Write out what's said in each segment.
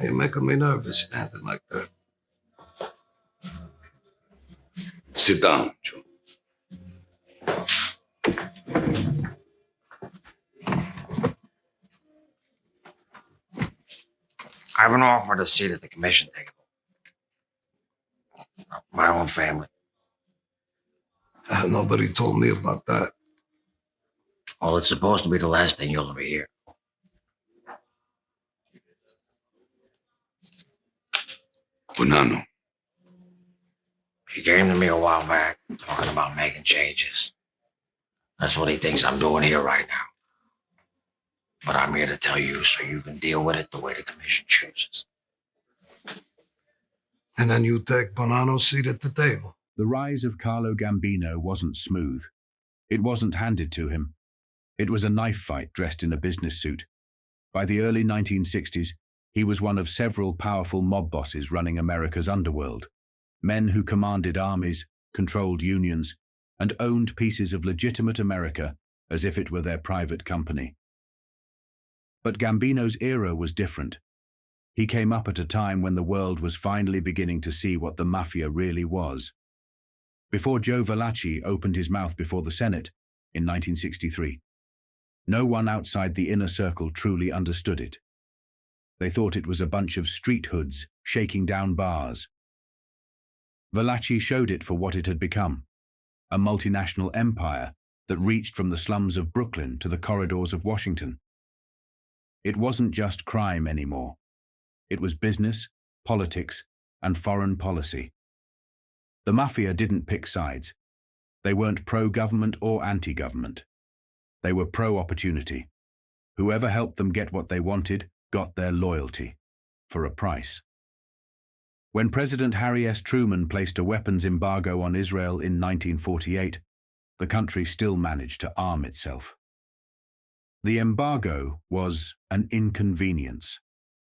You're making me nervous standing like that. Sit down, Joe. I've been offered a seat at the commission table. My own family. Nobody told me about that. Well, it's supposed to be the last thing you'll ever hear. Bonnano. He came to me a while back, talking about making changes. That's what he thinks I'm doing here right now. But I'm here to tell you so you can deal with it the way the commission chooses. And then you take Bonnano's seat at the table. The rise of Carlo Gambino wasn't smooth. It wasn't handed to him. It was a knife fight dressed in a business suit. By the early 1960s, he was one of several powerful mob bosses running America's underworld. Men who commanded armies, controlled unions, and owned pieces of legitimate America as if it were their private company. But Gambino's era was different. He came up at a time when the world was finally beginning to see what the Mafia really was. Before Joe Valachi opened his mouth before the Senate in 1963, no one outside the inner circle truly understood it. They thought it was a bunch of street hoods shaking down bars. Valachi showed it for what it had become, a multinational empire that reached from the slums of Brooklyn to the corridors of Washington. It wasn't just crime anymore. It was business, politics, and foreign policy. The Mafia didn't pick sides. They weren't pro-government or anti-government. They were pro-opportunity. Whoever helped them get what they wanted got their loyalty, for a price. When President Harry S. Truman placed a weapons embargo on Israel in 1948, the country still managed to arm itself. The embargo was an inconvenience,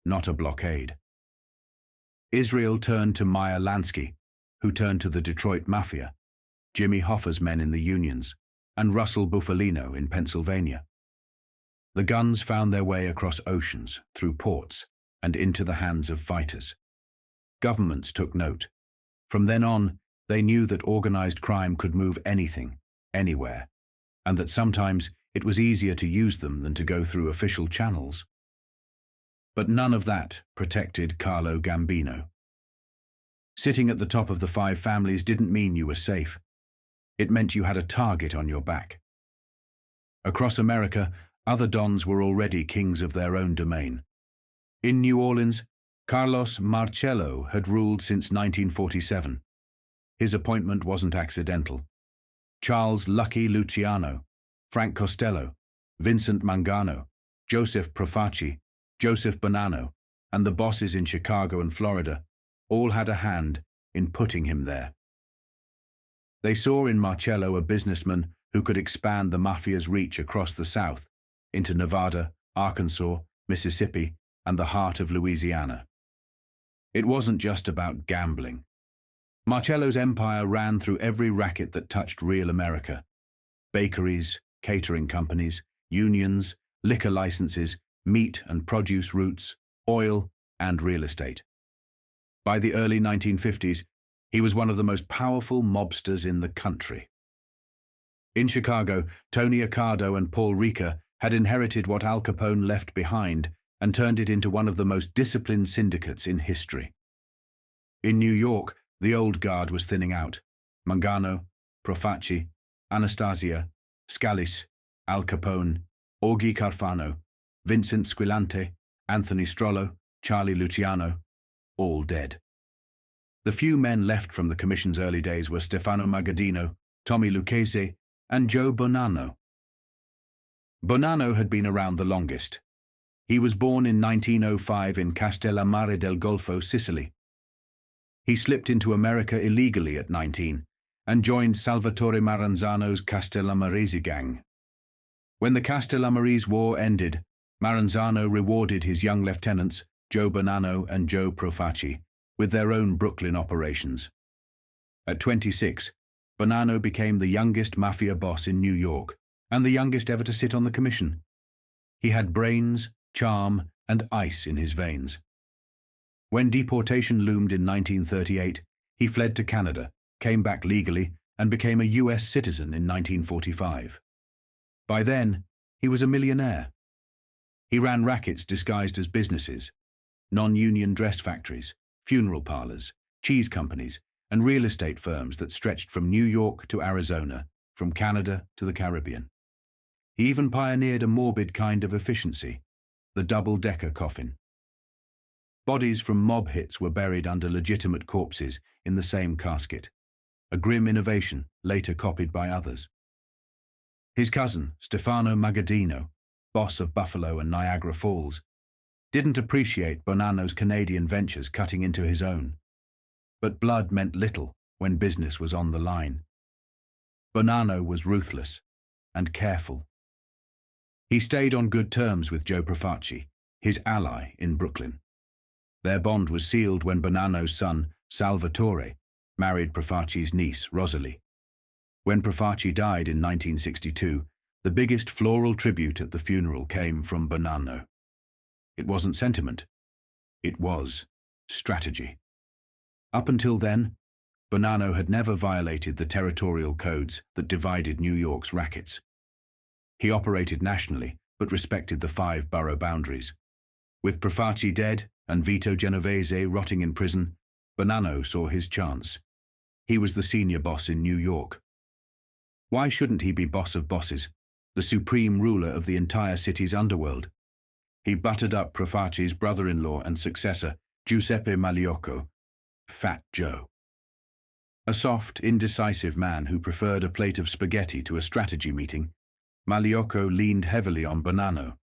not a blockade. Israel turned to Meyer Lansky, who turned to the Detroit Mafia, Jimmy Hoffa's men in the unions, and Russell Bufalino in Pennsylvania. The guns found their way across oceans, through ports, and into the hands of fighters. Governments took note. From then on, they knew that organized crime could move anything, anywhere, and that sometimes it was easier to use them than to go through official channels. But none of that protected Carlo Gambino. Sitting at the top of the five families didn't mean you were safe. It meant you had a target on your back. Across America, other dons were already kings of their own domain. In New Orleans, Carlos Marcello had ruled since 1947. His appointment wasn't accidental. Charles Lucky Luciano, Frank Costello, Vincent Mangano, Joseph Profaci, Joseph Bonnano, and the bosses in Chicago and Florida all had a hand in putting him there. They saw in Marcello a businessman who could expand the Mafia's reach across the South, into Nevada, Arkansas, Mississippi, and the heart of Louisiana. It wasn't just about gambling. Marcello's empire ran through every racket that touched real America. Bakeries, catering companies, unions, liquor licenses, meat and produce routes, oil, and real estate. By the early 1950s, he was one of the most powerful mobsters in the country. In Chicago, Tony Accardo and Paul Ricca had inherited what Al Capone left behind and turned it into one of the most disciplined syndicates in history. In New York, the old guard was thinning out. Mangano, Profaci, Anastasia, Scalise, Al Capone, Augie Carfano, Vincent Squillante, Anthony Strollo, Charlie Luciano, all dead. The few men left from the Commission's early days were Stefano Magaddino, Tommy Lucchese, and Joe Bonnano. Bonnano had been around the longest. He was born in 1905 in Castellammare del Golfo, Sicily. He slipped into America illegally at 19 and joined Salvatore Maranzano's Castellammarese gang. When the Castellammarese War ended, Maranzano rewarded his young lieutenants, Joe Bonnano and Joe Profaci, with their own Brooklyn operations. At 26, Bonnano became the youngest Mafia boss in New York and the youngest ever to sit on the commission. He had brains, charm, and ice in his veins. When deportation loomed in 1938, he fled to Canada, came back legally, and became a US citizen in 1945. By then, he was a millionaire. He ran rackets disguised as businesses, non-union dress factories, funeral parlors, cheese companies, and real estate firms that stretched from New York to Arizona, from Canada to the Caribbean. He even pioneered a morbid kind of efficiency, the double-decker coffin. Bodies from mob hits were buried under legitimate corpses in the same casket, a grim innovation later copied by others. His cousin, Stefano Magaddino, boss of Buffalo and Niagara Falls, didn't appreciate Bonnano's Canadian ventures cutting into his own. But blood meant little when business was on the line. Bonnano was ruthless and careful. He stayed on good terms with Joe Profaci, his ally in Brooklyn. Their bond was sealed when Bonnano's son, Salvatore, married Profaci's niece, Rosalie. When Profaci died in 1962, the biggest floral tribute at the funeral came from Bonnano. It wasn't sentiment. It was strategy. Up until then, Bonnano had never violated the territorial codes that divided New York's rackets. He operated nationally, but respected the 5 borough boundaries. With Profaci dead and Vito Genovese rotting in prison, Bonnano saw his chance. He was the senior boss in New York. Why shouldn't he be boss of bosses, the supreme ruler of the entire city's underworld? He buttered up Profaci's brother-in-law and successor, Giuseppe Magliocco, Fat Joe. A soft, indecisive man who preferred a plate of spaghetti to a strategy meeting, Magliocco leaned heavily on Bonnano.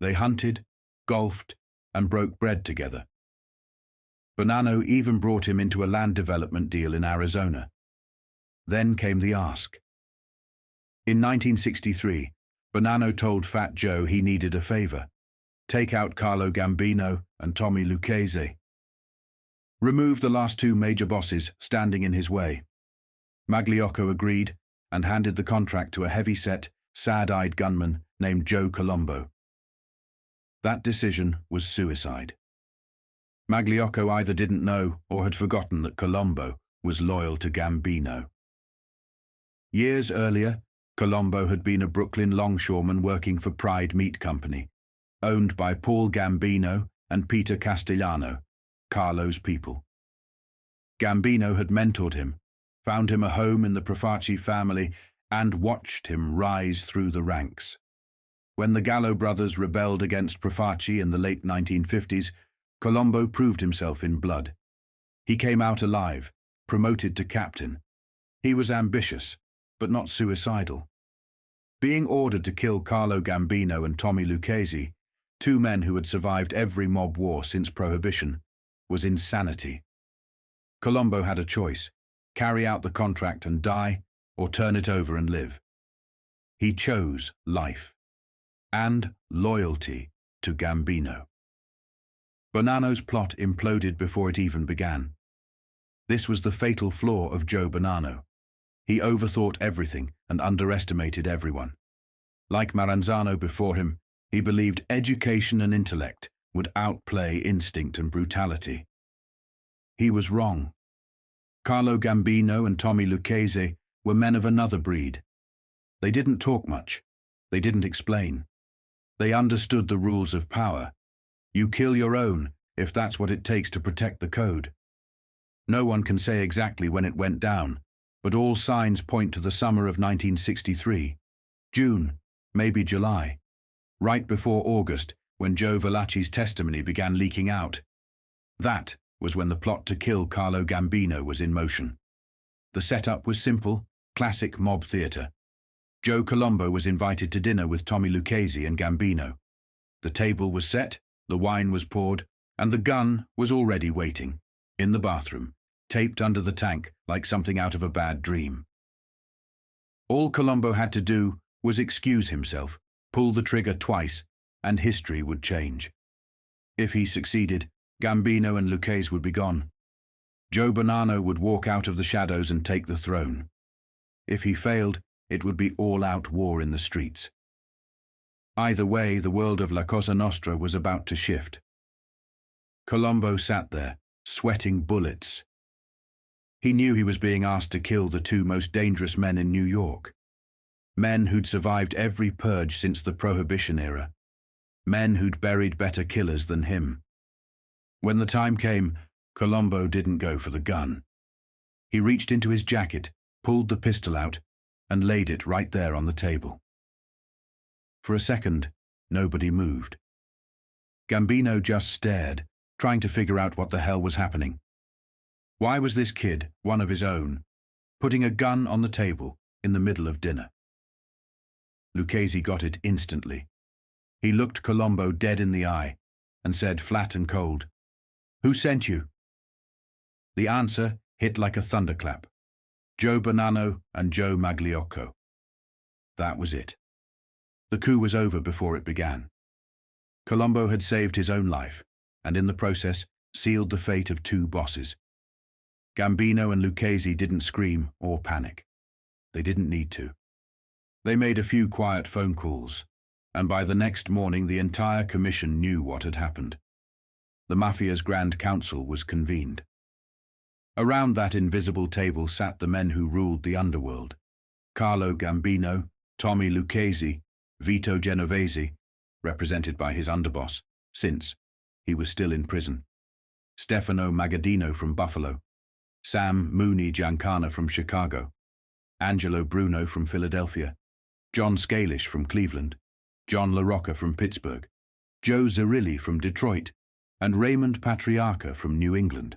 They hunted, golfed, and broke bread together. Bonnano even brought him into a land development deal in Arizona. Then came the ask. In 1963, Bonnano told Fat Joe he needed a favor: take out Carlo Gambino and Tommy Lucchese. Remove the last 2 major bosses standing in his way. Magliocco agreed and handed the contract to a heavy-set, sad-eyed gunman named Joe Colombo. That decision was suicide. Magliocco either didn't know or had forgotten that Colombo was loyal to Gambino. Years earlier, Colombo had been a Brooklyn longshoreman working for Pride Meat Company, owned by Paul Gambino and Peter Castellano, Carlo's people. Gambino had mentored him, found him a home in the Profaci family, and watched him rise through the ranks. When the Gallo brothers rebelled against Profaci in the late 1950s, Colombo proved himself in blood. He came out alive, promoted to captain. He was ambitious, but not suicidal. Being ordered to kill Carlo Gambino and Tommy Lucchese, 2 men who had survived every mob war since Prohibition, was insanity. Colombo had a choice: carry out the contract and die, or turn it over and live. He chose life and loyalty to Gambino. Bonnano's plot imploded before it even began. This was the fatal flaw of Joe Bonnano. He overthought everything and underestimated everyone. Like Maranzano before him, he believed education and intellect would outplay instinct and brutality. He was wrong. Carlo Gambino and Tommy Lucchese were men of another breed. They didn't talk much. They didn't explain. They understood the rules of power. You kill your own if that's what it takes to protect the code. No one can say exactly when it went down, but all signs point to the summer of 1963. June, maybe July. Right before August, when Joe Valachi's testimony began leaking out. That was when the plot to kill Carlo Gambino was in motion. The setup was simple, classic mob theatre. Joe Colombo was invited to dinner with Tommy Lucchese and Gambino. The table was set, the wine was poured, and the gun was already waiting, in the bathroom, taped under the tank like something out of a bad dream. All Colombo had to do was excuse himself, pull the trigger twice, and history would change. If he succeeded, Gambino and Lucchese would be gone. Joe Bonnano would walk out of the shadows and take the throne. If he failed, it would be all-out war in the streets. Either way, the world of La Cosa Nostra was about to shift. Colombo sat there, sweating bullets. He knew he was being asked to kill the two most dangerous men in New York. Men who'd survived every purge since the Prohibition era. Men who'd buried better killers than him. When the time came, Colombo didn't go for the gun. He reached into his jacket, pulled the pistol out, and laid it right there on the table. For a second, nobody moved. Gambino just stared, trying to figure out what the hell was happening. Why was this kid, one of his own, putting a gun on the table in the middle of dinner? Lucchese got it instantly. He looked Colombo dead in the eye and said flat and cold, "Who sent you?" The answer hit like a thunderclap. Joe Bonnano and Joe Magliocco. That was it. The coup was over before it began. Colombo had saved his own life, and in the process sealed the fate of two bosses. Gambino and Lucchese didn't scream or panic. They didn't need to. They made a few quiet phone calls, and by the next morning the entire commission knew what had happened. The Mafia's Grand Council was convened. Around that invisible table sat the men who ruled the underworld: Carlo Gambino, Tommy Lucchese, Vito Genovese, represented by his underboss, since he was still in prison, Stefano Magaddino from Buffalo, Sam Mooney Giancana from Chicago, Angelo Bruno from Philadelphia, John Scalish from Cleveland, John LaRocca from Pittsburgh, Joe Zerilli from Detroit, and Raymond Patriarca from New England.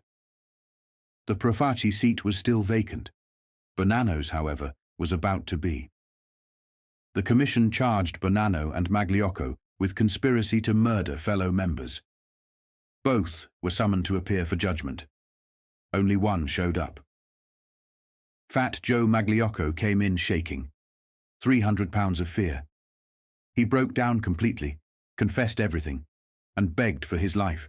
The Profaci seat was still vacant. Bonnano's, however, was about to be. The commission charged Bonnano and Magliocco with conspiracy to murder fellow members. Both were summoned to appear for judgment. Only one showed up. Fat Joe Magliocco came in shaking, 300 pounds of fear. He broke down completely, confessed everything, and begged for his life.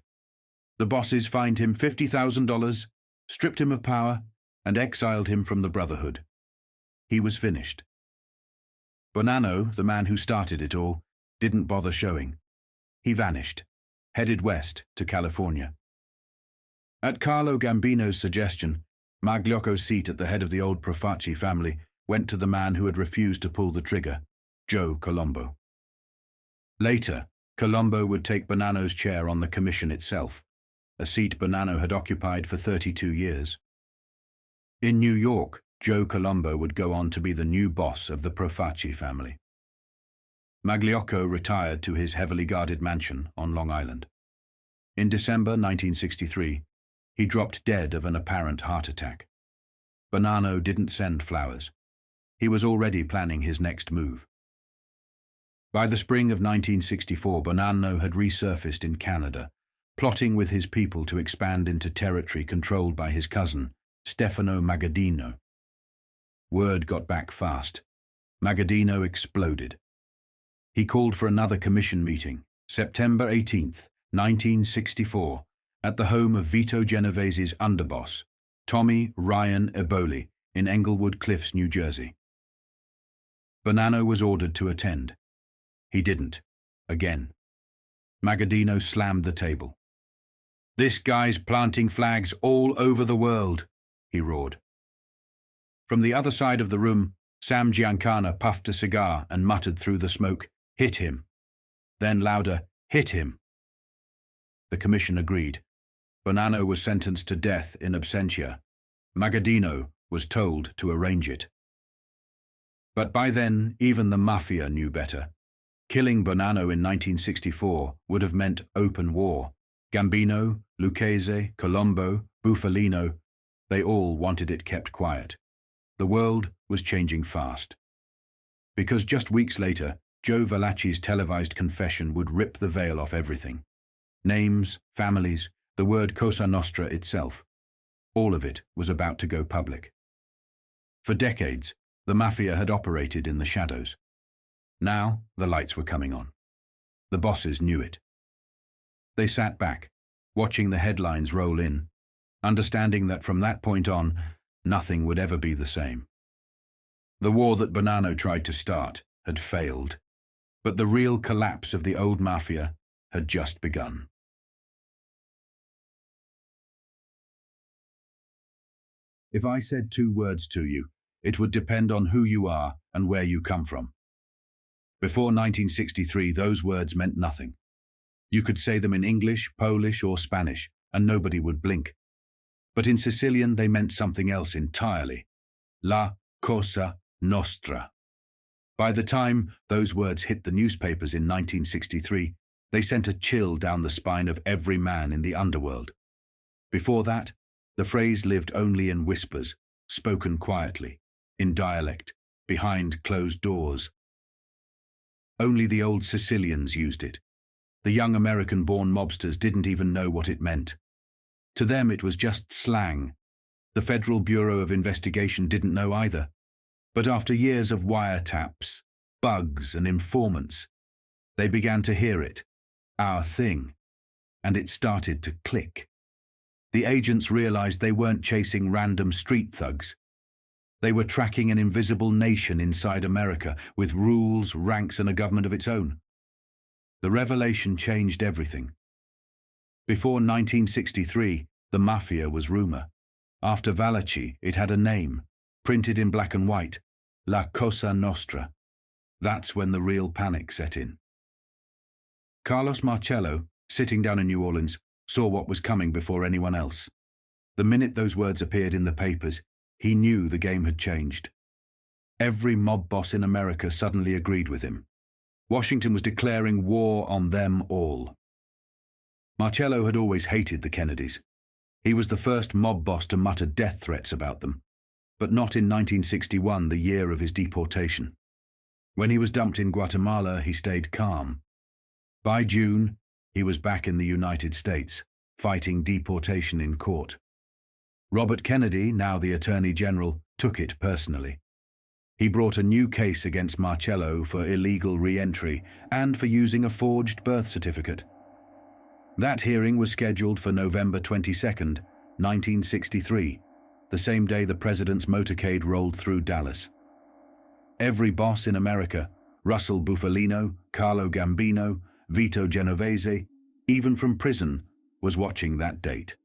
The bosses fined him $50,000, stripped him of power, and exiled him from the Brotherhood. He was finished. Bonnano, the man who started it all, didn't bother showing. He vanished, headed west to California. At Carlo Gambino's suggestion, Magliocco's seat at the head of the old Profaci family went to the man who had refused to pull the trigger, Joe Colombo. Later, Colombo would take Bonnano's chair on the commission itself, a seat Bonnano had occupied for 32 years. In New York, Joe Colombo would go on to be the new boss of the Profaci family. Magliocco retired to his heavily guarded mansion on Long Island. In December 1963, he dropped dead of an apparent heart attack. Bonnano didn't send flowers. He was already planning his next move. By the spring of 1964, Bonnano had resurfaced in Canada, plotting with his people to expand into territory controlled by his cousin, Stefano Magaddino. Word got back fast. Magaddino exploded. He called for another commission meeting, September 18th, 1964, at the home of Vito Genovese's underboss, Tommy Ryan Eboli, in Englewood Cliffs, New Jersey. Bonnano was ordered to attend. He didn't. Again. Magaddino slammed the table. "This guy's planting flags all over the world," he roared. From the other side of the room, Sam Giancana puffed a cigar and muttered through the smoke, "Hit him." Then louder, "Hit him." The commission agreed. Bonnano was sentenced to death in absentia. Magaddino was told to arrange it. But by then, even the Mafia knew better. Killing Bonnano in 1964 would have meant open war. Gambino, Lucchese, Colombo, Bufalino, they all wanted it kept quiet. The world was changing fast. Because just weeks later, Joe Valachi's televised confession would rip the veil off everything. Names, families, the word Cosa Nostra itself. All of it was about to go public. For decades, the Mafia had operated in the shadows. Now, the lights were coming on. The bosses knew it. They sat back, watching the headlines roll in, understanding that from that point on, nothing would ever be the same. The war that Bonnano tried to start had failed, but the real collapse of the old Mafia had just begun. If I said 2 words to you, it would depend on who you are and where you come from. Before 1963, those words meant nothing. You could say them in English, Polish, or Spanish, and nobody would blink. But in Sicilian, they meant something else entirely. La Cosa Nostra. By the time those words hit the newspapers in 1963, they sent a chill down the spine of every man in the underworld. Before that, the phrase lived only in whispers, spoken quietly, in dialect, behind closed doors. Only the old Sicilians used it. The young American-born mobsters didn't even know what it meant. To them it was just slang. The Federal Bureau of Investigation didn't know either. But after years of wiretaps, bugs, and informants, they began to hear it, our thing, and it started to click. The agents realized they weren't chasing random street thugs. They were tracking an invisible nation inside America with rules, ranks, and a government of its own. The revelation changed everything. Before 1963, the Mafia was rumor. After Valachi, it had a name, printed in black and white, La Cosa Nostra. That's when the real panic set in. Carlos Marcello, sitting down in New Orleans, saw what was coming before anyone else. The minute those words appeared in the papers, he knew the game had changed. Every mob boss in America suddenly agreed with him. Washington was declaring war on them all. Marcello had always hated the Kennedys. He was the first mob boss to mutter death threats about them, but not in 1961, the year of his deportation. When he was dumped in Guatemala, he stayed calm. By June, he was back in the United States, fighting deportation in court. Robert Kennedy, now the Attorney General, took it personally. He brought a new case against Marcello for illegal re-entry and for using a forged birth certificate. That hearing was scheduled for November 22nd, 1963, the same day the president's motorcade rolled through Dallas. Every boss in America, Russell Bufalino, Carlo Gambino, Vito Genovese, even from prison, was watching that date.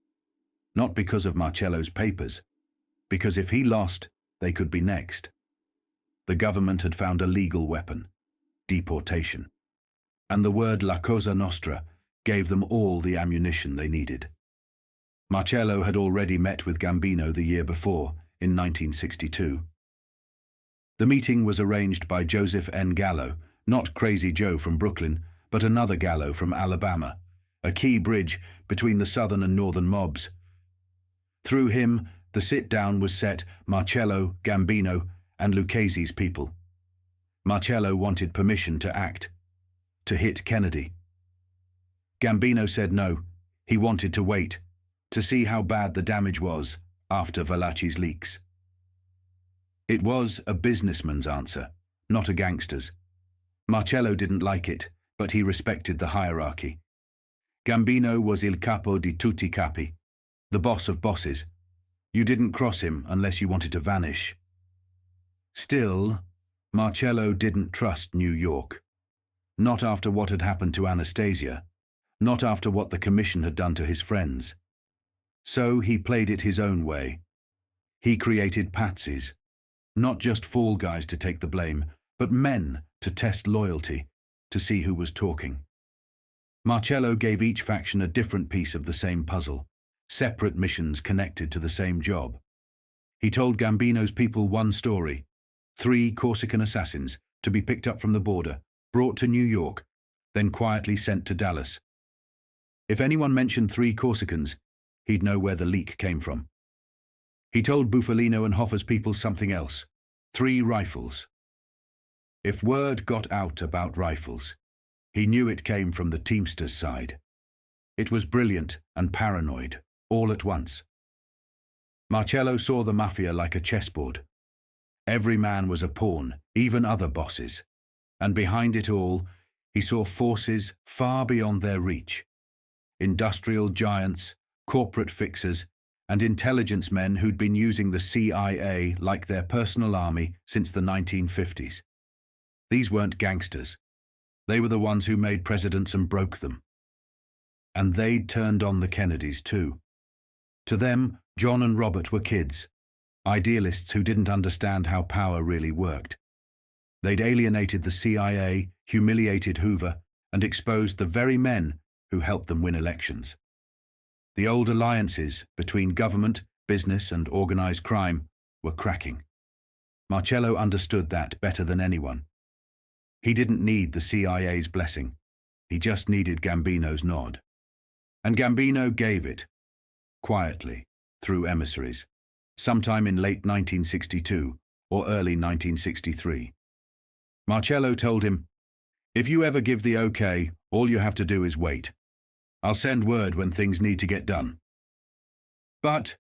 Not because of Marcello's papers, because if he lost, they could be next. The government had found a legal weapon, deportation. And the word La Cosa Nostra gave them all the ammunition they needed. Marcello had already met with Gambino the year before, in 1962. The meeting was arranged by Joseph N. Gallo, not Crazy Joe from Brooklyn, but another Gallo from Alabama, a key bridge between the southern and northern mobs. Through him, the sit-down was set Marcello, Gambino, and Lucchese's people. Marcello wanted permission to act, to hit Kennedy. Gambino said no, he wanted to wait, to see how bad the damage was after Valachi's leaks. It was a businessman's answer, not a gangster's. Marcello didn't like it, but he respected the hierarchy. Gambino was il capo di tutti capi, the boss of bosses. You didn't cross him unless you wanted to vanish. Still, Marcello didn't trust New York. Not after what had happened to Anastasia, not after what the commission had done to his friends. So he played it his own way. He created patsies, not just fall guys to take the blame, but men to test loyalty, to see who was talking. Marcello gave each faction a different piece of the same puzzle, separate missions connected to the same job. He told Gambino's people one story: 3 Corsican assassins to be picked up from the border, brought to New York, then quietly sent to Dallas. If anyone mentioned 3 Corsicans, he'd know where the leak came from. He told Bufalino and Hoffa's people something else: 3 rifles. If word got out about rifles, he knew it came from the Teamsters' side. It was brilliant and paranoid, all at once. Marcello saw the Mafia like a chessboard. Every man was a pawn, even other bosses. And behind it all, he saw forces far beyond their reach. Industrial giants, corporate fixers, and intelligence men who'd been using the CIA like their personal army since the 1950s. These weren't gangsters. They were the ones who made presidents and broke them. And they'd turned on the Kennedys too. To them, John and Robert were kids, Idealists who didn't understand how power really worked. They'd alienated the CIA, humiliated Hoover, and exposed the very men who helped them win elections. The old alliances between government, business, and organized crime were cracking. Marcello understood that better than anyone. He didn't need the CIA's blessing. He just needed Gambino's nod. And Gambino gave it, quietly, through emissaries, sometime in late 1962 or early 1963. Marcello told him, "If you ever give the okay, all you have to do is wait. I'll send word when things need to get done." But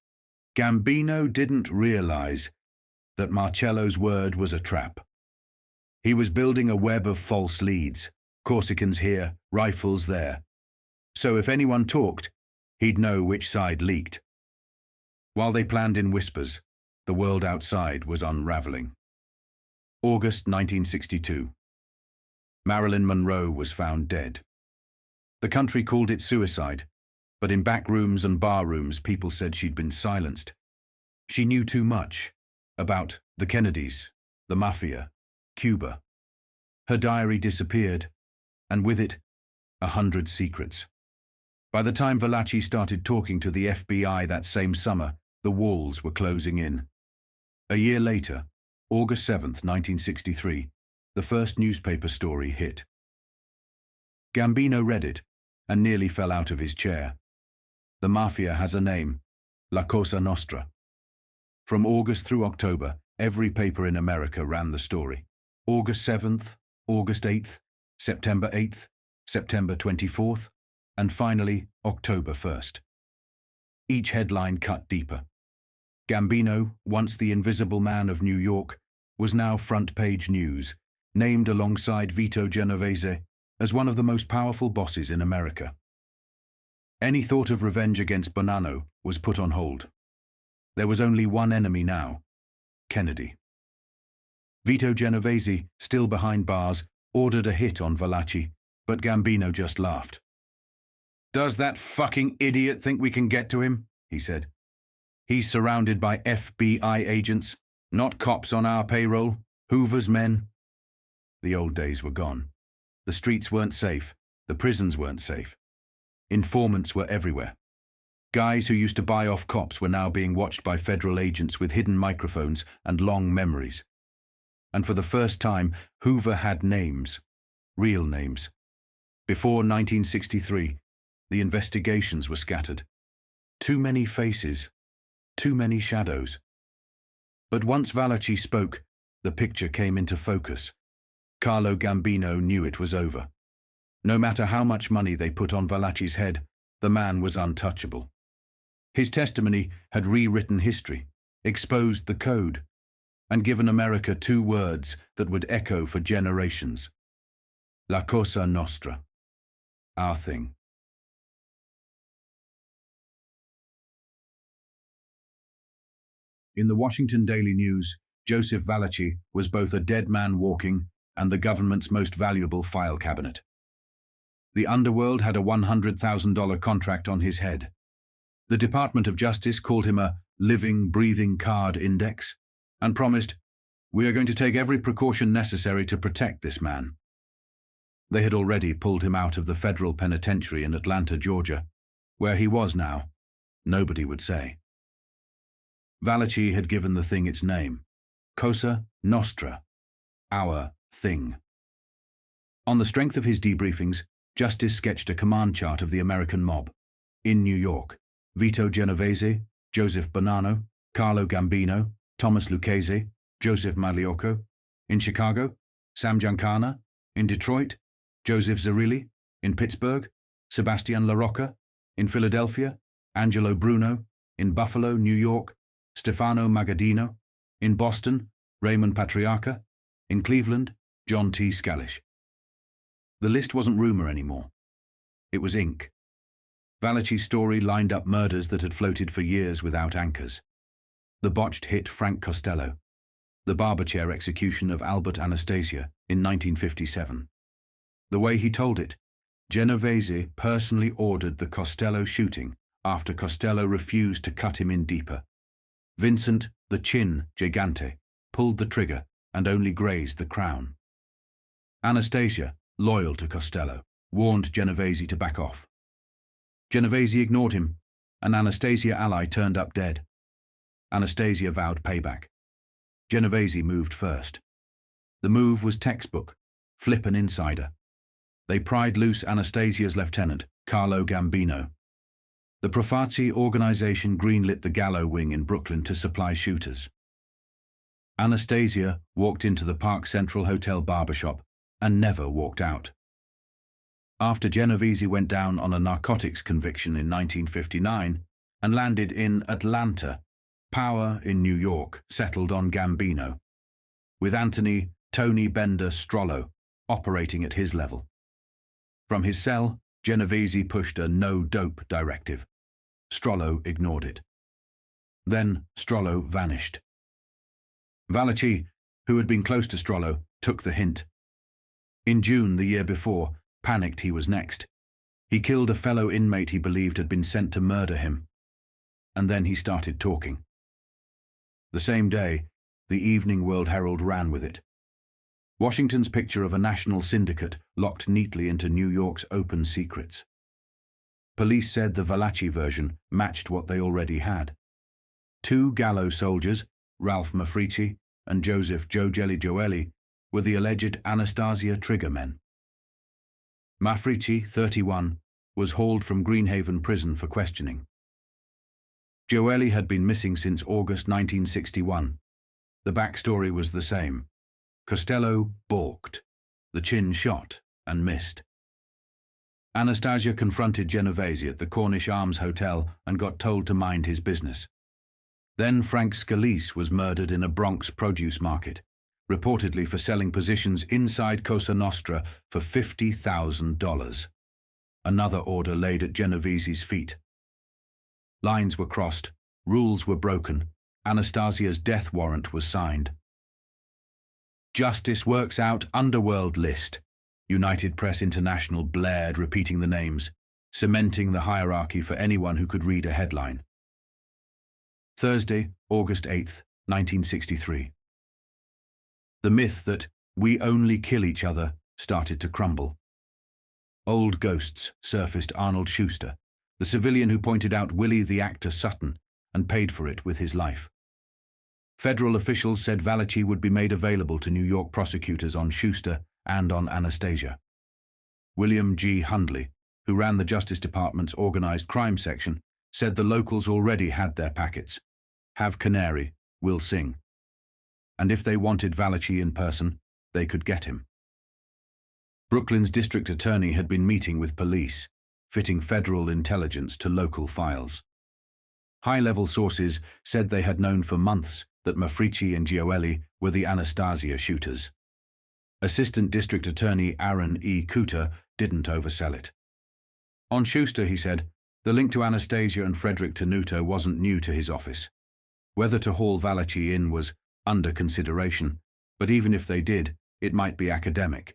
Gambino didn't realize that Marcello's word was a trap. He was building a web of false leads, Corsicans here, rifles there. So if anyone talked, he'd know which side leaked. While they planned in whispers, the world outside was unraveling. August 1962. Marilyn Monroe was found dead. The country called it suicide, but in back rooms and bar rooms people said she'd been silenced. She knew too much about the Kennedys, the Mafia, Cuba. Her diary disappeared, and with it, 100 secrets. By the time Valachi started talking to the FBI that same summer, the walls were closing in. A year later, August 7th, 1963, the first newspaper story hit. Gambino read it and nearly fell out of his chair. The Mafia has a name, La Cosa Nostra. From August through October, every paper in America ran the story. August 7th, August 8th, September 8th, September 24th, and finally October 1st. Each headline cut deeper. Gambino, once the invisible man of New York, was now front-page news, named alongside Vito Genovese as one of the most powerful bosses in America. Any thought of revenge against Bonnano was put on hold. There was only one enemy now, Kennedy. Vito Genovese, still behind bars, ordered a hit on Valachi, but Gambino just laughed. "Does that fucking idiot think we can get to him?" he said. "He's surrounded by FBI agents, not cops on our payroll, Hoover's men." The old days were gone. The streets weren't safe. The prisons weren't safe. Informants were everywhere. Guys who used to buy off cops were now being watched by federal agents with hidden microphones and long memories. And for the first time, Hoover had names, real names. Before 1963, the investigations were scattered. Too many faces, too many shadows. But once Valachi spoke, the picture came into focus. Carlo Gambino knew it was over. No matter how much money they put on Valachi's head, the man was untouchable. His testimony had rewritten history, exposed the code, and given America two words that would echo for generations. La Cosa Nostra. Our thing. In the Washington Daily News, Joseph Valachi was both a dead man walking and the government's most valuable file cabinet. The underworld had a $100,000 contract on his head. The Department of Justice called him a living, breathing card index and promised, "We are going to take every precaution necessary to protect this man." They had already pulled him out of the federal penitentiary in Atlanta, Georgia. Where he was now, nobody would say. Valachi had given the thing its name, Cosa Nostra, our thing. On the strength of his debriefings, Justice sketched a command chart of the American mob. In New York, Vito Genovese, Joseph Bonnano, Carlo Gambino, Thomas Lucchese, Joseph Magliocco. In Chicago, Sam Giancana. In Detroit, Joseph Zerilli. In Pittsburgh, Sebastian LaRocca. In Philadelphia, Angelo Bruno. In Buffalo, New York, Stefano Magadino. In Boston, Raymond Patriarca. In Cleveland, John T. Scalish. The list wasn't rumor anymore. It was ink. Valachi's story lined up murders that had floated for years without anchors. The botched hit Frank Costello. The barber chair execution of Albert Anastasia in 1957. The way he told it, Genovese personally ordered the Costello shooting after Costello refused to cut him in deeper. Vincent The chin, gigante, pulled the trigger and only grazed the crown. Anastasia, loyal to Costello, warned Genovese to back off. Genovese ignored him. An Anastasia ally turned up dead. Anastasia vowed payback. Genovese moved first. The move was textbook. Flip an insider. They pried loose Anastasia's lieutenant, Carlo Gambino. The Profazzi organization greenlit the Gallo wing in Brooklyn to supply shooters. Anastasia walked into the Park Central Hotel barbershop and never walked out. After Genovese went down on a narcotics conviction in 1959 and landed in Atlanta, power in New York settled on Gambino, with Anthony Tony Bender Strollo operating at his level. From his cell, Genovese pushed a no-dope directive. Strollo ignored it. Then Strollo vanished. Valachi, who had been close to Strollo, took the hint. In June the year before, panicked he was next. He killed a fellow inmate he believed had been sent to murder him. And then he started talking. The same day, the Evening World Herald ran with it. Washington's picture of a national syndicate locked neatly into New York's open secrets. Police said the Valachi version matched what they already had. 2 Gallo soldiers, Ralph Mafrici and Joseph Joe Jelly Joeli, were the alleged Anastasia triggermen. Mafrici, 31, was hauled from Greenhaven prison for questioning. Joeli had been missing since August 1961. The backstory was the same. Costello balked. The chin shot and missed. Anastasia confronted Genovese at the Cornish Arms Hotel and got told to mind his business. Then Frank Scalise was murdered in a Bronx produce market, reportedly for selling positions inside Cosa Nostra for $50,000. Another order laid at Genovese's feet. Lines were crossed, rules were broken, Anastasia's death warrant was signed. Justice works out underworld list, United Press International blared, repeating the names, cementing the hierarchy for anyone who could read a headline. Thursday, August 8th, 1963. The myth that we only kill each other started to crumble. Old ghosts surfaced Arnold Schuster, the civilian who pointed out Willie the actor Sutton and paid for it with his life. Federal officials said Valachi would be made available to New York prosecutors on Schuster and on Anastasia. William G. Hundley, who ran the Justice Department's organized crime section, said the locals already had their packets. Have canary, we'll sing. And if they wanted Valachi in person, they could get him. Brooklyn's district attorney had been meeting with police, fitting federal intelligence to local files. High-level sources said they had known for months that Mafrici and Gioeli were the Anastasia shooters. Assistant District Attorney Aaron E. Cooter didn't oversell it. On Schuster, he said, the link to Anastasia and Frederick Tenuto wasn't new to his office. Whether to haul Valachi in was under consideration, but even if they did, it might be academic.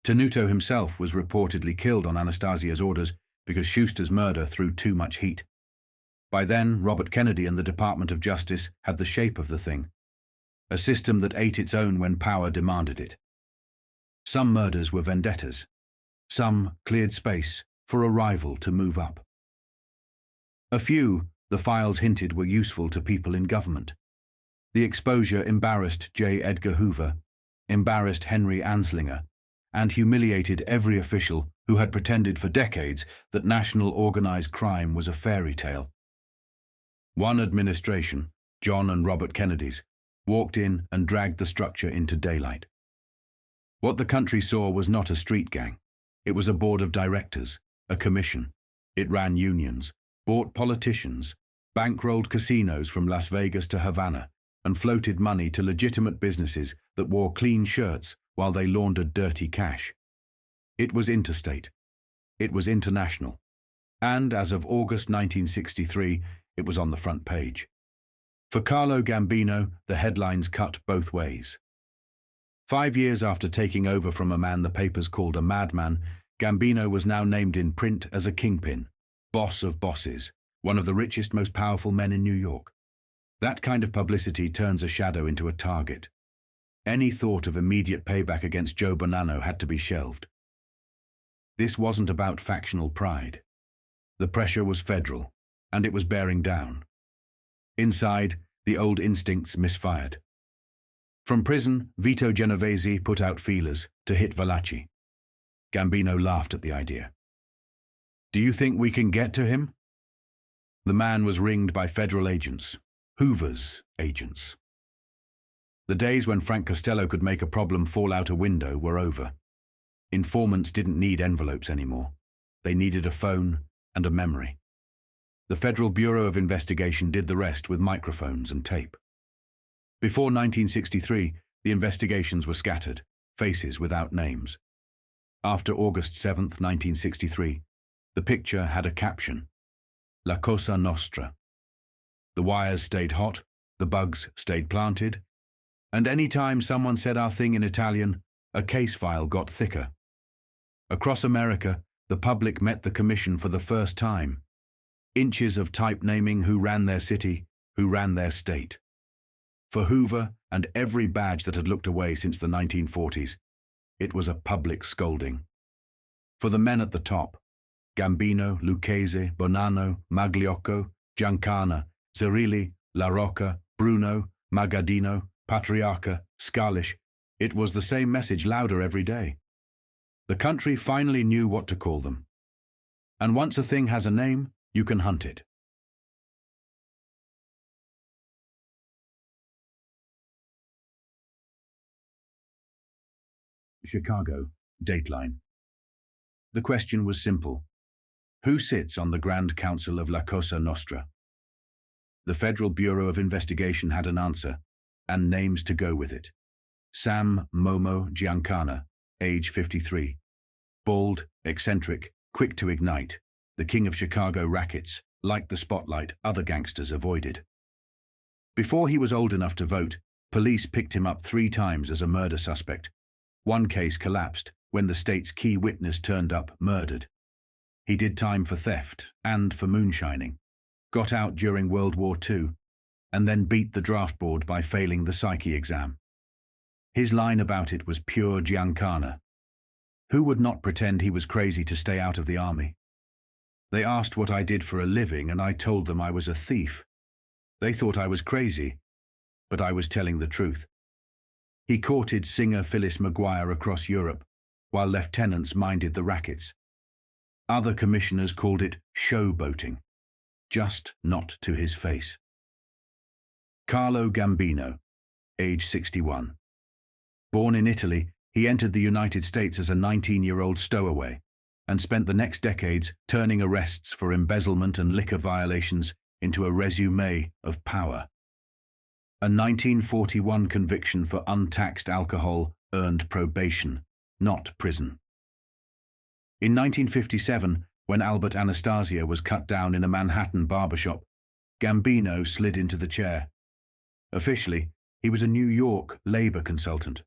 Tenuto himself was reportedly killed on Anastasia's orders because Schuster's murder threw too much heat. By then, Robert Kennedy and the Department of Justice had the shape of the thing, a system that ate its own when power demanded it. Some murders were vendettas. Some cleared space for a rival to move up. A few, the files hinted, were useful to people in government. The exposure embarrassed J. Edgar Hoover, embarrassed Henry Anslinger, and humiliated every official who had pretended for decades that national organized crime was a fairy tale. One administration, John and Robert Kennedy's, walked in and dragged the structure into daylight. What the country saw was not a street gang. It was a board of directors, a commission. It ran unions, bought politicians, bankrolled casinos from Las Vegas to Havana, and floated money to legitimate businesses that wore clean shirts while they laundered dirty cash. It was interstate. It was international. And as of August 1963, it was on the front page. For Carlo Gambino, the headlines cut both ways. 5 years after taking over from a man the papers called a madman, Gambino was now named in print as a kingpin, boss of bosses, one of the richest, most powerful men in New York. That kind of publicity turns a shadow into a target. Any thought of immediate payback against Joe Bonnano had to be shelved. This wasn't about factional pride. The pressure was federal, and it was bearing down. Inside, the old instincts misfired. From prison, Vito Genovese put out feelers to hit Valachi. Gambino laughed at the idea. "Do you think we can get to him?" The man was ringed by federal agents, Hoover's agents. The days when Frank Costello could make a problem fall out a window were over. Informants didn't need envelopes anymore. They needed a phone and a memory. The Federal Bureau of Investigation did the rest with microphones and tape. Before 1963, the investigations were scattered, faces without names. After August 7, 1963, the picture had a caption: La Cosa Nostra. The wires stayed hot, the bugs stayed planted, and any time someone said our thing in Italian, a case file got thicker. Across America, the public met the commission for the first time. Inches of type naming who ran their city, who ran their state. For Hoover and every badge that had looked away since the 1940s, it was a public scolding. For the men at the top, Gambino, Lucchese, Bonnano, Magliocco, Giancana, Zerilli, La Rocca, Bruno, Magadino, Patriarca, Scalish, it was the same message louder every day. The country finally knew what to call them. And once a thing has a name, you can hunt it. Chicago, Dateline. The question was simple. Who sits on the Grand Council of La Cosa Nostra? The Federal Bureau of Investigation had an answer, and names to go with it. Sam Momo Giancana, age 53. Bald, eccentric, quick to ignite, the king of Chicago rackets, like the spotlight other gangsters avoided. Before he was old enough to vote, police picked him up 3 times as a murder suspect. One case collapsed when the state's key witness turned up murdered. He did time for theft and for moonshining, got out during World War II, and then beat the draft board by failing the psyche exam. His line about it was pure Giancana. Who would not pretend he was crazy to stay out of the army? They asked what I did for a living, and I told them I was a thief. They thought I was crazy, but I was telling the truth. He courted singer Phyllis McGuire across Europe, while lieutenants minded the rackets. Other commissioners called it showboating, just not to his face. Carlo Gambino, age 61. Born in Italy, he entered the United States as a 19-year-old stowaway and spent the next decades turning arrests for embezzlement and liquor violations into a resume of power. A 1941 conviction for untaxed alcohol earned probation, not prison. In 1957, when Albert Anastasia was cut down in a Manhattan barbershop, Gambino slid into the chair. Officially, he was a New York labor consultant.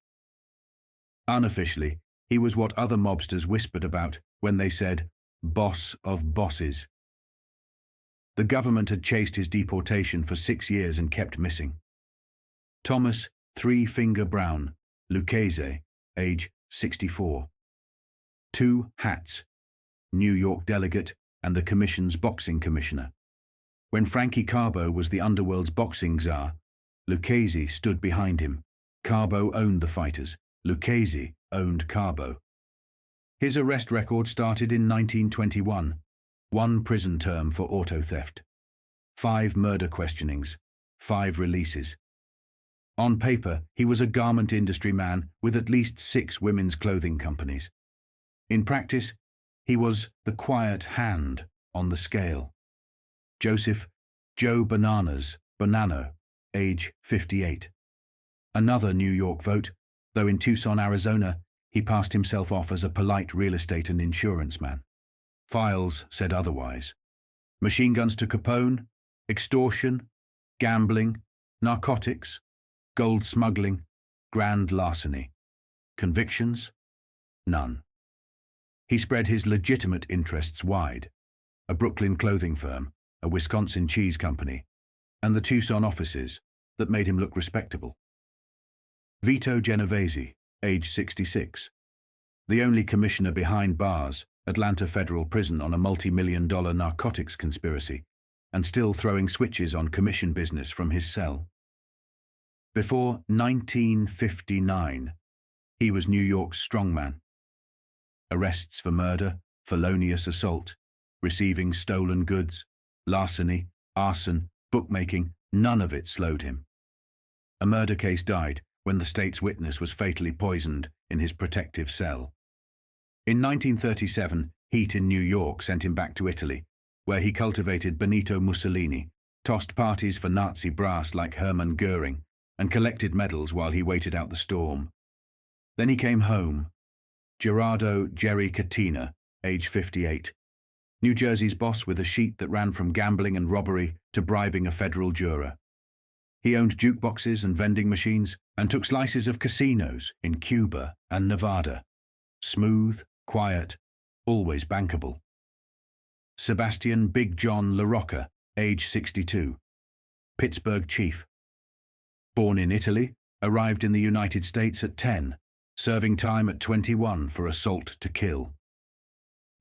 Unofficially, he was what other mobsters whispered about when they said, boss of bosses. The government had chased his deportation for 6 years and kept missing. Thomas Three-Finger Brown, Lucchese, age 64. 2 hats, New York delegate and the commission's boxing commissioner. When Frankie Carbo was the underworld's boxing czar, Lucchese stood behind him. Carbo owned the fighters. Lucchese owned Carbo. His arrest record started in 1921. 1 prison term for auto theft. 5 murder questionings. 5 releases. On paper, he was a garment industry man with at least 6 women's clothing companies. In practice, he was the quiet hand on the scale. Joseph Joe Bonnano, age 58. Another New York vote, though in Tucson, Arizona, he passed himself off as a polite real estate and insurance man. Files said otherwise. Machine guns to Capone, extortion, gambling, narcotics, gold smuggling, grand larceny. Convictions? None. He spread his legitimate interests wide. A Brooklyn clothing firm, a Wisconsin cheese company, and the Tucson offices that made him look respectable. Vito Genovese, age 66, the only commissioner behind bars, Atlanta Federal Prison on a multi-million-dollar narcotics conspiracy, and still throwing switches on commission business from his cell. Before 1959, he was New York's strongman. Arrests for murder, felonious assault, receiving stolen goods, larceny, arson, bookmaking, none of it slowed him. A murder case died when the state's witness was fatally poisoned in his protective cell. In 1937, heat in New York sent him back to Italy, where he cultivated Benito Mussolini, tossed parties for Nazi brass like Hermann Goering, and collected medals while he waited out the storm. Then he came home. Gerardo Jerry Cattina, age 58, New Jersey's boss with a sheet that ran from gambling and robbery to bribing a federal juror. He owned jukeboxes and vending machines and took slices of casinos in Cuba and Nevada. Smooth, quiet, always bankable. Sebastian Big John LaRocca, age 62, Pittsburgh chief. Born in Italy, arrived in the United States at 10, serving time at 21 for assault to kill.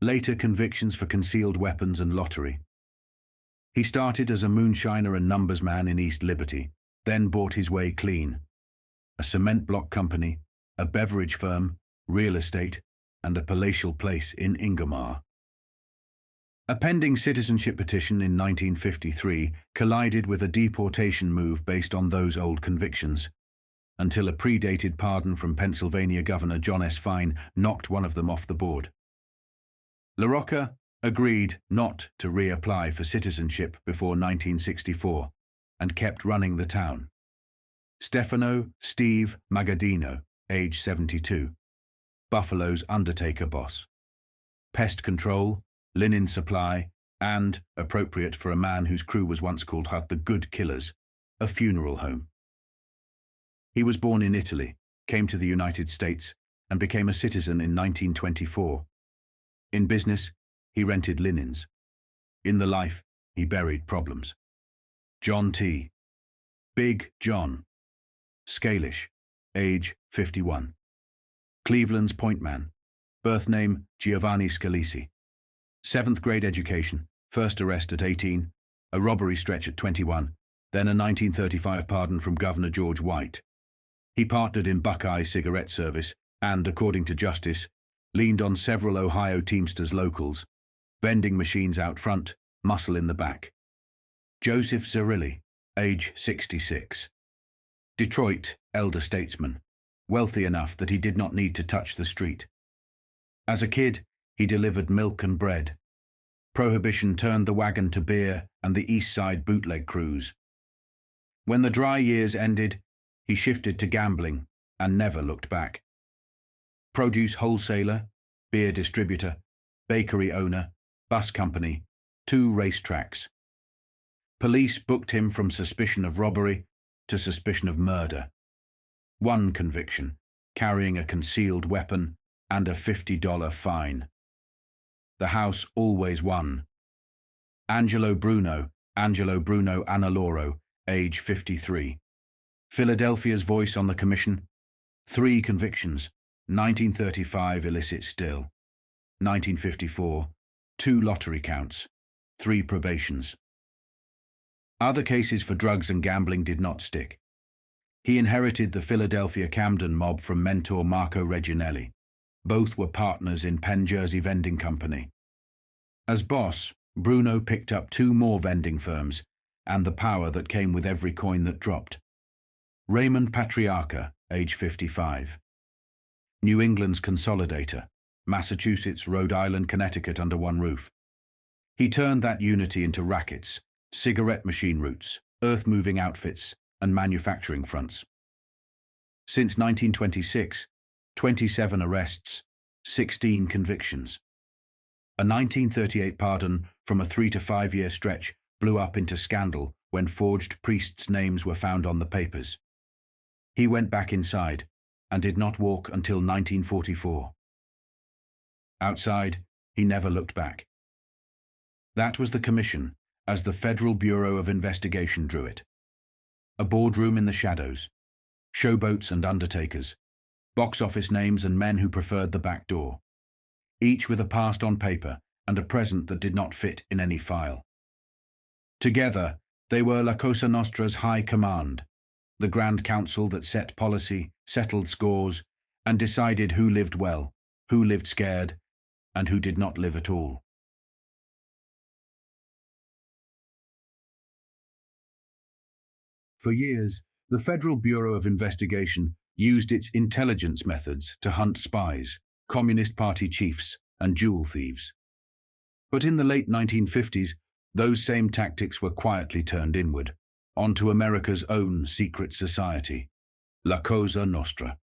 Later convictions for concealed weapons and lottery. He started as a moonshiner and numbers man in East Liberty, then bought his way clean. A cement block company, a beverage firm, real estate, and a palatial place in Ingomar. A pending citizenship petition in 1953 collided with a deportation move based on those old convictions, until a predated pardon from Pennsylvania Governor John S. Fine knocked one of them off the board. LaRocca agreed not to reapply for citizenship before 1964 and kept running the town. Stefano Steve Magaddino, age 72, Buffalo's undertaker boss. Pest control, linen supply, and, appropriate for a man whose crew was once called the Good Killers, a funeral home. He was born in Italy, came to the United States, and became a citizen in 1924. In business, he rented linens. In the life, he buried problems. John T. Big John. Scalish, age 51. Cleveland's point man. Birth name Giovanni Scalisi. 7th grade education, first arrest at 18, a robbery stretch at 21, then a 1935 pardon from Governor George White. He partnered in Buckeye cigarette service and, according to Justice, leaned on several Ohio Teamsters locals, vending machines out front, muscle in the back. Joseph Zerilli, age 66. Detroit, elder statesman, wealthy enough that he did not need to touch the street. As a kid, he delivered milk and bread. Prohibition turned the wagon to beer and the East Side bootleg cruise. When the dry years ended, he shifted to gambling and never looked back. Produce wholesaler, beer distributor, bakery owner, bus company, 2 racetracks. Police booked him from suspicion of robbery to suspicion of murder. 1 conviction, carrying a concealed weapon and a $50 fine. The house always won. Angelo Bruno Annaloro, age 53. Philadelphia's voice on the commission. 3 convictions, 1935 illicit still. 1954, 2 lottery counts, 3 probations. Other cases for drugs and gambling did not stick. He inherited the Philadelphia Camden mob from mentor Marco Reginelli. Both were partners in Penn Jersey Vending Company. As boss, Bruno picked up 2 more vending firms and the power that came with every coin that dropped. Raymond Patriarca, age 55. New England's consolidator, Massachusetts, Rhode Island, Connecticut under one roof. He turned that unity into rackets, cigarette machine routes, earth-moving outfits, and manufacturing fronts. Since 1926, 27 arrests, 16 convictions. A 1938 pardon from a 3 to 5 year stretch blew up into scandal when forged priests' names were found on the papers. He went back inside and did not walk until 1944. Outside, he never looked back. That was the commission, as the Federal Bureau of Investigation drew it. A boardroom in the shadows, showboats and undertakers, box office names and men who preferred the back door, each with a past on paper and a present that did not fit in any file. Together, they were La Cosa Nostra's high command, the Grand Council that set policy, settled scores, and decided who lived well, who lived scared, and who did not live at all. For years, the Federal Bureau of Investigation used its intelligence methods to hunt spies, Communist Party chiefs, and jewel thieves. But in the late 1950s, those same tactics were quietly turned inward, onto America's own secret society, La Cosa Nostra.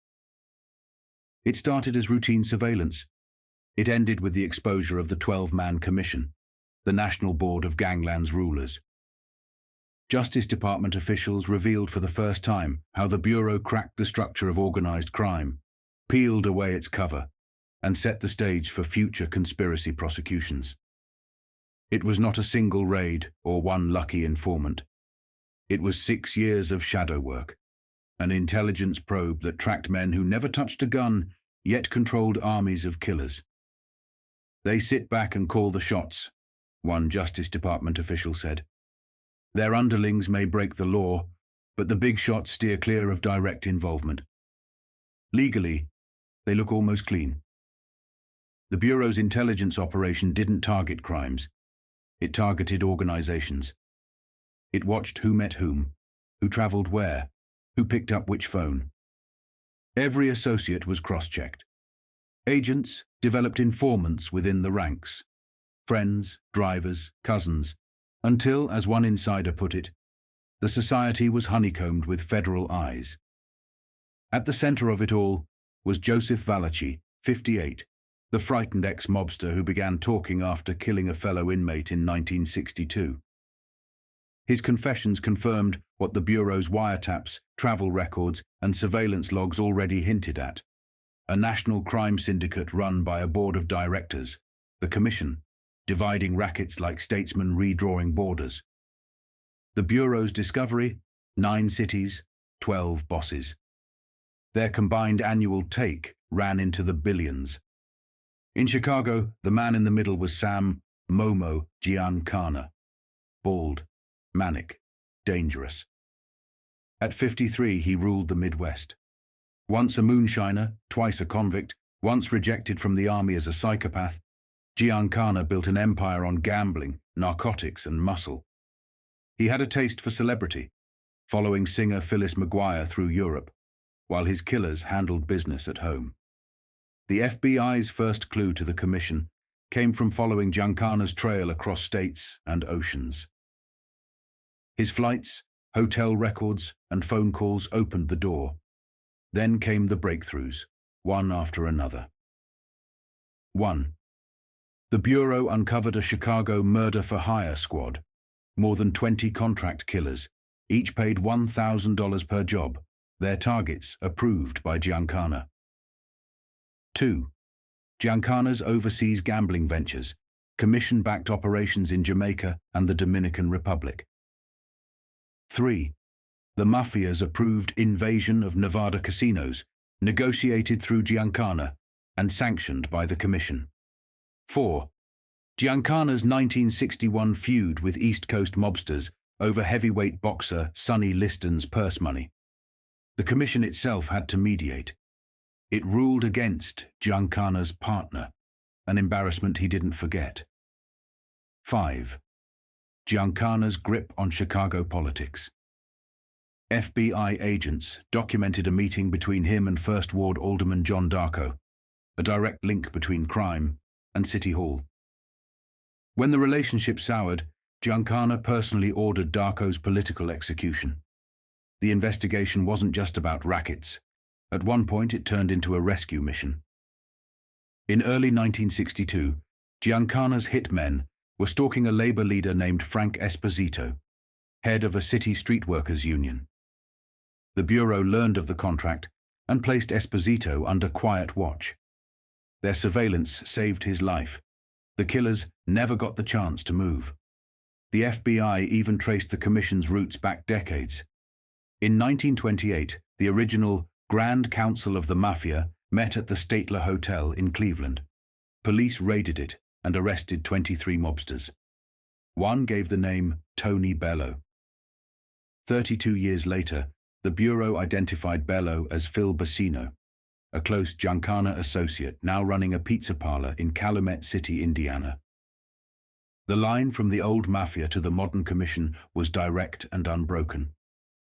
It started as routine surveillance. It ended with the exposure of the 12-man commission, the National Board of Gangland's rulers. Justice Department officials revealed for the first time how the Bureau cracked the structure of organized crime, peeled away its cover, and set the stage for future conspiracy prosecutions. It was not a single raid or one lucky informant. It was 6 years of shadow work, an intelligence probe that tracked men who never touched a gun, yet controlled armies of killers. They sit back and call the shots, one Justice Department official said. Their underlings may break the law, but the big shots steer clear of direct involvement. Legally, they look almost clean. The Bureau's intelligence operation didn't target crimes. It targeted organizations. It watched who met whom, who traveled where, who picked up which phone. Every associate was cross-checked. Agents developed informants within the ranks, friends, drivers, cousins, until, as one insider put it, the society was honeycombed with federal eyes. At the center of it all was Joseph Valachi, 58, the frightened ex-mobster who began talking after killing a fellow inmate in 1962. His confessions confirmed what the Bureau's wiretaps, travel records, and surveillance logs already hinted at: a national crime syndicate run by a board of directors, the Commission, dividing rackets like statesmen redrawing borders. The Bureau's discovery: 9 cities, 12 bosses. Their combined annual take ran into the billions. In Chicago, the man in the middle was Sam Momo Giancana, bald, manic, dangerous. At 53, he ruled the Midwest. Once a moonshiner, twice a convict, once rejected from the army as a psychopath, Giancana built an empire on gambling, narcotics, and muscle. He had a taste for celebrity, following singer Phyllis McGuire through Europe, while his killers handled business at home. The FBI's first clue to the Commission came from following Giancana's trail across states and oceans. His flights, hotel records, and phone calls opened the door. Then came the breakthroughs, one after another. 1. The Bureau uncovered a Chicago murder-for-hire squad, more than 20 contract killers, each paid $1,000 per job, their targets approved by Giancana. 2. Giancana's overseas gambling ventures, commission-backed operations in Jamaica and the Dominican Republic. 3. The Mafia's approved invasion of Nevada casinos, negotiated through Giancana and sanctioned by the Commission. 4. Giancana's 1961 feud with East Coast mobsters over heavyweight boxer Sonny Liston's purse money. The Commission itself had to mediate. It ruled against Giancana's partner, an embarrassment he didn't forget. 5. Giancana's grip on Chicago politics. FBI agents documented a meeting between him and First Ward Alderman John Darko, a direct link between crime and City Hall. When the relationship soured, Giancana personally ordered Darko's political execution. The investigation wasn't just about rackets. At one point, it turned into a rescue mission. In early 1962, Giancana's hitmen were stalking a labor leader named Frank Esposito, head of a city streetworkers union. The Bureau learned of the contract and placed Esposito under quiet watch. Their surveillance saved his life. The killers never got the chance to move. The FBI even traced the Commission's roots back decades. In 1928, the original Grand Council of the Mafia met at the Statler Hotel in Cleveland. Police raided it and arrested 23 mobsters. One gave the name Tony Bello. 32 years later, the Bureau identified Bello as Phil Bacino, a close Giancana associate now running a pizza parlor in Calumet City, Indiana. The line from the old Mafia to the modern Commission was direct and unbroken.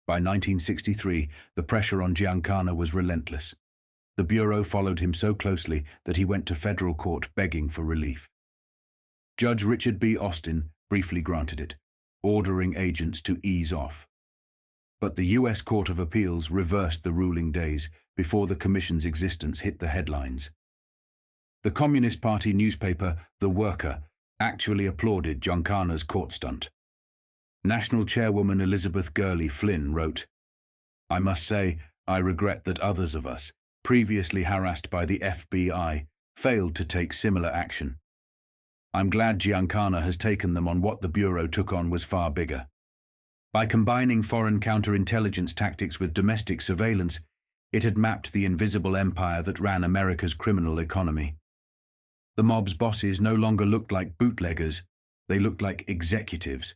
By 1963, the pressure on Giancana was relentless. The Bureau followed him so closely that he went to federal court begging for relief. Judge Richard B. Austin briefly granted it, ordering agents to ease off. But the U.S. Court of Appeals reversed the ruling days before the Commission's existence hit the headlines. The Communist Party newspaper, The Worker, actually applauded Giancana's court stunt. National Chairwoman Elizabeth Gurley Flynn wrote, "I must say, I regret that others of us, previously harassed by the F.B.I., failed to take similar action. I'm glad Giancana has taken them on what the Bureau took on was far bigger. By combining foreign counterintelligence tactics with domestic surveillance, it had mapped the invisible empire that ran America's criminal economy. The mob's bosses no longer looked like bootleggers, they looked like executives.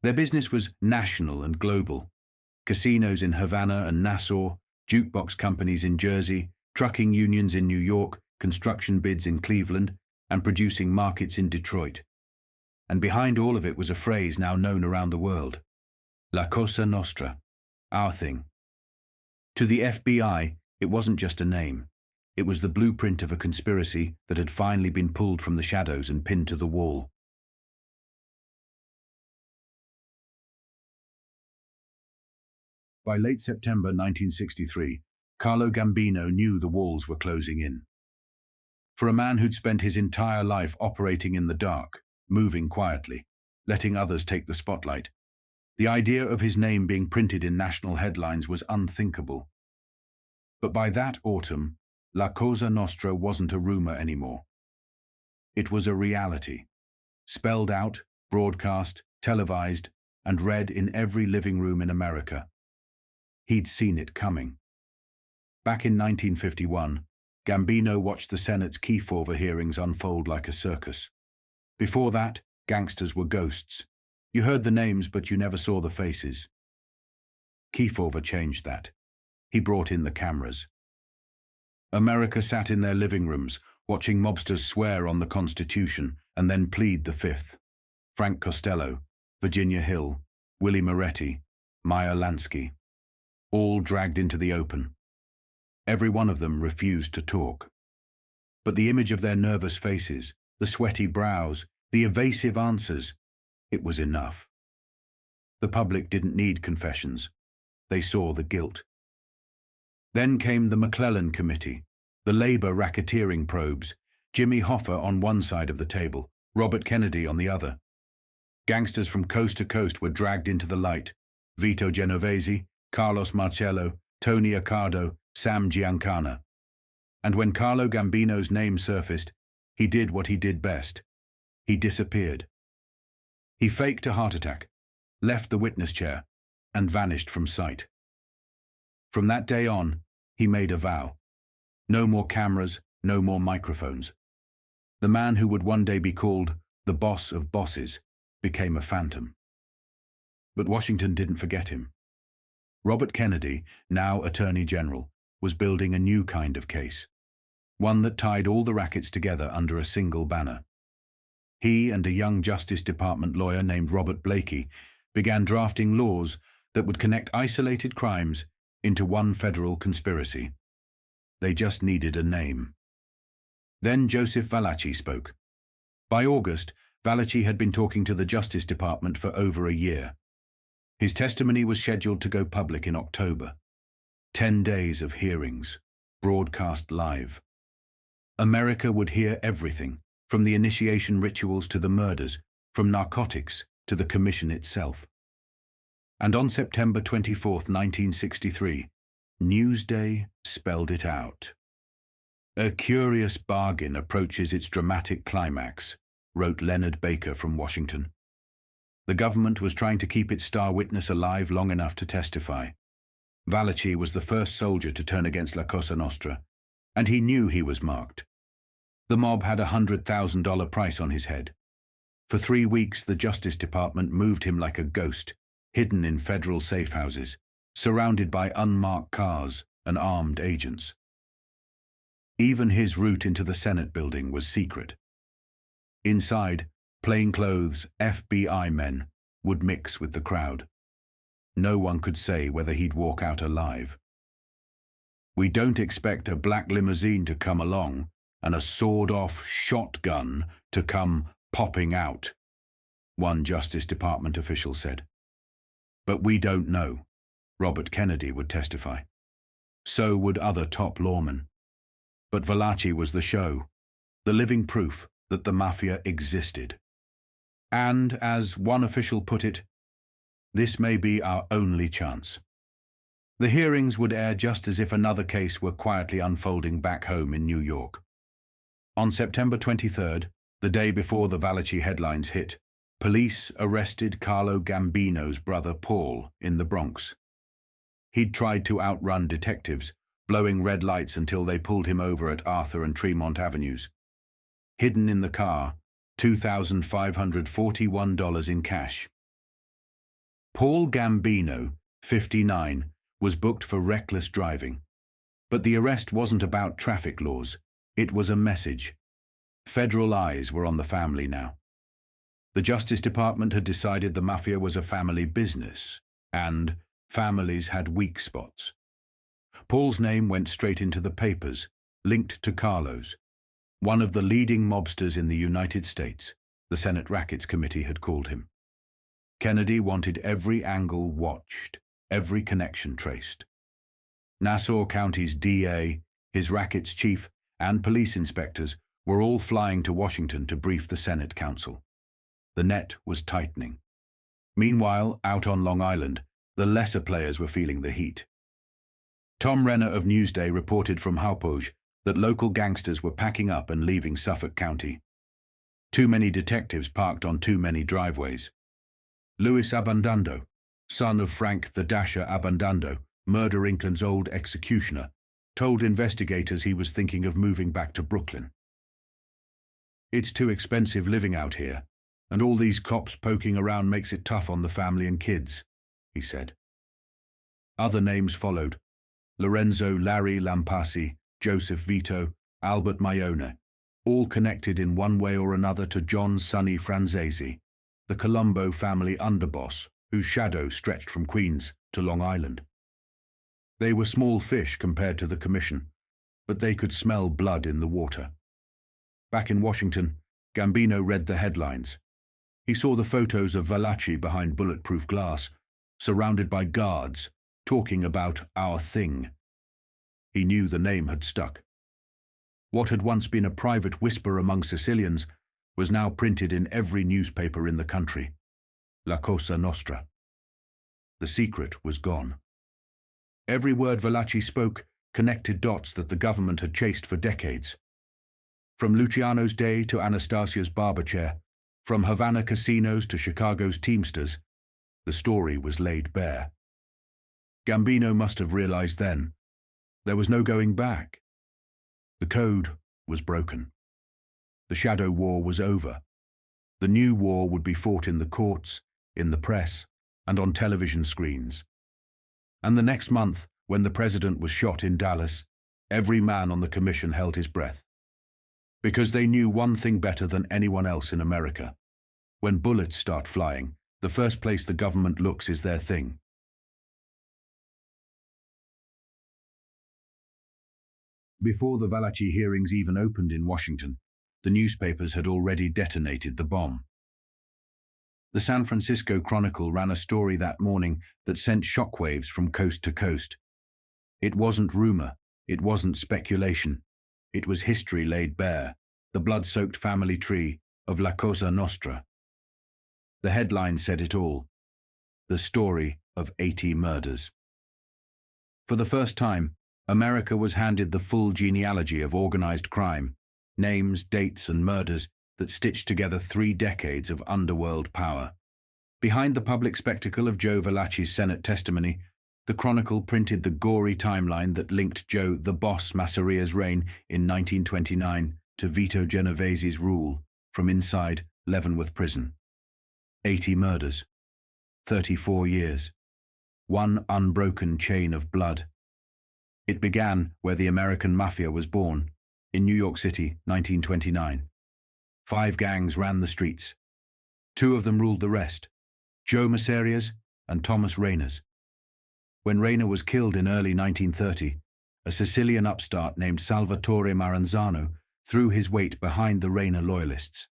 Their business was national and global. Casinos in Havana and Nassau, jukebox companies in Jersey, trucking unions in New York, construction bids in Cleveland, and producing markets in Detroit. And behind all of it was a phrase now known around the world: La Cosa Nostra, our thing. To the FBI, it wasn't just a name. It was the blueprint of a conspiracy that had finally been pulled from the shadows and pinned to the wall. By late September 1963, Carlo Gambino knew the walls were closing in. For a man who'd spent his entire life operating in the dark, moving quietly, letting others take the spotlight, the idea of his name being printed in national headlines was unthinkable. But by that autumn, La Cosa Nostra wasn't a rumor anymore. It was a reality, spelled out, broadcast, televised, and read in every living room in America. He'd seen it coming. Back in 1951, Gambino watched the Senate's Kefauver hearings unfold like a circus. Before that, gangsters were ghosts. You heard the names, but you never saw the faces. Kefauver changed that. He brought in the cameras. America sat in their living rooms, watching mobsters swear on the Constitution and then plead the Fifth. Frank Costello, Virginia Hill, Willie Moretti, Meyer Lansky, all dragged into the open. Every one of them refused to talk. But the image of their nervous faces, the sweaty brows, the evasive answers, it was enough. The public didn't need confessions. They saw the guilt. Then came the McClellan Committee, the labor racketeering probes, Jimmy Hoffa on one side of the table, Robert Kennedy on the other. Gangsters from coast to coast were dragged into the light: Vito Genovese, Carlos Marcello, Tony Accardo, Sam Giancana. And when Carlo Gambino's name surfaced, he did what he did best. He disappeared. He faked a heart attack, left the witness chair, and vanished from sight. From that day on, he made a vow. No more cameras, no more microphones. The man who would one day be called the boss of bosses became a phantom. But Washington didn't forget him. Robert Kennedy, now Attorney General, was building a new kind of case, one that tied all the rackets together under a single banner. He and a young Justice Department lawyer named Robert Blakey began drafting laws that would connect isolated crimes into one federal conspiracy. They just needed a name. Then Joseph Valachi spoke. By August, Valachi had been talking to the Justice Department for over a year. His testimony was scheduled to go public in October. 10 days of hearings, broadcast live. America would hear everything, from the initiation rituals to the murders, from narcotics to the commission itself. And on September 24, 1963, Newsday spelled it out. "A curious bargain approaches its dramatic climax," wrote Leonard Baker from Washington. The government was trying to keep its star witness alive long enough to testify. Valachi was the first soldier to turn against La Cosa Nostra, and he knew he was marked. The mob had a $100,000 price on his head. For 3 weeks, the Justice Department moved him like a ghost, hidden in federal safe houses, surrounded by unmarked cars and armed agents. Even his route into the Senate building was secret. Inside, plainclothes F.B.I. men would mix with the crowd. No one could say whether he'd walk out alive. "We don't expect a black limousine to come along and a sawed-off shotgun to come popping out," one Justice Department official said. "But we don't know," Robert Kennedy would testify. So would other top lawmen. But Valachi was the show, the living proof that the Mafia existed. And, as one official put it, "This may be our only chance." The hearings would air just as if another case were quietly unfolding back home in New York. On September 23rd, the day before the Valachi headlines hit, police arrested Carlo Gambino's brother Paul in the Bronx. He'd tried to outrun detectives, blowing red lights until they pulled him over at Arthur and Tremont Avenues. Hidden in the car, $2,541 in cash. Paul Gambino, 59, was booked for reckless driving. But the arrest wasn't about traffic laws. It was a message. Federal eyes were on the family now. The Justice Department had decided the Mafia was a family business, and families had weak spots. Paul's name went straight into the papers, linked to Carlo's, one of the leading mobsters in the United States, the Senate Rackets Committee had called him. Kennedy wanted every angle watched, every connection traced. Nassau County's DA, his rackets chief, and police inspectors were all flying to Washington to brief the Senate Council. The net was tightening. Meanwhile, out on Long Island, the lesser players were feeling the heat. Tom Renner of Newsday reported from Hauppauge that local gangsters were packing up and leaving Suffolk County. Too many detectives parked on too many driveways. Louis Abundando, son of Frank the Dasher Abundando, Murder Inc.'s old executioner, told investigators he was thinking of moving back to Brooklyn. "It's too expensive living out here, and all these cops poking around makes it tough on the family and kids," he said. Other names followed: Lorenzo Larry Lampasi, Joseph Vito, Albert Maione, all connected in one way or another to John Sonny Franzesi, the Colombo family underboss whose shadow stretched from Queens to Long Island. They were small fish compared to the commission, but they could smell blood in the water. Back in Washington, Gambino read the headlines. He saw the photos of Valachi behind bulletproof glass, surrounded by guards, talking about our thing. He knew the name had stuck. What had once been a private whisper among Sicilians was now printed in every newspaper in the country. La Cosa Nostra. The secret was gone. Every word Valachi spoke connected dots that the government had chased for decades. From Luciano's day to Anastasia's barber chair, from Havana casinos to Chicago's Teamsters, the story was laid bare. Gambino must have realized then there was no going back. The code was broken. The shadow war was over. The new war would be fought in the courts, in the press, and on television screens. And the next month, when the president was shot in Dallas, every man on the commission held his breath. Because they knew one thing better than anyone else in America. When bullets start flying, the first place the government looks is their thing. Before the Valachi hearings even opened in Washington, the newspapers had already detonated the bomb. The San Francisco Chronicle ran a story that morning that sent shockwaves from coast to coast. It wasn't rumor, it wasn't speculation. It was history laid bare, the blood-soaked family tree of La Cosa Nostra. The headline said it all: the story of 80 murders. For the first time, America was handed the full genealogy of organized crime, names, dates, and murders that stitched together 3 decades of underworld power. Behind the public spectacle of Joe Valachi's Senate testimony, the Chronicle printed the gory timeline that linked Joe the Boss Masseria's reign in 1929 to Vito Genovese's rule from inside Leavenworth Prison. 80 murders, 34 years, one unbroken chain of blood. It began where the American Mafia was born, in New York City, 1929. 5 gangs ran the streets. 2 of them ruled the rest, Joe Masseria's and Thomas Rayner's. When Rayner was killed in early 1930, a Sicilian upstart named Salvatore Maranzano threw his weight behind the Rayner loyalists.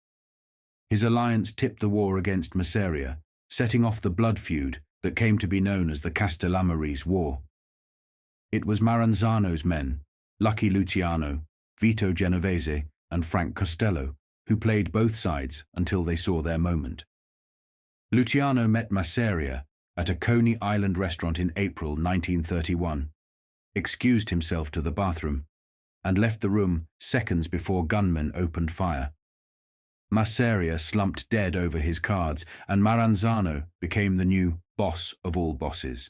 His alliance tipped the war against Masseria, setting off the blood feud that came to be known as the Castellamarese War. It was Maranzano's men, Lucky Luciano, Vito Genovese, and Frank Costello, who played both sides until they saw their moment. Luciano met Masseria at a Coney Island restaurant in April 1931, excused himself to the bathroom, and left the room seconds before gunmen opened fire. Masseria slumped dead over his cards, and Maranzano became the new boss of all bosses.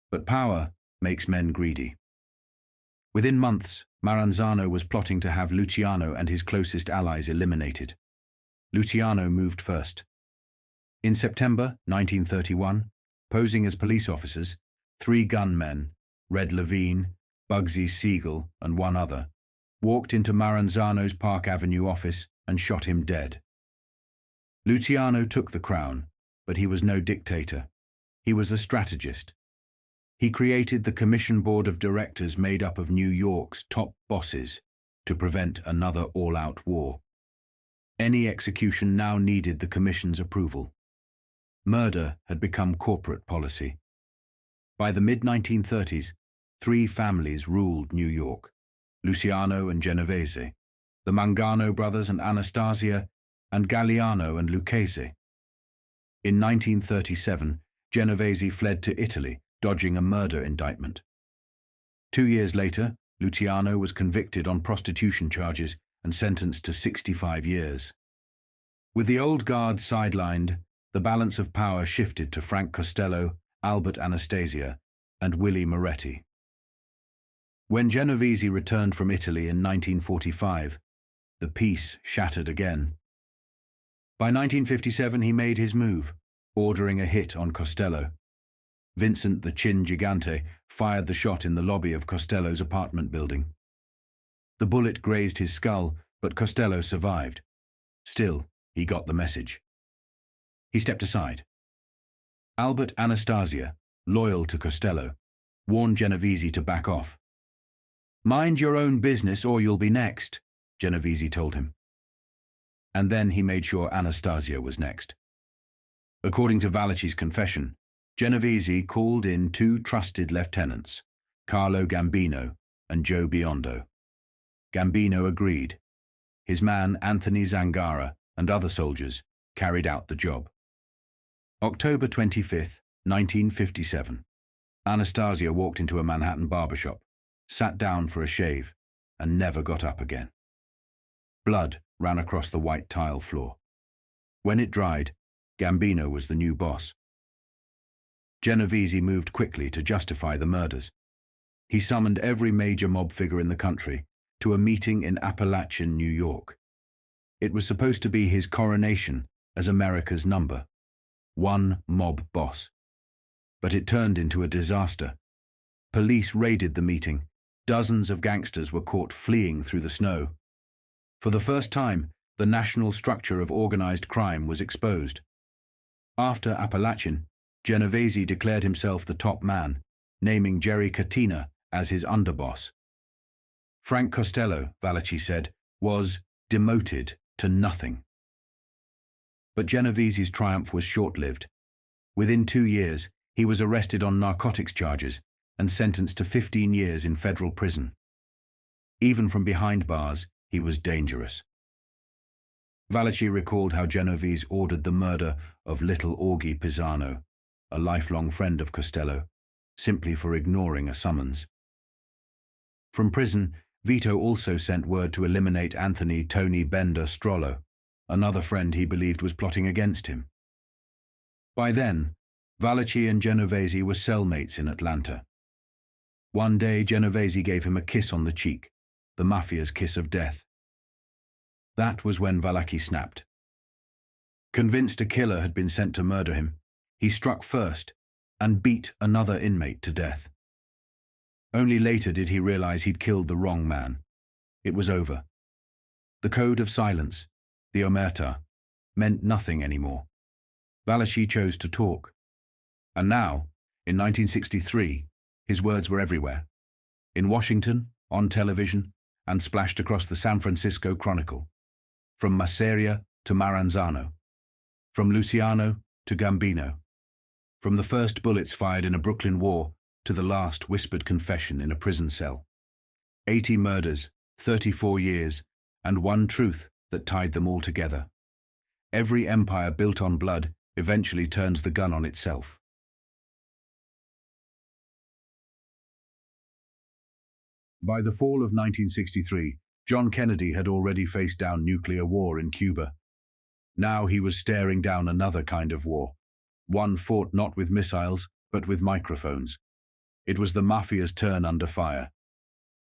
But power makes men greedy. Within months, Maranzano was plotting to have Luciano and his closest allies eliminated. Luciano moved first. In September 1931, posing as police officers, 3 gunmen, Red Levine, Bugsy Siegel, and one other, walked into Maranzano's Park Avenue office and shot him dead. Luciano took the crown, but he was no dictator. He was a strategist. He created the Commission Board of Directors made up of New York's top bosses to prevent another all-out war. Any execution now needed the Commission's approval. Murder had become corporate policy. By the mid-1930s, 3 families ruled New York: Luciano and Genovese, the Mangano brothers and Anastasia, and Galliano and Lucchese. In 1937, Genovese fled to Italy, dodging a murder indictment. 2 years later, Luciano was convicted on prostitution charges and sentenced to 65 years. With the old guard sidelined, the balance of power shifted to Frank Costello, Albert Anastasia, and Willie Moretti. When Genovese returned from Italy in 1945, the peace shattered again. By 1957, he made his move, ordering a hit on Costello. Vincent the Chin Gigante fired the shot in the lobby of Costello's apartment building. The bullet grazed his skull, but Costello survived. Still, he got the message. He stepped aside. Albert Anastasia, loyal to Costello, warned Genovese to back off. "Mind your own business or you'll be next," Genovese told him. And then he made sure Anastasia was next. According to Valachi's confession, Genovese called in 2 trusted lieutenants, Carlo Gambino and Joe Biondo. Gambino agreed. His man Anthony Zangara and other soldiers carried out the job. October 25, 1957. Anastasia walked into a Manhattan barbershop, sat down for a shave, and never got up again. Blood ran across the white tile floor. When it dried, Gambino was the new boss. Genovese moved quickly to justify the murders. He summoned every major mob figure in the country to a meeting in Appalachian, New York. It was supposed to be his coronation as America's number 1 mob boss. But it turned into a disaster. Police raided the meeting. Dozens of gangsters were caught fleeing through the snow. For the first time, the national structure of organized crime was exposed. After Appalachian, Genovese declared himself the top man, naming Jerry Katina as his underboss. Frank Costello, Valachi said, was demoted to nothing. But Genovese's triumph was short-lived. Within 2 years, he was arrested on narcotics charges and sentenced to 15 years in federal prison. Even from behind bars, he was dangerous. Valachi recalled how Genovese ordered the murder of little Augie Pisano, a lifelong friend of Costello, simply for ignoring a summons. From prison, Vito also sent word to eliminate Anthony Tony Bender Strollo, another friend he believed was plotting against him. By then, Valachi and Genovese were cellmates in Atlanta. One day, Genovese gave him a kiss on the cheek, the Mafia's kiss of death. That was when Valachi snapped. Convinced a killer had been sent to murder him, he struck first and beat another inmate to death. Only later did he realize he'd killed the wrong man. It was over. The code of silence, the omerta, meant nothing anymore. Valachi chose to talk. And now, in 1963, his words were everywhere. In Washington, on television, and splashed across the San Francisco Chronicle. From Masseria to Maranzano. From Luciano to Gambino. From the first bullets fired in a Brooklyn war to the last whispered confession in a prison cell. 80 murders, 34 years, and one truth that tied them all together. Every empire built on blood eventually turns the gun on itself. By the fall of 1963, John Kennedy had already faced down nuclear war in Cuba. Now he was staring down another kind of war, one fought not with missiles, but with microphones. It was the Mafia's turn under fire.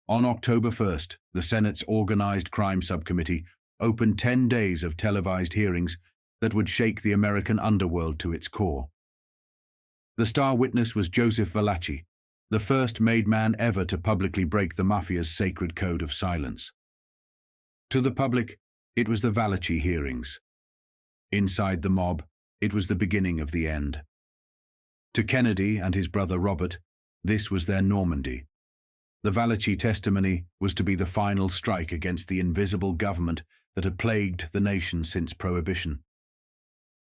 On October 1st, the Senate's Organized Crime Subcommittee opened 10 days of televised hearings that would shake the American underworld to its core. The star witness was Joseph Valachi, the first made man ever to publicly break the Mafia's sacred code of silence. To the public, it was the Valachi hearings. Inside the mob, it was the beginning of the end. To Kennedy and his brother Robert, this was their Normandy. The Valachi testimony was to be the final strike against the invisible government that had plagued the nation since Prohibition.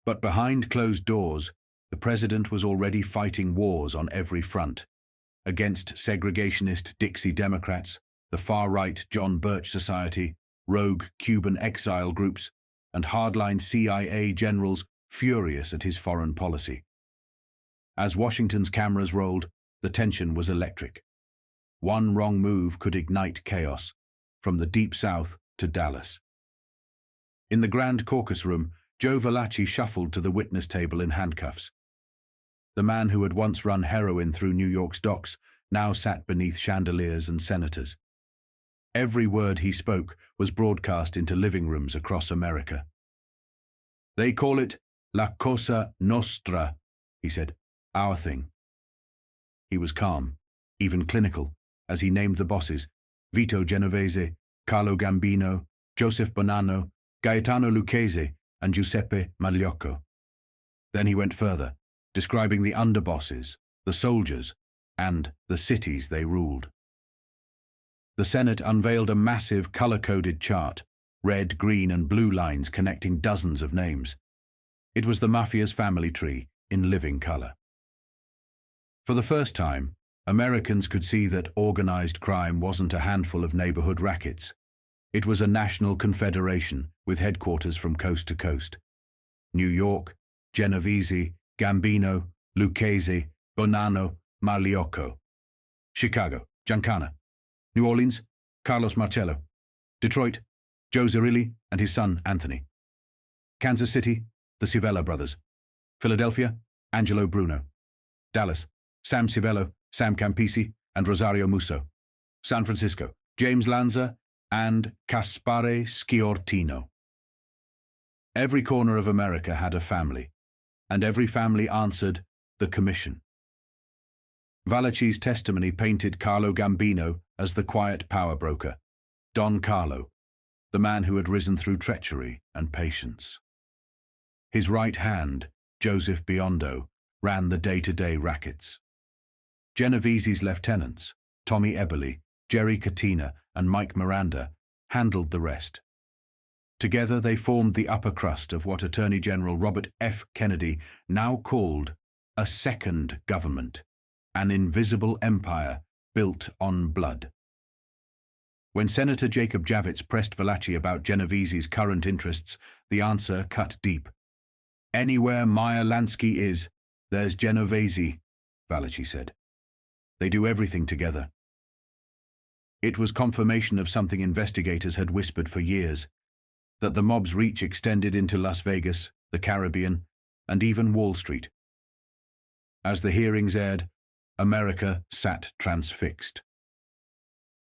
But behind closed doors, the president was already fighting wars on every front, against segregationist Dixie Democrats, the far-right John Birch Society, rogue Cuban exile groups, and hardline CIA generals furious at his foreign policy. As Washington's cameras rolled, the tension was electric. One wrong move could ignite chaos, from the Deep South to Dallas. In the Grand Caucus Room, Joe Valachi shuffled to the witness table in handcuffs. The man who had once run heroin through New York's docks now sat beneath chandeliers and senators. Every word he spoke was broadcast into living rooms across America. "They call it La Cosa Nostra," he said, "our thing." He was calm, even clinical, as he named the bosses: Vito Genovese, Carlo Gambino, Joseph Bonnano, Gaetano Lucchese, and Giuseppe Magliocco. Then he went further, describing the underbosses, the soldiers, and the cities they ruled. The Senate unveiled a massive color-coded chart, red, green, and blue lines connecting dozens of names. It was the Mafia's family tree in living color. For the first time, Americans could see that organized crime wasn't a handful of neighborhood rackets. It was a national confederation with headquarters from coast to coast. New York, Genovese, Gambino, Lucchese, Bonnano, Magliocco. Chicago, Giancana. New Orleans, Carlos Marcello. Detroit, Joe Zerilli and his son Anthony. Kansas City, the Civella brothers. Philadelphia, Angelo Bruno. Dallas, Sam Civello, Sam Campisi, and Rosario Musso. San Francisco, James Lanza and Caspare Sciortino. Every corner of America had a family, and every family answered the commission. Valachi's testimony painted Carlo Gambino as the quiet power broker, Don Carlo, the man who had risen through treachery and patience. His right hand, Joseph Biondo, ran the day-to-day rackets. Genovese's lieutenants, Tommy Eberly, Jerry Katina, and Mike Miranda, handled the rest. Together they formed the upper crust of what Attorney General Robert F. Kennedy now called a second government, an invisible empire built on blood. When Senator Jacob Javits pressed Valachi about Genovese's current interests, the answer cut deep. "Anywhere Meyer Lansky is, there's Genovese," Valachi said. "They do everything together." It was confirmation of something investigators had whispered for years, that the mob's reach extended into Las Vegas, the Caribbean, and even Wall Street. As the hearings aired, America sat transfixed.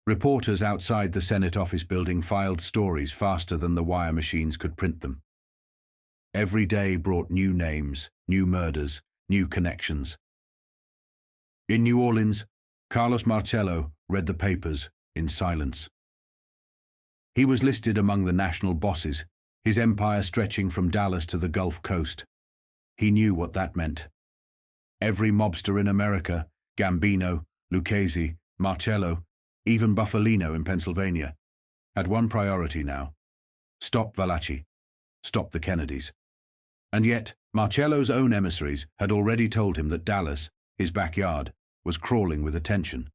Reporters outside the Senate office building filed stories faster than the wire machines could print them. Every day brought new names, new murders, new connections. In New Orleans, Carlos Marcello read the papers in silence. He was listed among the national bosses, his empire stretching from Dallas to the Gulf Coast. He knew what that meant. Every mobster in America, Gambino, Lucchese, Marcello, even Bufalino in Pennsylvania, had one priority now: stop Valachi, stop the Kennedys. And yet, Marcello's own emissaries had already told him that Dallas, his backyard, was crawling with attention.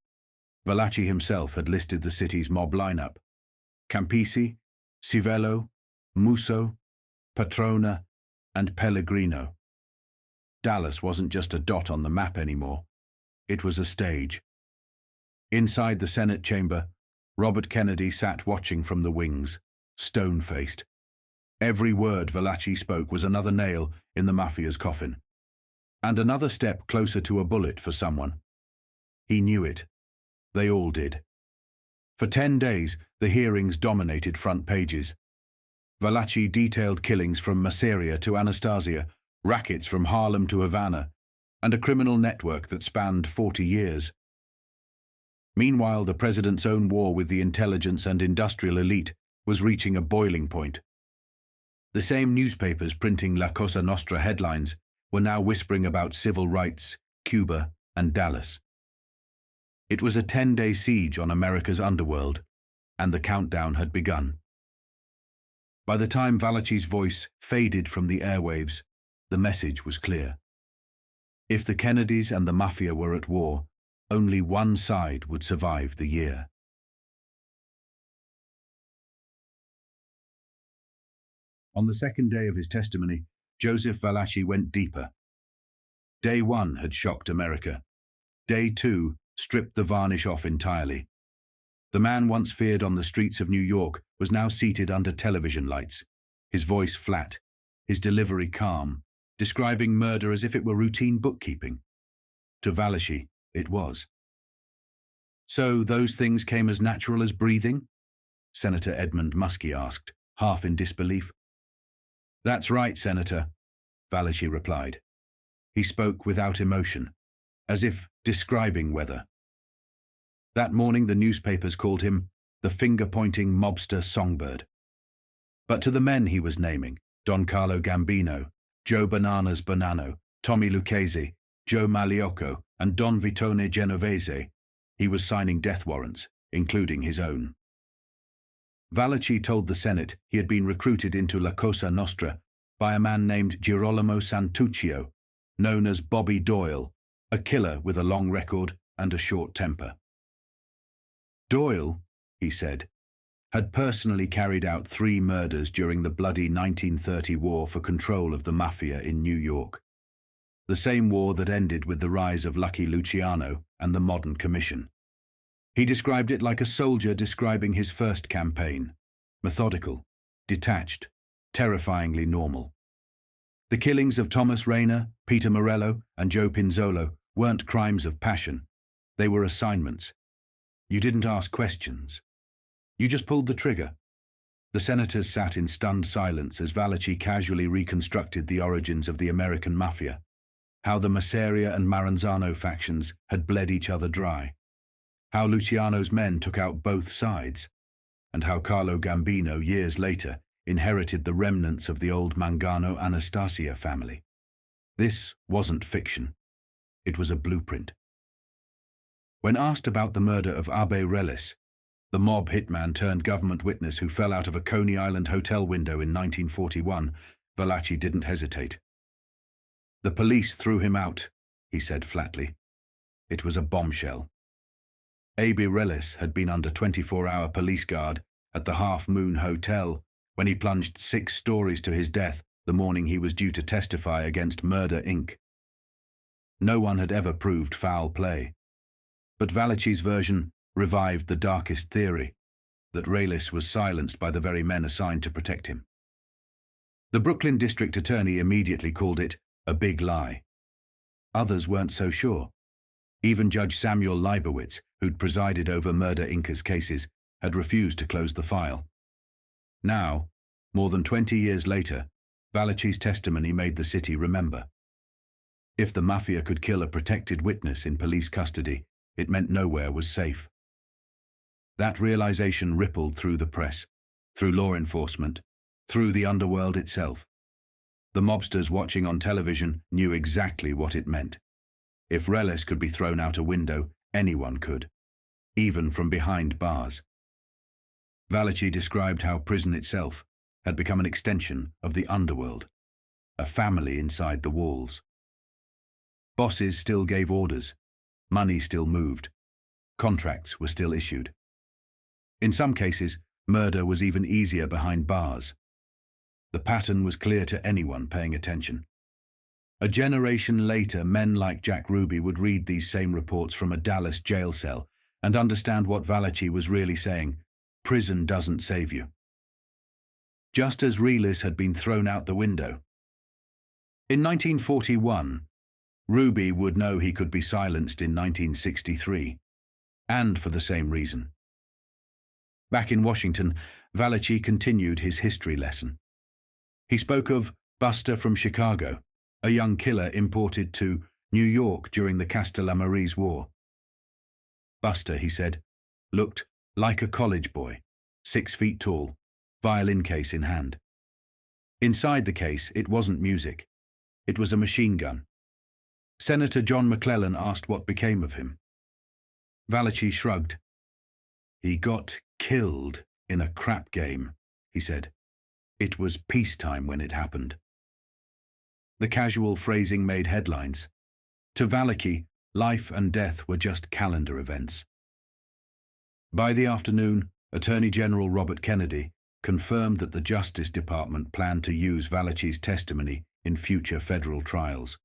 Valachi himself had listed the city's mob lineup: Campisi, Civello, Musso, Patrona, and Pellegrino. Dallas wasn't just a dot on the map anymore. It was a stage. Inside the Senate chamber, Robert Kennedy sat watching from the wings, stone-faced. Every word Valachi spoke was another nail in the Mafia's coffin, and another step closer to a bullet for someone. He knew it. They all did. For 10 days, the hearings dominated front pages. Valachi detailed killings from Masseria to Anastasia, rackets from Harlem to Havana, and a criminal network that spanned 40 years. Meanwhile, the president's own war with the intelligence and industrial elite was reaching a boiling point. The same newspapers printing La Cosa Nostra headlines were now whispering about civil rights, Cuba, and Dallas. It was a 10-day siege on America's underworld, and the countdown had begun. By the time Valachi's voice faded from the airwaves, the message was clear. If the Kennedys and the Mafia were at war, only one side would survive the year. On the second day of his testimony, Joseph Valachi went deeper. Day 1 had shocked America. Day 2 stripped the varnish off entirely. The man once feared on the streets of New York was now seated under television lights, his voice flat, his delivery calm, describing murder as if it were routine bookkeeping. To Valachi, it was. So those things came as natural as breathing? Senator Edmund Muskie asked, half in disbelief. That's right, Senator, Valachi replied. He spoke without emotion, as if describing weather. That morning the newspapers called him the finger-pointing mobster songbird. But to the men he was naming, Don Carlo Gambino, Joe Bananas Bonnano, Tommy Lucchese, Joe Magliocco, and Don Vitone Genovese, he was signing death warrants, including his own. Valachi told the Senate he had been recruited into La Cosa Nostra by a man named Girolamo Santuccio, known as Bobby Doyle, a killer with a long record and a short temper. Doyle, he said, had personally carried out 3 murders during the bloody 1930 war for control of the Mafia in New York, the same war that ended with the rise of Lucky Luciano and the Modern Commission. He described it like a soldier describing his first campaign: methodical, detached, terrifyingly normal. The killings of Thomas Rayner, Peter Morello, and Joe Pinzolo weren't crimes of passion. They were assignments. You didn't ask questions. You just pulled the trigger. The senators sat in stunned silence as Valachi casually reconstructed the origins of the American Mafia, how the Masseria and Maranzano factions had bled each other dry, how Luciano's men took out both sides, and how Carlo Gambino, years later, inherited the remnants of the old Mangano Anastasia family. This wasn't fiction. It was a blueprint. When asked about the murder of Abe Relis, the mob hitman turned government witness who fell out of a Coney Island hotel window in 1941, Valachi didn't hesitate. The police threw him out, he said flatly. It was a bombshell. Abe Relis had been under 24-hour police guard at the Half Moon Hotel when he plunged 6 stories to his death the morning he was due to testify against Murder, Inc. No one had ever proved foul play. But Valachi's version revived the darkest theory, that Relis was silenced by the very men assigned to protect him. The Brooklyn district attorney immediately called it a a big lie. Others weren't so sure. Even Judge Samuel Leibowitz, who'd presided over Murder Inc.'s cases, had refused to close the file. Now, more than 20 years later, Valachi's testimony made the city remember. If the Mafia could kill a protected witness in police custody, it meant nowhere was safe. That realization rippled through the press, through law enforcement, through the underworld itself. The mobsters watching on television knew exactly what it meant. If Reles could be thrown out a window, anyone could, even from behind bars. Valachi described how prison itself had become an extension of the underworld, a family inside the walls. Bosses still gave orders, money still moved, contracts were still issued. In some cases, murder was even easier behind bars. The pattern was clear to anyone paying attention. A generation later, men like Jack Ruby would read these same reports from a Dallas jail cell and understand what Valachi was really saying: prison doesn't save you. Just as Reles had been thrown out the window. In 1941, Ruby would know he could be silenced in 1963, and for the same reason. Back in Washington, Valachi continued his history lesson. He spoke of Buster from Chicago, a young killer imported to New York during the Castellammarise War. Buster, he said, looked like a college boy, 6 feet tall, violin case in hand. Inside the case, it wasn't music. It was a machine gun. Senator John McClellan asked what became of him. Valachi shrugged. He got killed in a crap game, he said. It was peacetime when it happened. The casual phrasing made headlines. To Valachi, life and death were just calendar events. By the afternoon, Attorney General Robert Kennedy confirmed that the Justice Department planned to use Valachi's testimony in future federal trials.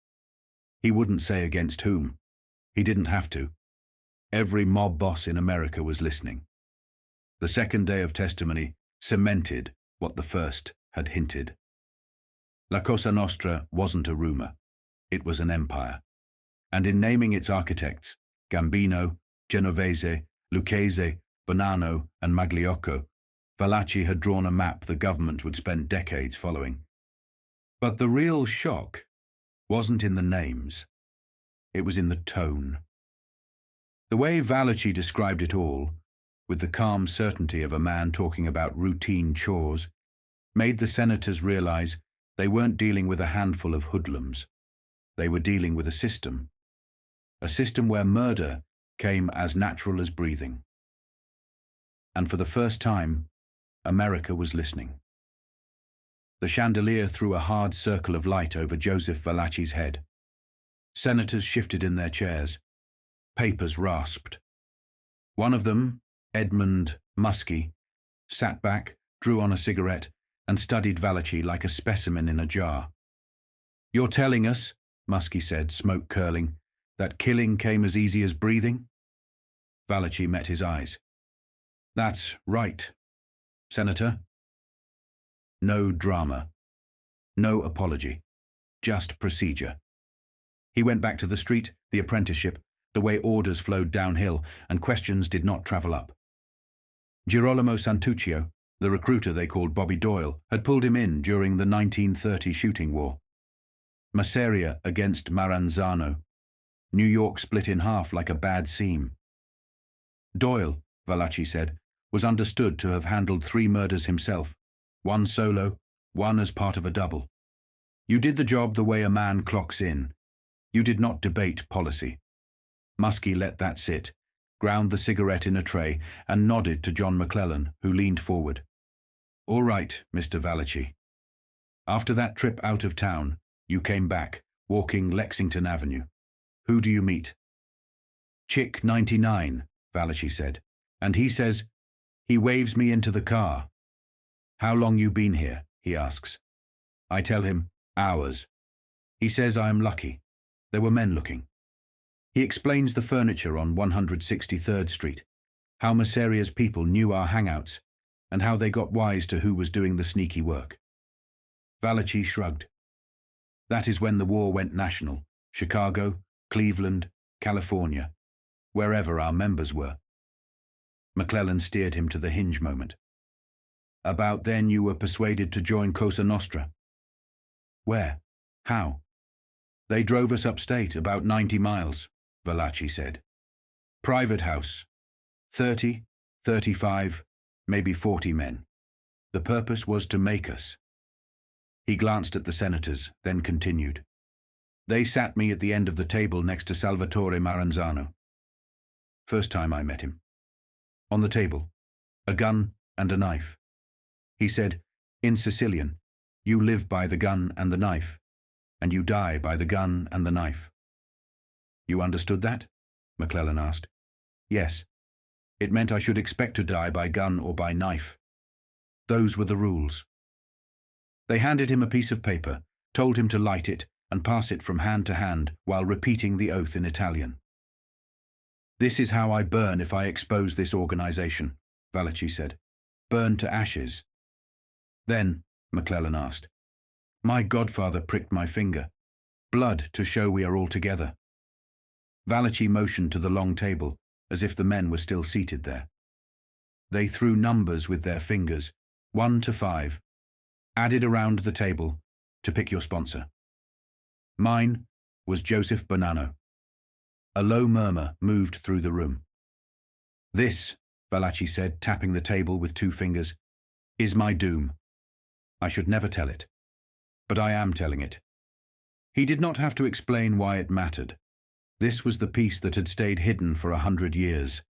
He wouldn't say against whom. He didn't have to. Every mob boss in America was listening. The second day of testimony cemented what the first had hinted. La Cosa Nostra wasn't a rumor. It was an empire. And in naming its architects, Gambino, Genovese, Lucchese, Bonnano, and Magliocco, Valachi had drawn a map the government would spend decades following. But the real shock wasn't in the names. It was in the tone. The way Valachi described it all, with the calm certainty of a man talking about routine chores, made the senators realize they weren't dealing with a handful of hoodlums. They were dealing with a system where murder came as natural as breathing. And for the first time, America was listening. The chandelier threw a hard circle of light over Joseph Valachi's head. Senators shifted in their chairs. Papers rasped. One of them, Edmund Muskie, sat back, drew on a cigarette, and studied Valachi like a specimen in a jar. "You're telling us," Muskie said, smoke curling, "that killing came as easy as breathing?" Valachi met his eyes. "That's right, Senator." No drama. No apology. Just procedure. He went back to the street, the apprenticeship, the way orders flowed downhill and questions did not travel up. Girolamo Santuccio, the recruiter they called Bobby Doyle, had pulled him in during the 1930 shooting war. Masseria against Maranzano. New York split in half like a bad seam. Doyle, Valachi said, was understood to have handled 3 murders himself, 1 solo, 1 as part of a double. You did the job the way a man clocks in. You did not debate policy. Muskie let that sit, ground the cigarette in a tray, and nodded to John McClellan, who leaned forward. "All right, Mr. Valachi. After that trip out of town, you came back, walking Lexington Avenue. Who do you meet?" "Chick 99, Valachi said, "and he says," he waves me into the car. "How long you been here?" he asks. I tell him, "Hours." He says I am lucky. There were men looking. He explains the furniture on 163rd Street, how Masseria's people knew our hangouts, and how they got wise to who was doing the sneaky work. Valachi shrugged. That is when the war went national. Chicago, Cleveland, California, wherever our members were. McClellan steered him to the hinge moment. About then you were persuaded to join Cosa Nostra. Where? How? They drove us upstate, about 90 miles, Valachi said. Private house. 30, 35, maybe 40 men. The purpose was to make us. He glanced at the senators, then continued. They sat me at the end of the table next to Salvatore Maranzano. First time I met him. On the table, a gun and a knife. He said, in Sicilian, you live by the gun and the knife, and you die by the gun and the knife. You understood that? McClellan asked. Yes. It meant I should expect to die by gun or by knife. Those were the rules. They handed him a piece of paper, told him to light it and pass it from hand to hand while repeating the oath in Italian. This is how I burn if I expose this organization, Valachi said. Burn to ashes. Then, McClellan asked, my godfather pricked my finger. Blood to show we are all together. Valachi motioned to the long table, as if the men were still seated there. They threw numbers with their fingers, 1 to 5, added around the table to pick your sponsor. Mine was Joseph Bonnano. A low murmur moved through the room. This, Valachi said, tapping the table with 2 fingers, is my doom. I should never tell it, but I am telling it. He did not have to explain why it mattered. This was the piece that had stayed hidden for 100 years.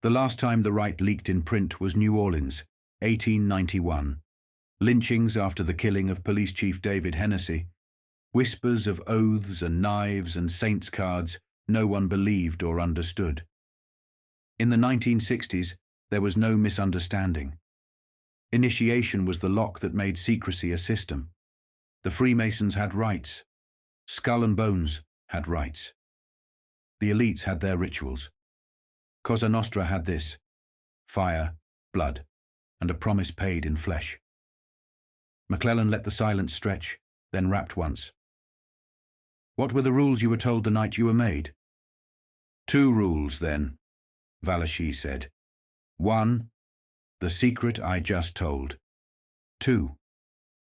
The last time the right leaked in print was New Orleans, 1891. Lynchings after the killing of Police Chief David Hennessy. Whispers of oaths and knives and saints' cards no one believed or understood. In the 1960s, there was no misunderstanding. Initiation was the lock that made secrecy a system. The Freemasons had rights. Skull and Bones had rights. The elites had their rituals. Cosa Nostra had this: fire, blood, and a promise paid in flesh. McClellan let the silence stretch, then rapped once. What were the rules you were told the night you were made? 2 rules, then, Valachi said. 1, the secret I just told. 2,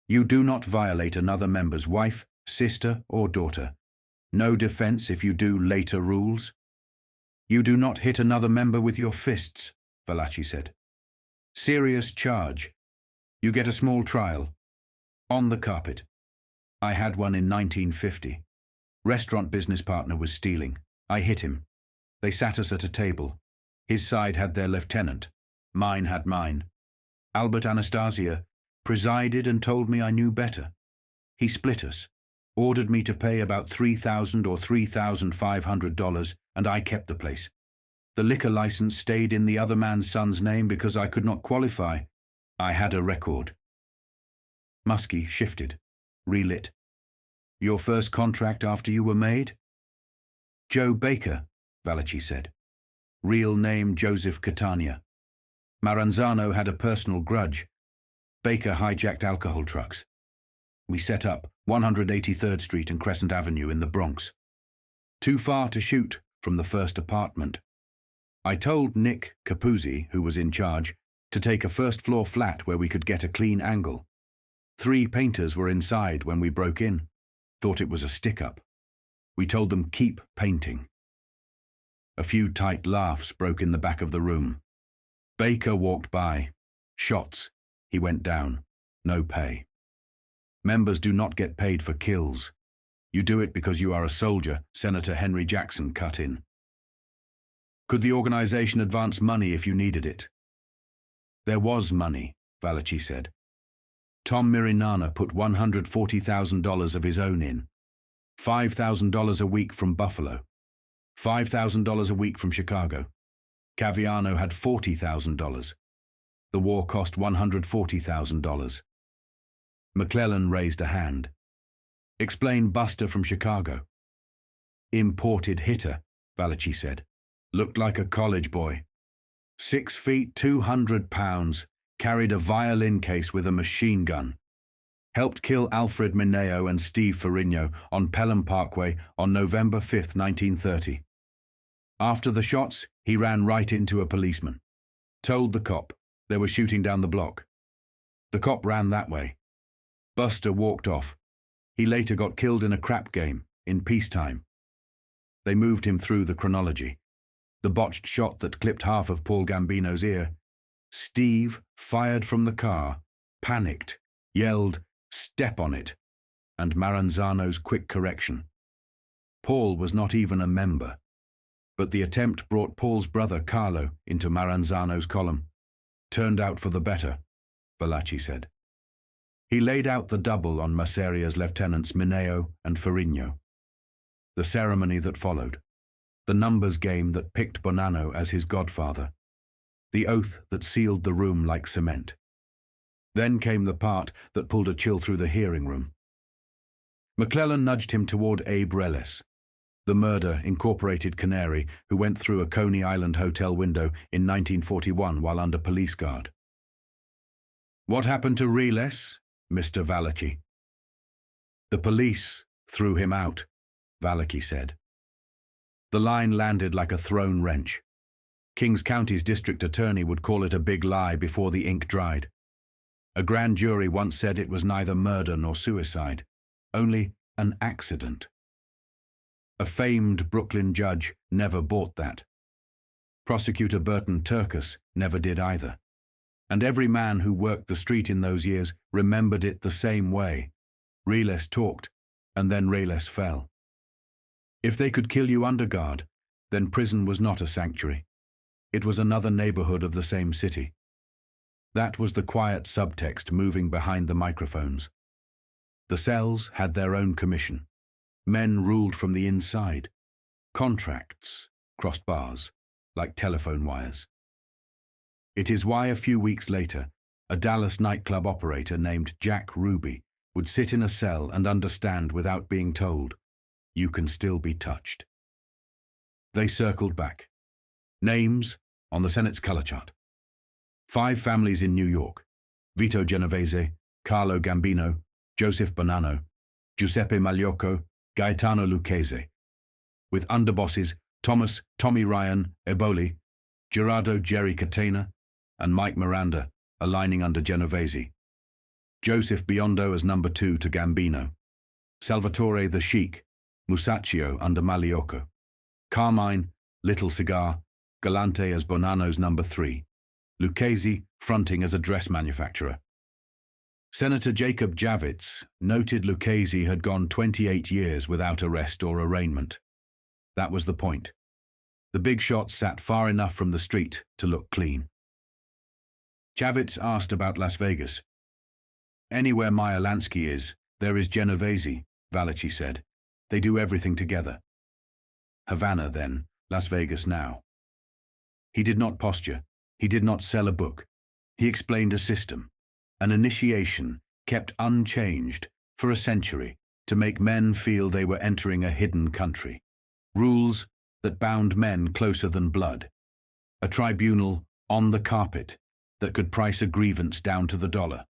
you do not violate another member's wife, sister, or daughter. No defense if you do later rules. You do not hit another member with your fists, Valachi said. Serious charge. You get a small trial. On the carpet. I had one in 1950. Restaurant business partner was stealing. I hit him. They sat us at a table. His side had their lieutenant. Mine had mine. Albert Anastasia presided and told me I knew better. He split us, ordered me to pay about $3,000 or $3,500, and I kept the place. The liquor license stayed in the other man's son's name because I could not qualify. I had a record. Muskie shifted, relit. Your first contract after you were made? Joe Baker, Valachi said. Real name Joseph Catania. Maranzano had a personal grudge. Baker hijacked alcohol trucks. We set up 183rd Street and Crescent Avenue in the Bronx. Too far to shoot from the first apartment. I told Nick Capuzzi, who was in charge, to take a first-floor flat where we could get a clean angle. 3 painters were inside when we broke in. Thought it was a stick-up. We told them keep painting. A few tight laughs broke in the back of the room. Baker walked by. Shots. He went down. No pay. Members do not get paid for kills. You do it because you are a soldier, Senator Henry Jackson cut in. Could the organization advance money if you needed it? There was money, Valachi said. Tom Mirinana put $140,000 of his own in. $5,000 a week from Buffalo. $5,000 a week from Chicago. Caviano had $40,000. The war cost $140,000. McClellan raised a hand. Explain Buster from Chicago. Imported hitter, Valachi said. Looked like a college boy. 6 feet, 200 pounds. Carried a violin case with a machine gun. helped kill Alfred Mineo and Steve Ferrigno on Pelham Parkway on November 5, 1930. After the shots, he ran right into a policeman. Told the cop they were shooting down the block. The cop ran that way. Buster walked off. He later got killed in a crap game, in peacetime. They moved him through the chronology. The botched shot that clipped half of Paul Gambino's ear. Steve fired from the car, panicked, yelled, "Step on it," and Maranzano's quick correction. Paul was not even a member, but the attempt brought Paul's brother Carlo into Maranzano's column. Turned out for the better, Valachi said. He laid out the double on Masseria's lieutenants Mineo and Ferrigno. The ceremony that followed, the numbers game that picked Bonnano as his godfather, the oath that sealed the room like cement. Then came the part that pulled a chill through the hearing room. McClellan nudged him toward Abe Reles, the murder incorporated canary who went through a Coney Island hotel window in 1941 while under police guard. "What happened to Reles, Mr. Valachi?" "The police threw him out," Valachi said. The line landed like a thrown wrench. Kings County's district attorney would call it a big lie before the ink dried. A grand jury once said it was neither murder nor suicide, only an accident. A famed Brooklyn judge never bought that. Prosecutor Burton Turkus never did either. And every man who worked the street in those years remembered it the same way. Reles talked, and then Reles fell. If they could kill you under guard, then prison was not a sanctuary. It was another neighborhood of the same city. That was the quiet subtext moving behind the microphones. The cells had their own commission. Men ruled from the inside. Contracts crossed bars, like telephone wires. It is why a few weeks later, a Dallas nightclub operator named Jack Ruby would sit in a cell and understand without being told, you can still be touched. They circled back. Names on the Senate's color chart. 5 families in New York: Vito Genovese, Carlo Gambino, Joseph Bonnano, Giuseppe Magliocco, Gaetano Lucchese, with underbosses Thomas Tommy Ryan Eboli, Gerardo Jerry Catena, and Mike Miranda aligning under Genovese. Joseph Biondo as number 2 to Gambino. Salvatore the Sheik, Musacchio under Magliocco. Carmine, Little Cigar, Galante as Bonnano's number 3. Lucchese fronting as a dress manufacturer. Senator Jacob Javits noted Lucchese had gone 28 years without arrest or arraignment. That was the point. The big shots sat far enough from the street to look clean. Javits asked about Las Vegas. Anywhere Meyer Lansky is, there is Genovese, Valachi said. They do everything together. Havana then, Las Vegas now. He did not posture. He did not sell a book. He explained a system, an initiation kept unchanged for a century to make men feel they were entering a hidden country. Rules that bound men closer than blood. A tribunal on the carpet that could price a grievance down to the dollar.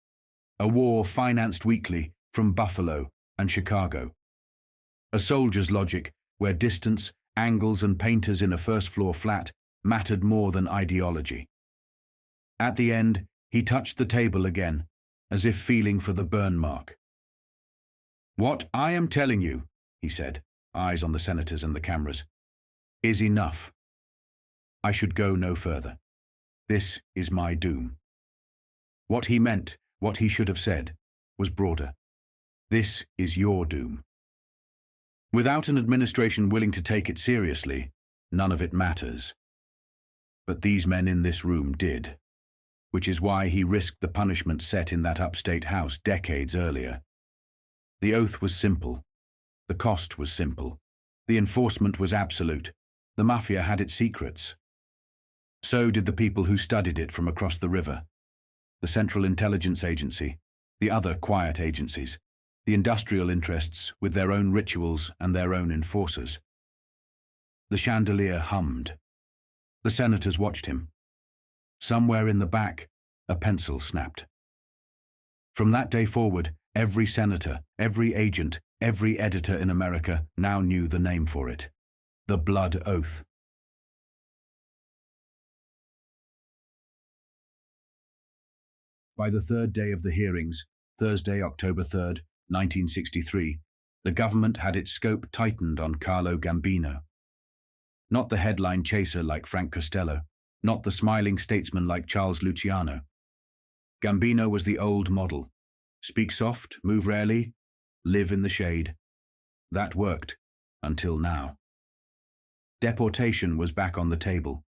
A war financed weekly from Buffalo and Chicago. A soldier's logic where distance, angles and painters in a first-floor flat mattered more than ideology. At the end, he touched the table again, as if feeling for the burn mark. "What I am telling you," he said, eyes on the senators and the cameras, "is enough. I should go no further. This is my doom." What he meant, what he should have said, was broader. This is your doom. Without an administration willing to take it seriously, none of it matters. But these men in this room did, which is why he risked the punishment set in that upstate house decades earlier. The oath was simple. The cost was simple. The enforcement was absolute. The Mafia had its secrets. So did the people who studied it from across the river. The Central Intelligence Agency, the other quiet agencies, the industrial interests with their own rituals and their own enforcers. The chandelier hummed. The senators watched him. Somewhere in the back, a pencil snapped. From that day forward, Every senator, every agent, every editor in America now knew the name for it: the Blood Oath. By the third day of the hearings, Thursday, October 3rd, 1963, the government had its scope tightened on Carlo Gambino. Not the headline chaser like Frank Costello, not the smiling statesman like Charles Luciano. Gambino was the old model. Speak soft, move rarely, live in the shade. That worked, until now. Deportation was back on the table.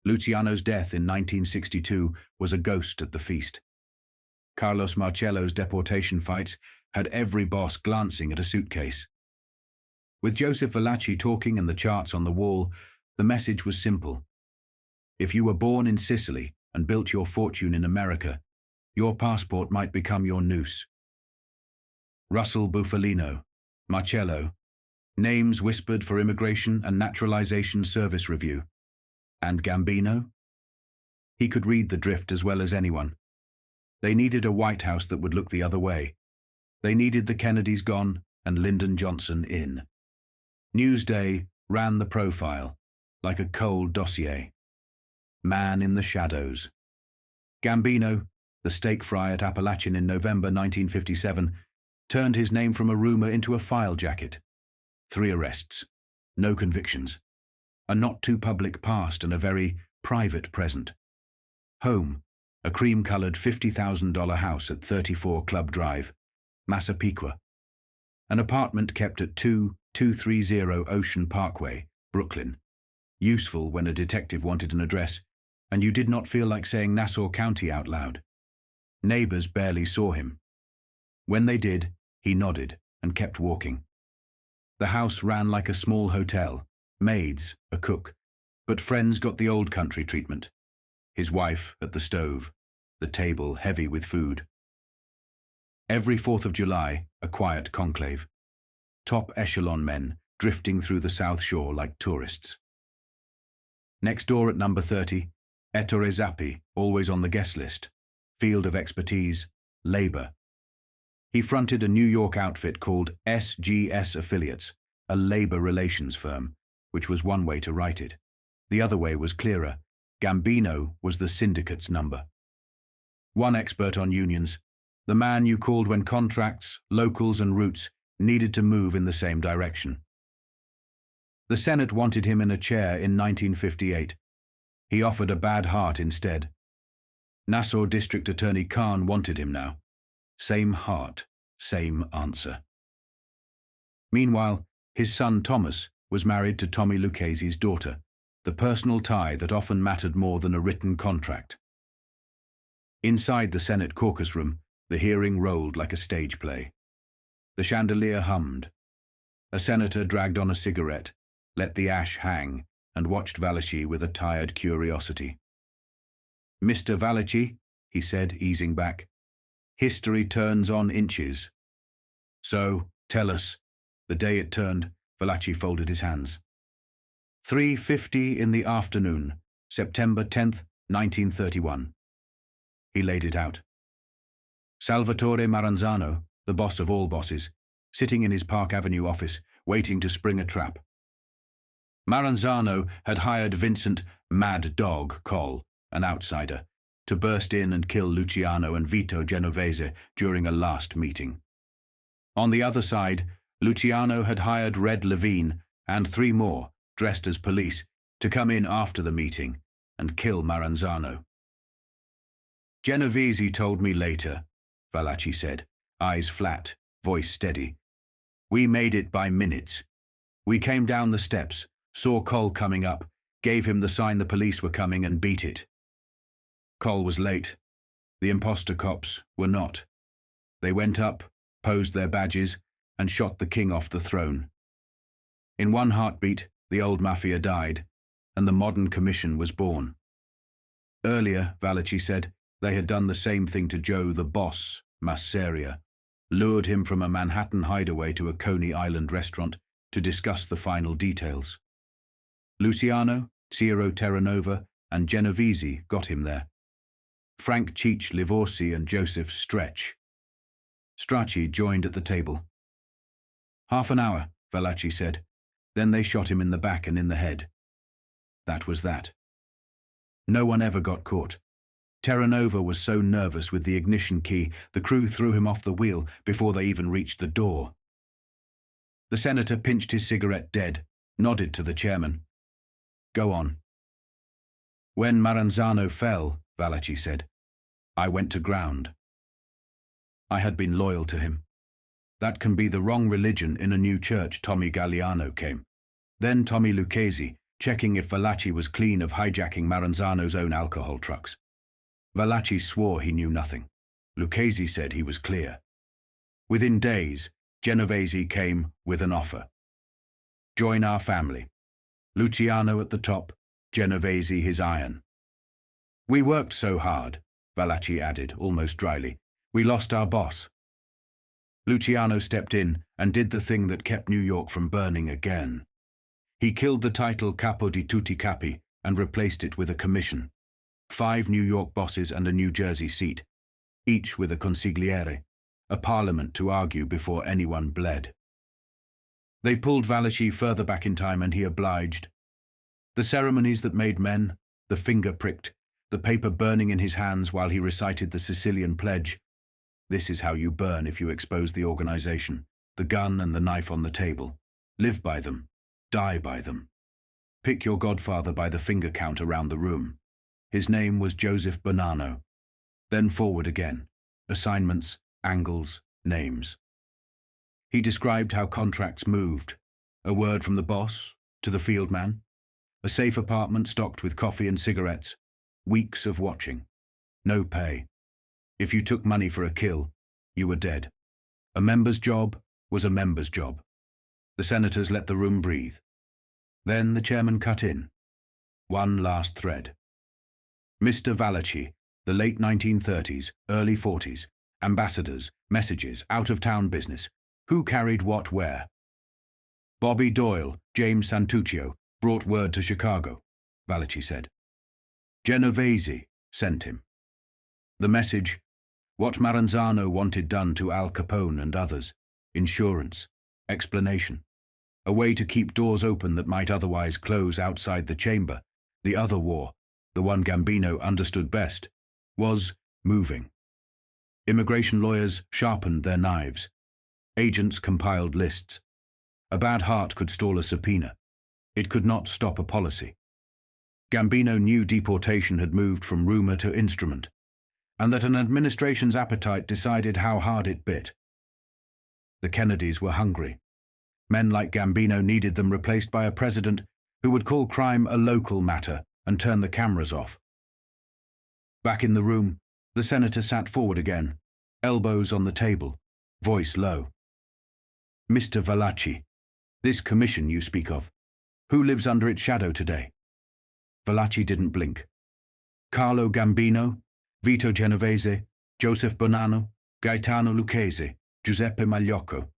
Luciano's death in 1962 was a ghost at the feast. Carlos Marcello's deportation fights had every boss glancing at a suitcase. With Joseph Valachi talking and the charts on the wall, the message was simple. If you were born in Sicily and built your fortune in America, your passport might become your noose. Russell Bufalino, Marcello, names whispered for Immigration and Naturalization Service Review. And Gambino? He could read the drift as well as anyone. They needed a White House that would look the other way. They needed the Kennedys gone and Lyndon Johnson in. Newsday ran the profile, like a cold dossier. Man in the shadows. Gambino, the steak fry at Appalachian in November 1957, turned his name from a rumor into a file jacket. 3 arrests, no convictions, a not-too-public past and a very private present. Home, a cream-colored $50,000 house at 34 Club Drive, Massapequa. An apartment kept at 2230 Ocean Parkway, Brooklyn. Useful when a detective wanted an address, and you did not feel like saying Nassau County out loud. Neighbors barely saw him. When they did, he nodded and kept walking. The house ran like a small hotel, maids, a cook, but friends got the old country treatment. His wife at the stove, the table heavy with food. Every 4th of July, a quiet conclave. Top echelon men drifting through the South Shore like tourists. Next door at number 30, Ettore Zappi, always on the guest list. Field of expertise, labor. He fronted a New York outfit called SGS Affiliates, a labor relations firm, which was one way to write it. The other way was clearer. Gambino was the syndicate's number. One expert on unions, the man you called when contracts, locals and routes needed to move in the same direction. The Senate wanted him in a chair in 1958. He offered a bad heart instead. Nassau District Attorney Khan wanted him now. Same heart, same answer. Meanwhile, his son Thomas was married to Tommy Lucchese's daughter, the personal tie that often mattered more than a written contract. Inside the Senate caucus room, the hearing rolled like a stage play. The chandelier hummed. A senator dragged on a cigarette, let the ash hang, and watched Valachi with a tired curiosity. "Mr. Valachi," he said, easing back, "history turns on inches." "So, tell us." The day it turned, Valachi folded his hands. 3:50 in the afternoon, September 10th, 1931. He laid it out. Salvatore Maranzano, the boss of all bosses, sitting in his Park Avenue office, waiting to spring a trap. Maranzano had hired Vincent Mad Dog Coll, an outsider, to burst in and kill Luciano and Vito Genovese during a last meeting. On the other side, Luciano had hired Red Levine and 3 more, dressed as police, to come in after the meeting and kill Maranzano. "Genovese told me later," Valachi said, eyes flat, voice steady. "We made it by minutes. We came down the steps, saw Coll coming up, gave him the sign the police were coming and beat it. Coll was late. The imposter cops were not. They went up, posed their badges, and shot the king off the throne. In one heartbeat, the old Mafia died, and the modern commission was born. Earlier, Valachi said, they had done the same thing to Joe the boss, Masseria, lured him from a Manhattan hideaway to a Coney Island restaurant to discuss the final details. Luciano, Ciro Terranova, and Genovese got him there. Frank Cheech Livorsi and Joseph Stretch. Strachey joined at the table. "Half an hour," Valachi said. Then they shot him in the back and in the head. That was that. No one ever got caught. Terranova was so nervous with the ignition key, the crew threw him off the wheel before they even reached the door. The senator pinched his cigarette dead, nodded to the chairman. "Go on." "When Maranzano fell," Valachi said, "I went to ground. I had been loyal to him. That can be the wrong religion in a new church. Tommy Galliano came. Then Tommy Lucchesi, checking if Valachi was clean of hijacking Maranzano's own alcohol trucks. Valachi swore he knew nothing. Lucchesi said he was clear. Within days, Genovese came with an offer. Join our family. Luciano at the top, Genovese his iron. We worked so hard, Valachi added, almost dryly. We lost our boss. Luciano stepped in and did the thing that kept New York from burning again. He killed the title Capo di Tutti Capi and replaced it with a commission. 5 New York bosses and a New Jersey seat, each with a consigliere, a parliament to argue before anyone bled. They pulled Valachi further back in time and he obliged. The ceremonies that made men, the finger pricked, the paper burning in his hands while he recited the Sicilian pledge. This is how you burn if you expose the organization, the gun and the knife on the table. Live by them, die by them. Pick your godfather by the finger count around the room. His name was Joseph Bonnano. Then forward again. Assignments, angles, names. He described how contracts moved. A word from the boss to the field man. A safe apartment stocked with coffee and cigarettes. Weeks of watching. No pay. If you took money for a kill, you were dead. A member's job was a member's job. The senators let the room breathe. Then the chairman cut in. One last thread. Mr. Valachi, the late 1930s, early 40s, ambassadors, messages, out-of-town business. Who carried what where? Bobby Doyle, James Santuccio, brought word to Chicago, Valachi said. Genovese sent him. The message, what Maranzano wanted done to Al Capone and others, insurance, explanation, a way to keep doors open that might otherwise close outside the chamber. The other war, the one Gambino understood best, was moving. Immigration lawyers sharpened their knives. Agents compiled lists. A bad heart could stall a subpoena. It could not stop a policy. Gambino knew deportation had moved from rumor to instrument, and that an administration's appetite decided how hard it bit. The Kennedys were hungry. Men like Gambino needed them replaced by a president who would call crime a local matter and turn the cameras off. Back in the room, the senator sat forward again, elbows on the table, voice low. Mr. Valachi, this commission you speak of, who lives under its shadow today? Valachi didn't blink. Carlo Gambino, Vito Genovese, Joseph Bonnano, Gaetano Lucchesi, Giuseppe Magliocco.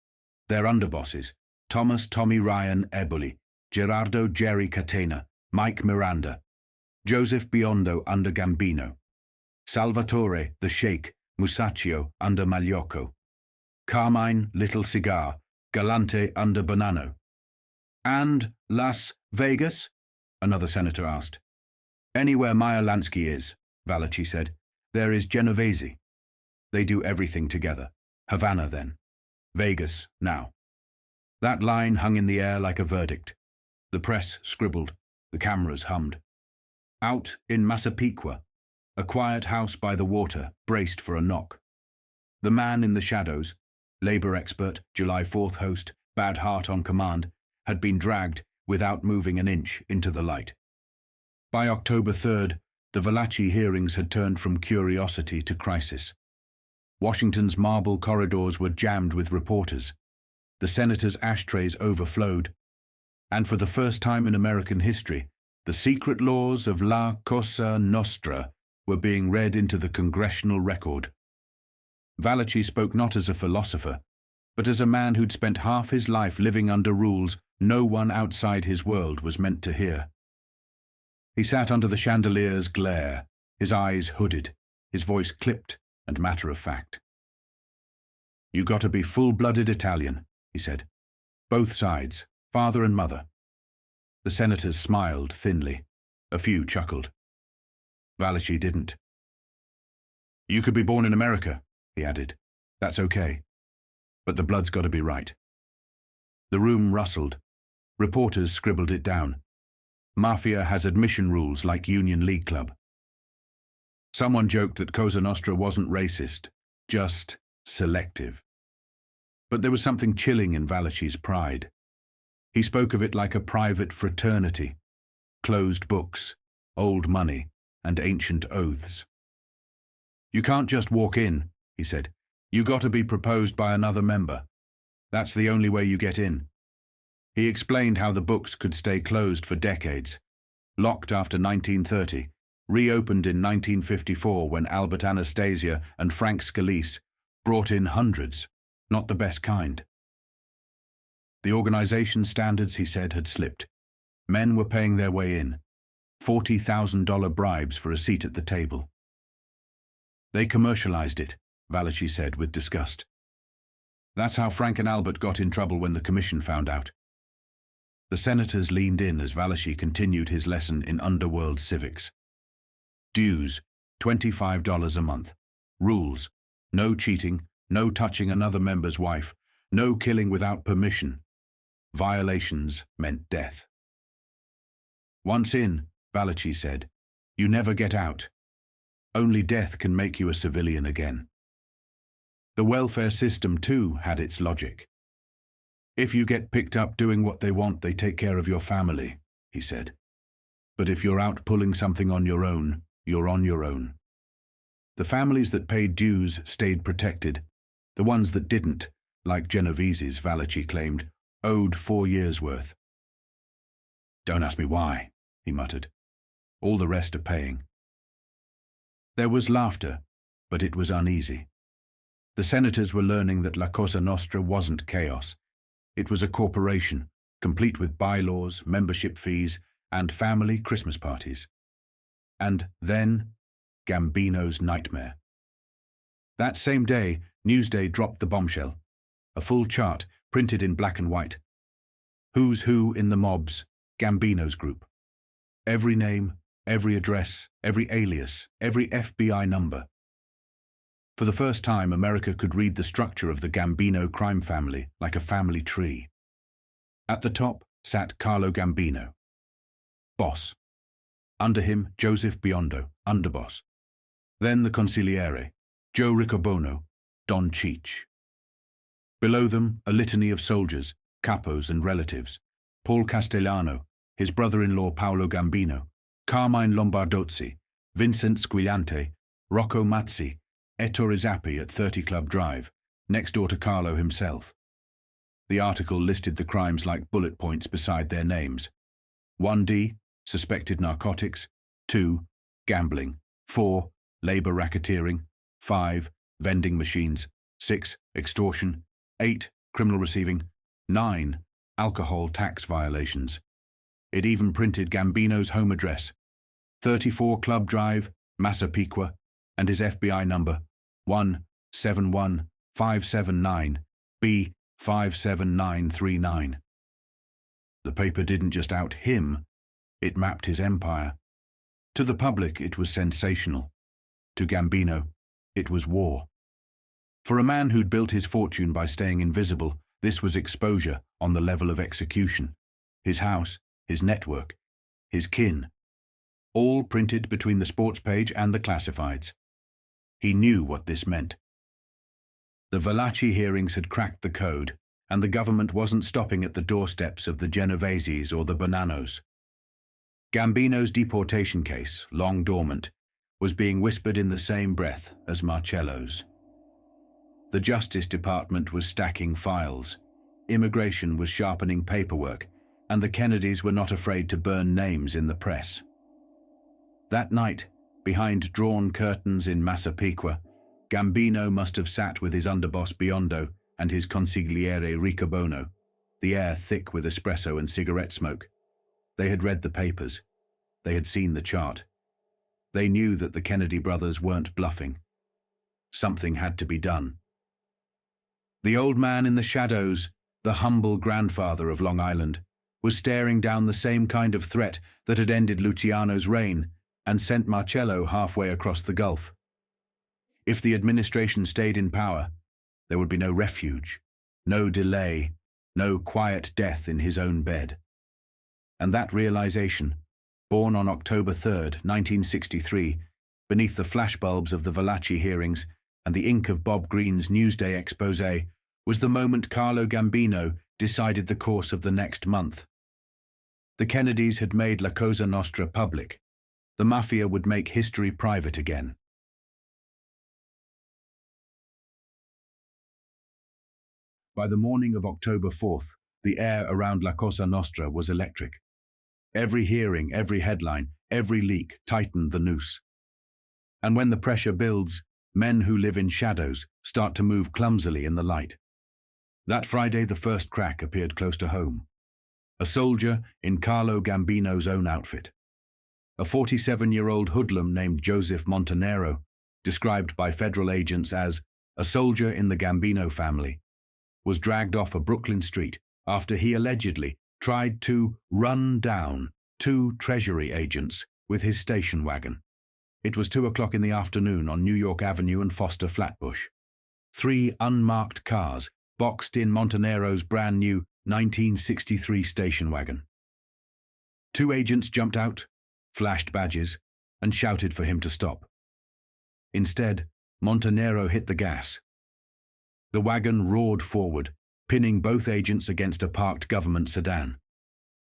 Their underbosses, Thomas Tommy Ryan Eboli, Gerardo Jerry Catena, Mike Miranda, Joseph Biondo under Gambino, Salvatore the Sheikh Musacchio under Magliocco, Carmine Little Cigar Galante under Bonnano. And Las Vegas? Another senator asked. Anywhere Meyer Lansky is, Valachi said, there is Genovese. They do everything together. Havana then. Vegas now. That line hung in the air like a verdict. The press scribbled. The cameras hummed. Out in Massapequa, a quiet house by the water braced for a knock. The man in the shadows, labor expert, July 4th host, bad heart on command, had been dragged without moving an inch into the light. By October 3rd, the Valachi hearings had turned from curiosity to crisis. Washington's marble corridors were jammed with reporters. The senators' ashtrays overflowed. And for the first time in American history, the secret laws of La Cosa Nostra were being read into the congressional record. Valachi spoke not as a philosopher, but as a man who'd spent half his life living under rules no one outside his world was meant to hear. He sat under the chandelier's glare, his eyes hooded, his voice clipped and matter-of-fact. You got to be full-blooded Italian, he said. Both sides, father and mother. The senators smiled thinly. A few chuckled. Valachi didn't. You could be born in America, he added. That's okay. But the blood's got to be right. The room rustled. Reporters scribbled it down. Mafia has admission rules like Union League Club. Someone joked that Cosa Nostra wasn't racist, just selective. But there was something chilling in Valachi's pride. He spoke of it like a private fraternity, closed books, old money, and ancient oaths. You can't just walk in, he said. You got to be proposed by another member. That's the only way you get in. He explained how the books could stay closed for decades, locked after 1930, reopened in 1954 when Albert Anastasia and Frank Scalise brought in hundreds, not the best kind. The organization standards, he said, had slipped. Men were paying their way in, $40,000 bribes for a seat at the table. They commercialized it, Valachi said with disgust. That's how Frank and Albert got in trouble when the commission found out. The senators leaned in as Valachi continued his lesson in underworld civics. Dues, $25 a month. Rules, no cheating, no touching another member's wife, no killing without permission. Violations meant death. Once in, Valachi said, you never get out. Only death can make you a civilian again. The welfare system, too, had its logic. If you get picked up doing what they want, they take care of your family, he said. But if you're out pulling something on your own, you're on your own. The families that paid dues stayed protected. The ones that didn't, like Genovese's, Valachi claimed, owed 4 years' worth. Don't ask me why, he muttered. All the rest are paying. There was laughter, but it was uneasy. The senators were learning that La Cosa Nostra wasn't chaos. It was a corporation, complete with bylaws, membership fees, and family Christmas parties. And then, Gambino's nightmare. That same day, Newsday dropped the bombshell. A full chart, printed in black and white. Who's who in the mob's, Gambino's group. Every name, every address, every alias, every F.B.I. number. For the first time, America could read the structure of the Gambino crime family like a family tree. At the top sat Carlo Gambino, boss. Under him, Joseph Biondo, underboss. Then the consigliere, Joe Riccobono, Don Cheech. Below them, a litany of soldiers, capos and relatives. Paul Castellano, his brother-in-law Paolo Gambino, Carmine Lombardozzi, Vincent Squillante, Rocco Mazzi, Ettore Zappi at 30 Club Drive, next door to Carlo himself. The article listed the crimes like bullet points beside their names. 1D, suspected narcotics. 2, gambling. 4, labor racketeering. 5, vending machines. 6, extortion. 8, criminal receiving. 9, alcohol tax violations. It even printed Gambino's home address, 34 Club Drive, Massapequa, and his FBI number, 1-71579-B57939. The paper didn't just out him, it mapped his empire. To the public, it was sensational. To Gambino, it was war. For a man who'd built his fortune by staying invisible, this was exposure on the level of execution. His house, his network, his kin, all printed between the sports page and the classifieds. He knew what this meant. The Valachi hearings had cracked the code, and the government wasn't stopping at the doorsteps of the Genoveses or the Bonannos. Gambino's deportation case, long dormant, was being whispered in the same breath as Marcello's. The Justice Department was stacking files, immigration was sharpening paperwork, and the Kennedys were not afraid to burn names in the press. That night, behind drawn curtains in Massapequa, Gambino must have sat with his underboss Biondo and his consigliere Riccobono, the air thick with espresso and cigarette smoke. They had read the papers. They had seen the chart. They knew that the Kennedy brothers weren't bluffing. Something had to be done. The old man in the shadows, the humble grandfather of Long Island, was staring down the same kind of threat that had ended Luciano's reign and sent Marcello halfway across the Gulf. If the administration stayed in power, there would be no refuge, no delay, no quiet death in his own bed. And that realization, born on October 3rd, 1963, beneath the flashbulbs of the Valachi hearings and the ink of Bob Greene's Newsday expose, was the moment Carlo Gambino decided the course of the next month. The Kennedys had made La Cosa Nostra public. The Mafia would make history private again. By the morning of October 4th, the air around La Cosa Nostra was electric. Every hearing, every headline, every leak tightened the noose. And when the pressure builds, men who live in shadows start to move clumsily in the light. That Friday, the first crack appeared close to home. A soldier in Carlo Gambino's own outfit. A 47-year-old hoodlum named Joseph Montanero, described by federal agents as a soldier in the Gambino family, was dragged off a Brooklyn street after he allegedly tried to run down 2 Treasury agents with his station wagon. It was 2 o'clock in the afternoon on New York Avenue and Foster Flatbush. 3 unmarked cars boxed in Montanero's brand new 1963 station wagon. 2 agents jumped out, flashed badges, and shouted for him to stop. Instead, Montanero hit the gas. The wagon roared forward, pinning both agents against a parked government sedan.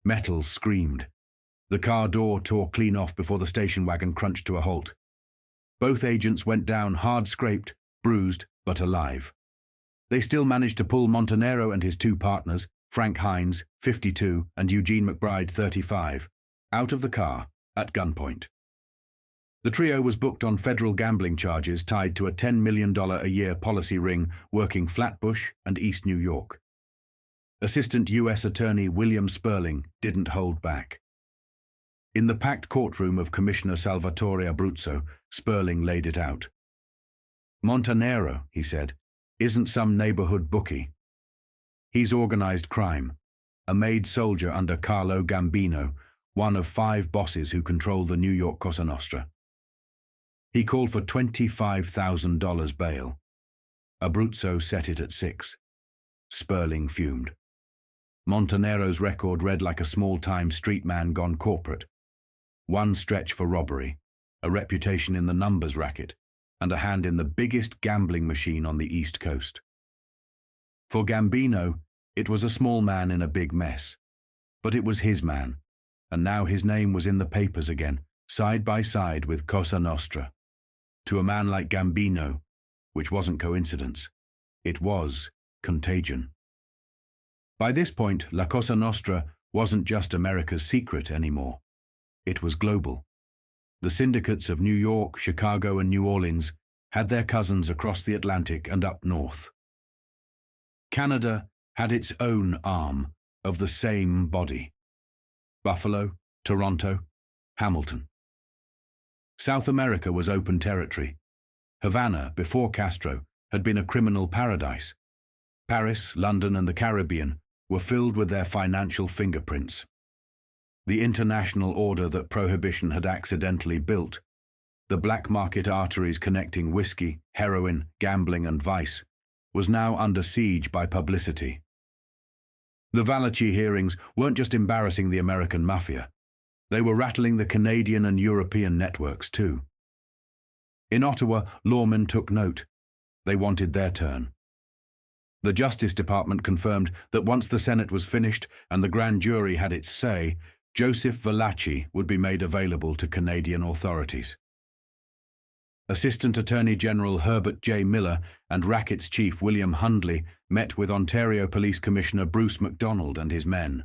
Metal screamed. The car door tore clean off before the station wagon crunched to a halt. Both agents went down hard-scraped, bruised, but alive. They still managed to pull Montanero and his 2 partners, Frank Hines, 52, and Eugene McBride, 35, out of the car at gunpoint. The trio was booked on federal gambling charges tied to a $10 million a year policy ring working Flatbush and East New York. Assistant U.S. Attorney William Sperling didn't hold back. In the packed courtroom of Commissioner Salvatore Abruzzo, Sperling laid it out. Montanero, he said, isn't some neighborhood bookie. He's organized crime, a made soldier under Carlo Gambino, one of 5 bosses who control the New York Cosa Nostra. He called for $25,000 bail. Abruzzo set it at 6. Sperling fumed. Montanero's record read like a small-time street man gone corporate. 1 stretch for robbery, a reputation in the numbers racket, and a hand in the biggest gambling machine on the East Coast. For Gambino, it was a small man in a big mess. But it was his man, and now his name was in the papers again, side by side with Cosa Nostra. To a man like Gambino, which wasn't coincidence, it was contagion. By this point, La Cosa Nostra wasn't just America's secret anymore. It was global. The syndicates of New York, Chicago, and New Orleans had their cousins across the Atlantic and up north. Canada had its own arm of the same body. Buffalo, Toronto, Hamilton. South America was open territory. Havana, before Castro, had been a criminal paradise. Paris, London, and the Caribbean were filled with their financial fingerprints. The international order that Prohibition had accidentally built, the black market arteries connecting whiskey, heroin, gambling, and vice, was now under siege by publicity. The Valachi hearings weren't just embarrassing the American Mafia. They were rattling the Canadian and European networks too. In Ottawa, lawmen took note. They wanted their turn. The Justice Department confirmed that once the Senate was finished and the grand jury had its say, Joseph Valachi would be made available to Canadian authorities. Assistant Attorney General Herbert J. Miller and Rackets Chief William Hundley met with Ontario Police Commissioner Bruce MacDonald and his men.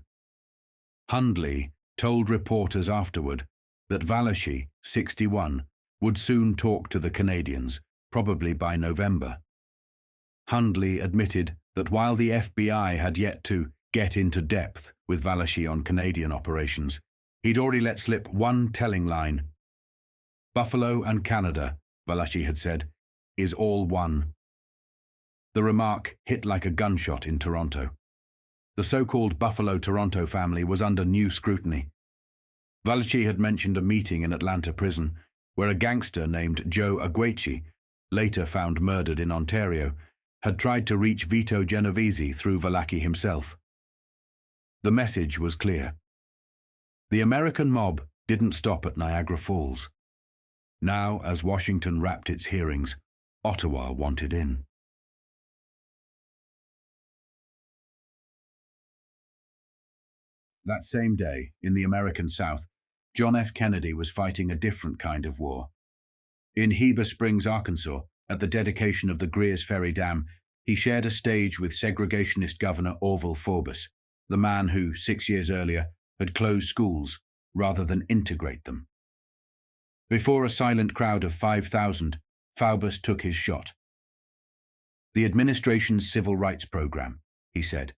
Hundley told reporters afterward that Valachi, 61, would soon talk to the Canadians, probably by November. Hundley admitted that while the FBI had yet to get into depth with Valachi on Canadian operations, he'd already let slip one telling line. Buffalo and Canada, Valachi had said, is all one. The remark hit like a gunshot in Toronto. The so-called Buffalo-Toronto family was under new scrutiny. Valci had mentioned a meeting in Atlanta prison where a gangster named Joe Aguechi, later found murdered in Ontario, had tried to reach Vito Genovese through Valaki himself. The message was clear. The American mob didn't stop at Niagara Falls. Now, as Washington wrapped its hearings, Ottawa wanted in. That same day, in the American South, John F. Kennedy was fighting a different kind of war. In Heber Springs, Arkansas, at the dedication of the Greers Ferry Dam, he shared a stage with segregationist Governor Orville Forbes, the man who, 6 years earlier, had closed schools rather than integrate them. Before a silent crowd of 5,000, Forbes took his shot. The administration's civil rights program, he said,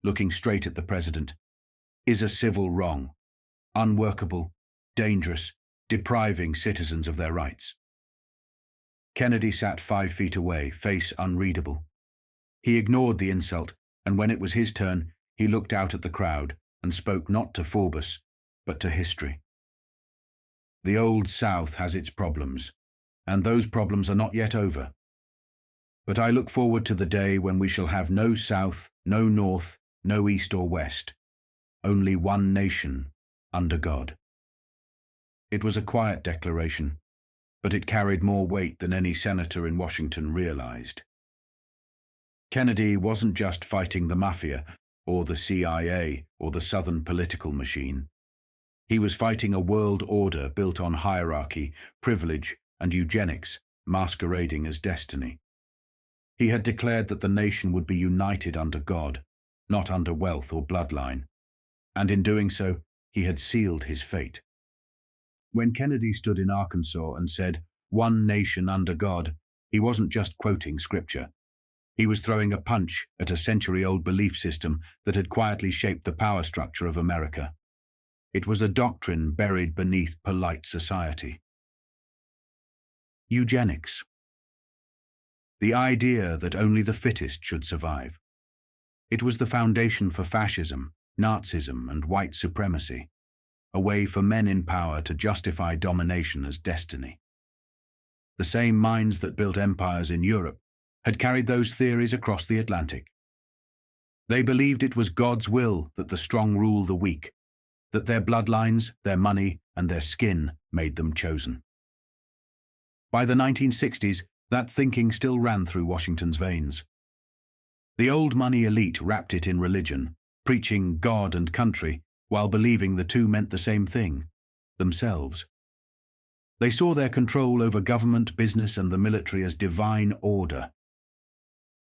looking straight at the president, is a civil wrong, unworkable, dangerous, depriving citizens of their rights. Kennedy sat 5 feet away, face unreadable. He ignored the insult, and when it was his turn, he looked out at the crowd and spoke not to Forbes, but to history. The old South has its problems, and those problems are not yet over. But I look forward to the day when we shall have no South, no North, no East or West, only one nation under God. It was a quiet declaration, but it carried more weight than any senator in Washington realized. Kennedy wasn't just fighting the Mafia, or the CIA, or the Southern political machine. He was fighting a world order built on hierarchy, privilege, and eugenics, masquerading as destiny. He had declared that the nation would be united under God, not under wealth or bloodline, and in doing so, he had sealed his fate. When Kennedy stood in Arkansas and said, "One nation under God," he wasn't just quoting scripture. He was throwing a punch at a century-old belief system that had quietly shaped the power structure of America. It was a doctrine buried beneath polite society. Eugenics. The idea that only the fittest should survive. It was the foundation for fascism, Nazism, and white supremacy, a way for men in power to justify domination as destiny. The same minds that built empires in Europe had carried those theories across the Atlantic. They believed it was God's will that the strong rule the weak, that their bloodlines, their money, and their skin made them chosen. By the 1960s, that thinking still ran through Washington's veins. The old money elite wrapped it in religion, preaching God and country, while believing the two meant the same thing, themselves. They saw their control over government, business, and the military as divine order.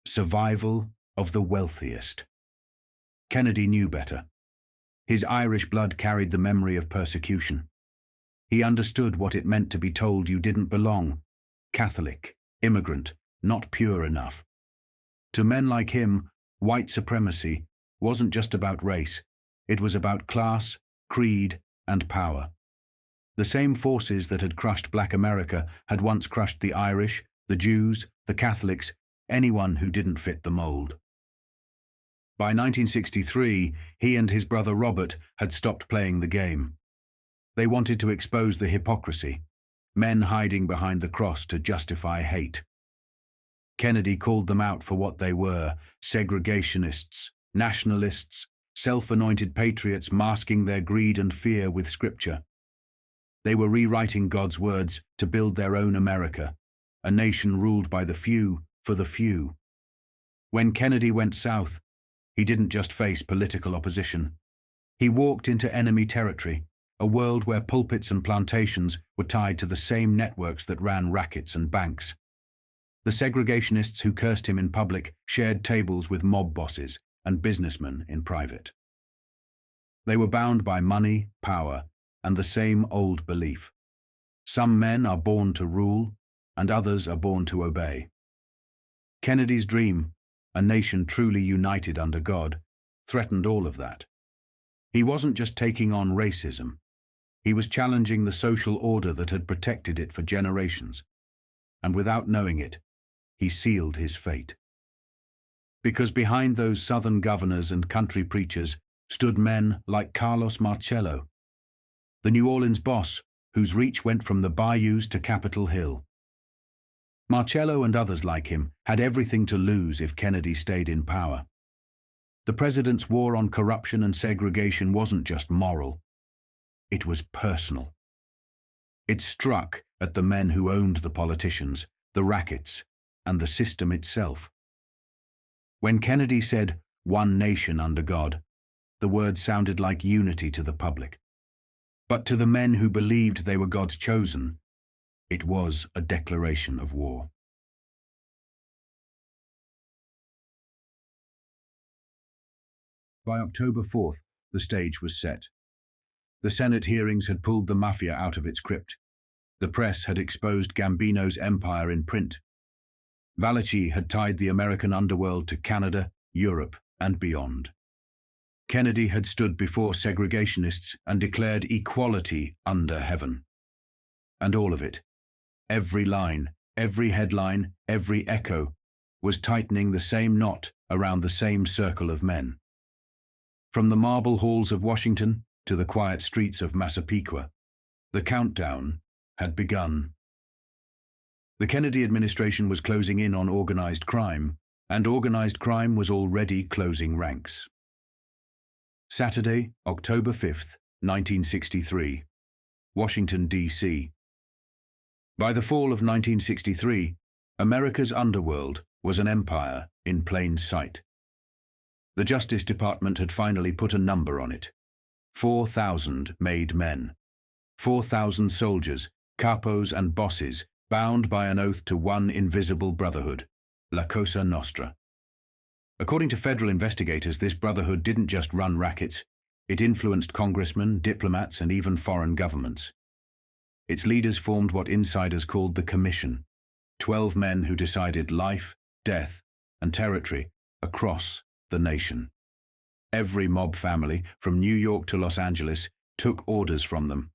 Survival of the wealthiest. Kennedy knew better. His Irish blood carried the memory of persecution. He understood what it meant to be told you didn't belong, Catholic, immigrant, not pure enough. To men like him, white supremacy wasn't just about race. It was about class, creed, and power. The same forces that had crushed Black America had once crushed the Irish, the Jews, the Catholics, anyone who didn't fit the mold. By 1963, he and his brother Robert had stopped playing the game. They wanted to expose the hypocrisy, men hiding behind the cross to justify hate. Kennedy called them out for what they were: segregationists, nationalists, self-anointed patriots masking their greed and fear with scripture. They were rewriting God's words to build their own America, a nation ruled by the few for the few. When Kennedy went south, he didn't just face political opposition. He walked into enemy territory, a world where pulpits and plantations were tied to the same networks that ran rackets and banks. The segregationists who cursed him in public shared tables with mob bosses and businessmen in private. They were bound by money, power, and the same old belief. Some men are born to rule, and others are born to obey. Kennedy's dream, a nation truly united under God, threatened all of that. He wasn't just taking on racism. He was challenging the social order that had protected it for generations. And without knowing it, he sealed his fate. because behind those southern governors and country preachers stood men like Carlos Marcello, the New Orleans boss whose reach went from the bayous to Capitol Hill. Marcello and others like him had everything to lose if Kennedy stayed in power. The president's war on corruption and segregation wasn't just moral, it was personal. It struck at the men who owned the politicians, the rackets, and the system itself. When Kennedy said, "One nation under God," the word sounded like unity to the public. But to the men who believed they were God's chosen, it was a declaration of war. By October 4th, the stage was set. The Senate hearings had pulled the Mafia out of its crypt. The press had exposed Gambino's empire in print. Valachi had tied the American underworld to Canada, Europe, and beyond. Kennedy had stood before segregationists and declared equality under heaven. And all of it, every line, every headline, every echo, was tightening the same knot around the same circle of men. From the marble halls of Washington to the quiet streets of Massapequa, the countdown had begun. The Kennedy administration was closing in on organized crime, and organized crime was already closing ranks. Saturday, October 5th, 1963, Washington, D.C. By the fall of 1963, America's underworld was an empire in plain sight. The Justice Department had finally put a number on it. 4,000 made men. 4,000 soldiers, capos and bosses, bound by an oath to one invisible brotherhood, La Cosa Nostra. According to federal investigators, this brotherhood didn't just run rackets, it influenced congressmen, diplomats, and even foreign governments. Its leaders formed what insiders called the Commission, 12 men who decided life, death, and territory across the nation. Every mob family, from New York to Los Angeles, took orders from them.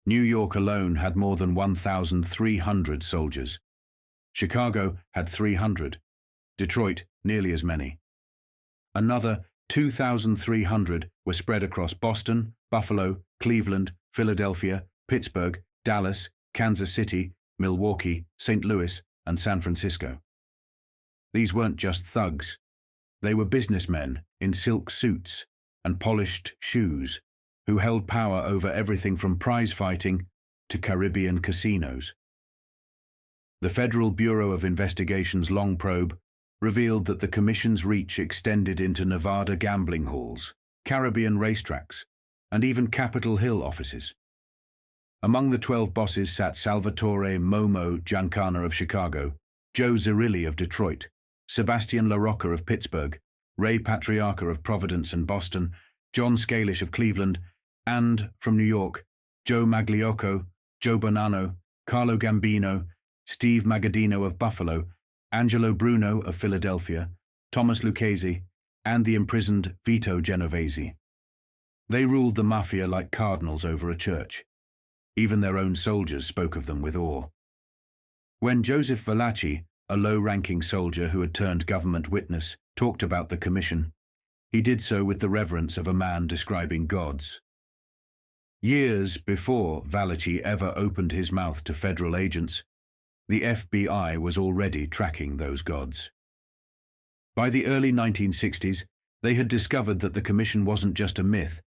New York alone had more than 1,300 soldiers. Chicago had 300. Detroit, nearly as many. Another 2,300 were spread across Boston, Buffalo, Cleveland, Philadelphia, Pittsburgh, Dallas, Kansas City, Milwaukee, St. Louis, and San Francisco. These weren't just thugs. They were businessmen in silk suits and polished shoes who held power over everything from prize fighting to Caribbean casinos. The Federal Bureau of Investigation's long probe revealed that the Commission's reach extended into Nevada gambling halls, Caribbean racetracks, and even Capitol Hill offices. Among the 12 bosses sat Salvatore Momo Giancana of Chicago, Joe Zerilli of Detroit, Sebastian LaRocca of Pittsburgh, Ray Patriarca of Providence and Boston, John Scalish of Cleveland, and, from New York, Joe Magliocco, Joe Bonnano, Carlo Gambino, Steve Magadino of Buffalo, Angelo Bruno of Philadelphia, Thomas Lucchese, and the imprisoned Vito Genovese. They ruled the Mafia like cardinals over a church. Even their own soldiers spoke of them with awe. When Joseph Valachi, a low-ranking soldier who had turned government witness, talked about the Commission, he did so with the reverence of a man describing gods. Years before Valachi ever opened his mouth to federal agents, the F.B.I. was already tracking those gods. By the early 1960s, they had discovered that the Commission wasn't just a myth.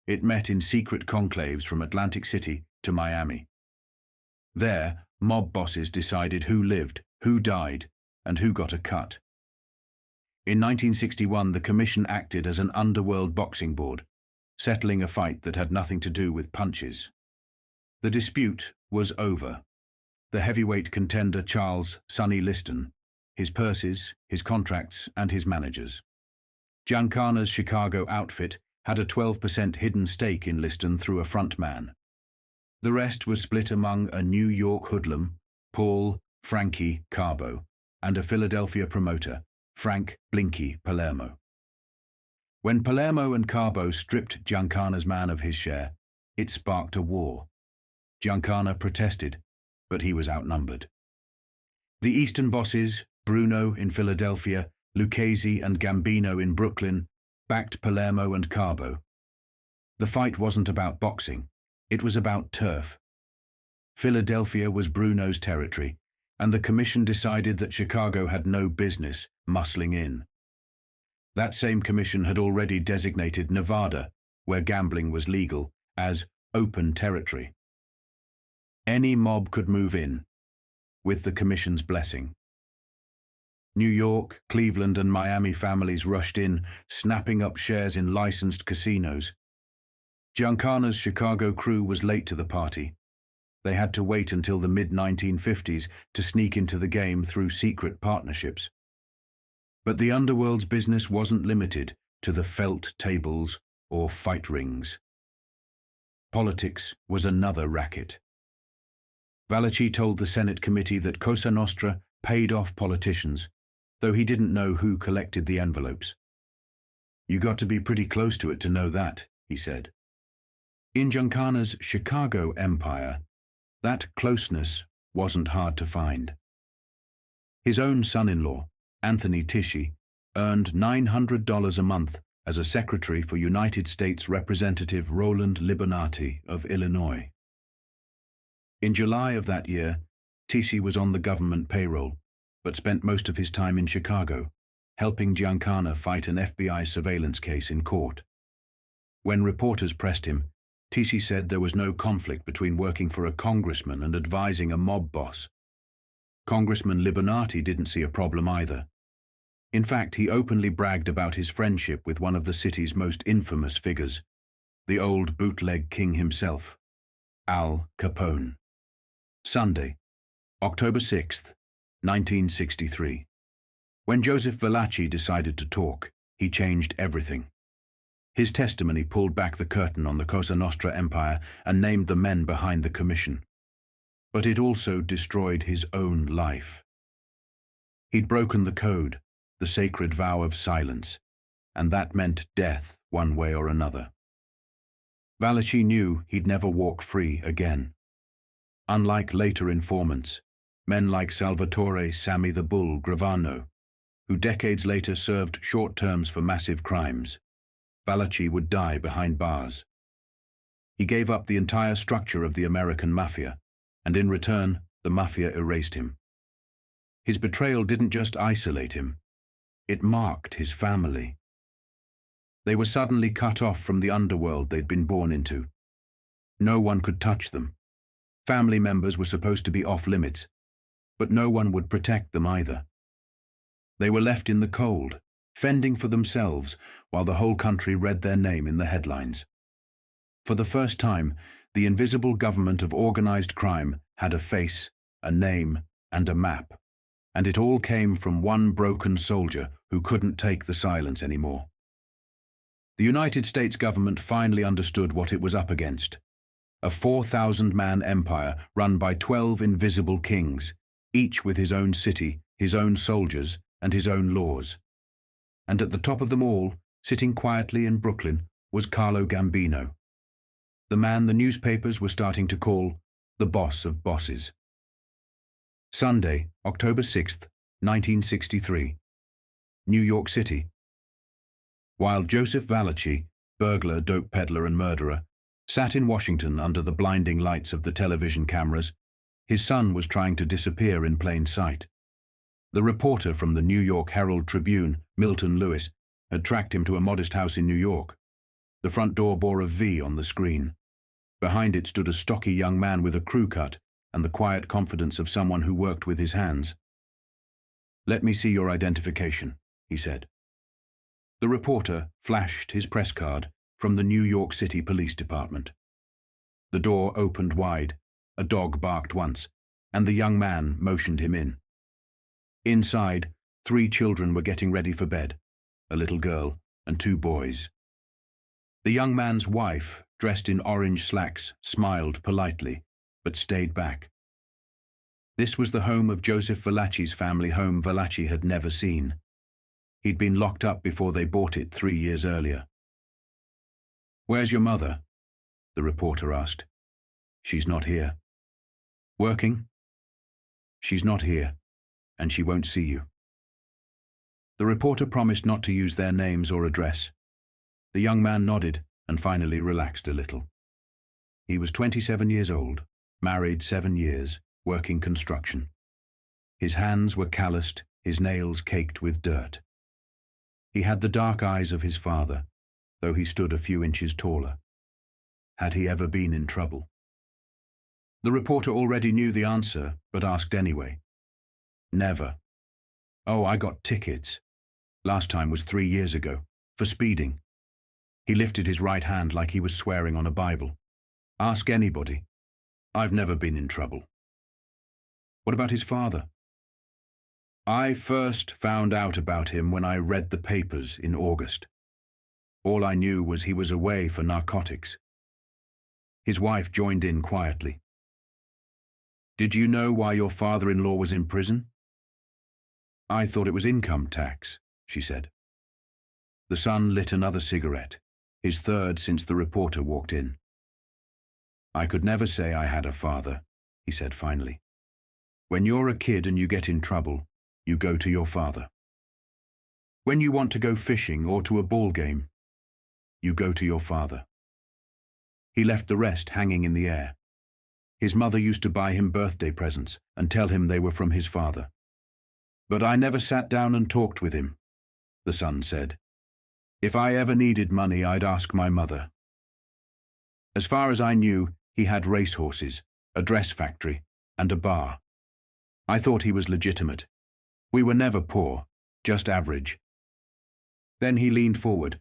It met in secret conclaves from Atlantic City to Miami. There, mob bosses decided who lived, who died, and who got a cut. In 1961, the Commission acted as an underworld boxing board, settling a fight that had nothing to do with punches. The dispute was over. The heavyweight contender Charles "Sonny" Liston, his purses, his contracts, and his managers. Giancana's Chicago outfit had a 12% hidden stake in Liston through a front man. The rest was split among a New York hoodlum, Paul "Frankie" Carbo, and a Philadelphia promoter, Frank "Blinky" Palermo. When Palermo and Carbo stripped Giancana's man of his share, it sparked a war. Giancana protested, but he was outnumbered. The Eastern bosses, Bruno in Philadelphia, Lucchese and Gambino in Brooklyn backed Palermo and Carbo. The fight wasn't about boxing, it was about turf. Philadelphia was Bruno's territory, and the commission decided that Chicago had no business muscling in. That same commission had already designated Nevada, where gambling was legal, as open territory. Any mob could move in, with the commission's blessing. New York, Cleveland, and Miami families rushed in, snapping up shares in licensed casinos. Giancana's Chicago crew was late to the party. They had to wait until the mid-1950s to sneak into the game through secret partnerships. But the underworld's business wasn't limited to the felt tables or fight rings. Politics was another racket. Valachi told the Senate committee that Cosa Nostra paid off politicians, though he didn't know who collected the envelopes. "You got to be pretty close to it to know that," he said. In Giancana's Chicago empire, that closeness wasn't hard to find. His own son-in-law, Anthony Tisci, earned $900 a month as a secretary for United States Representative Roland Libonati of Illinois. In July of that year, Tisci was on the government payroll, but spent most of his time in Chicago, helping Giancana fight an FBI surveillance case in court. When reporters pressed him, Tisci said there was no conflict between working for a congressman and advising a mob boss. Congressman Libonati didn't see a problem either. In fact, he openly bragged about his friendship with one of the city's most infamous figures, the old bootleg king himself, Al Capone. Sunday, October 6th, 1963. When Joseph Valachi decided to talk, he changed everything. His testimony pulled back the curtain on the Cosa Nostra empire and named the men behind the commission. But it also destroyed his own life. He'd broken the code, the sacred vow of silence, and that meant death one way or another. Valachi knew he'd never walk free again. Unlike later informants, men like Salvatore Sammy the Bull Gravano, who decades later served short terms for massive crimes, Valachi would die behind bars. He gave up the entire structure of the American Mafia, and in return, the Mafia erased him. His betrayal didn't just isolate him, it marked his family. They were suddenly cut off from the underworld they'd been born into. No one could touch them. Family members were supposed to be off limits, but no one would protect them either. They were left in the cold, fending for themselves while the whole country read their name in the headlines. For the first time, the invisible government of organized crime had a face, a name, and a map, and it all came from one broken soldier who couldn't take the silence anymore. The United States government finally understood what it was up against. A 4,000-man empire run by 12 invisible kings, each with his own city, his own soldiers, and his own laws. And at the top of them all, sitting quietly in Brooklyn, was Carlo Gambino, the man the newspapers were starting to call the boss of bosses. Sunday, October 6th, 1963. New York City. While Joseph Valachi, burglar, dope peddler, and murderer, sat in Washington under the blinding lights of the television cameras, his son was trying to disappear in plain sight. The reporter from the New York Herald Tribune, Milton Lewis, had tracked him to a modest house in New York. The front door bore a V on the screen. Behind it stood a stocky young man with a crew cut and the quiet confidence of someone who worked with his hands. "Let me see your identification," he said. The reporter flashed his press card from the New York City Police Department. The door opened wide, a dog barked once, and the young man motioned him in. Inside, 3 children were getting ready for bed, a little girl and 2 boys. The young man's wife, dressed in orange slacks, smiled politely, but stayed back. This was the home of Joseph Valachi's family home Valachi had never seen. He'd been locked up before they bought it 3 years earlier. "Where's your mother?" the reporter asked. "She's not here." "Working?" "She's not here, and she won't see you." The reporter promised not to use their names or address. The young man nodded and finally relaxed a little. He was 27 years old, married 7 years, working construction. His hands were calloused, his nails caked with dirt. He had the dark eyes of his father, though he stood a few inches taller. Had he ever been in trouble? The reporter already knew the answer, but asked anyway. Never. Oh, I got tickets. Last time was 3 years ago, for speeding. He lifted his right hand like he was swearing on a Bible. Ask anybody. I've never been in trouble. What about his father? I first found out about him when I read the papers in August. All I knew was he was away for narcotics. His wife joined in quietly. Did you know why your father-in-law was in prison? I thought it was income tax, she said. The son lit another cigarette, his third since the reporter walked in. I could never say I had a father, he said finally. When you're a kid and you get in trouble, you go to your father. When you want to go fishing or to a ball game, you go to your father. He left the rest hanging in the air. His mother used to buy him birthday presents and tell him they were from his father. But I never sat down and talked with him, the son said. If I ever needed money, I'd ask my mother. As far as I knew, he had racehorses, a dress factory, and a bar. I thought he was legitimate. We were never poor, just average. Then he leaned forward.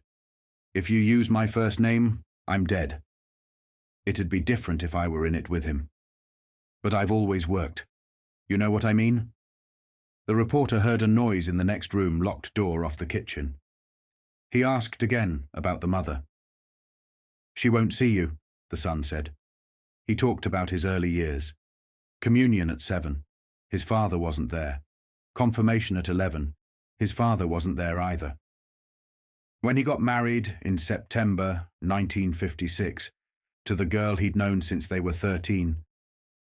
If you use my first name, I'm dead. It'd be different if I were in it with him. But I've always worked. You know what I mean? The reporter heard a noise in the next room, locked door off the kitchen. He asked again about the mother. She won't see you, the son said. He talked about his early years. Communion at 7. His father wasn't there. Confirmation at 11. His father wasn't there either. When he got married in September 1956 to the girl he'd known since they were 13,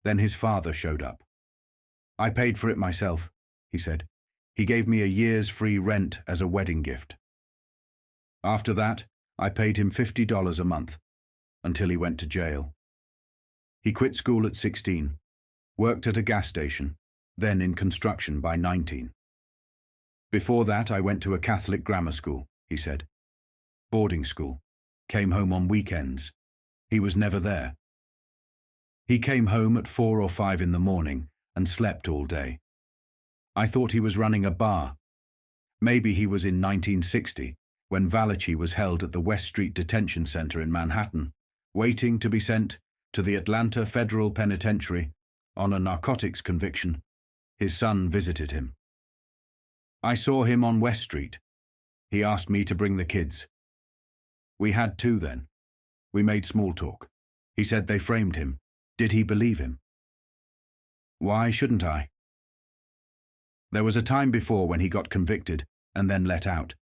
then his father showed up. I paid for it myself, he said. He gave me a year's free rent as a wedding gift. After that, I paid him $50 a month, until he went to jail. He quit school at 16, worked at a gas station, then in construction by 19. Before that, I went to a Catholic grammar school, he said. Boarding school. Came home on weekends. He was never there. He came home at 4 or 5 in the morning and slept all day. I thought he was running a bar. Maybe he was in 1960, when Valachi was held at the West Street Detention Center in Manhattan, waiting to be sent to the Atlanta Federal Penitentiary on a narcotics conviction. His son visited him. I saw him on West Street. He asked me to bring the kids. We had 2 then. We made small talk. He said they framed him. Did he believe him? Why shouldn't I? There was a time before when he got convicted and then let out.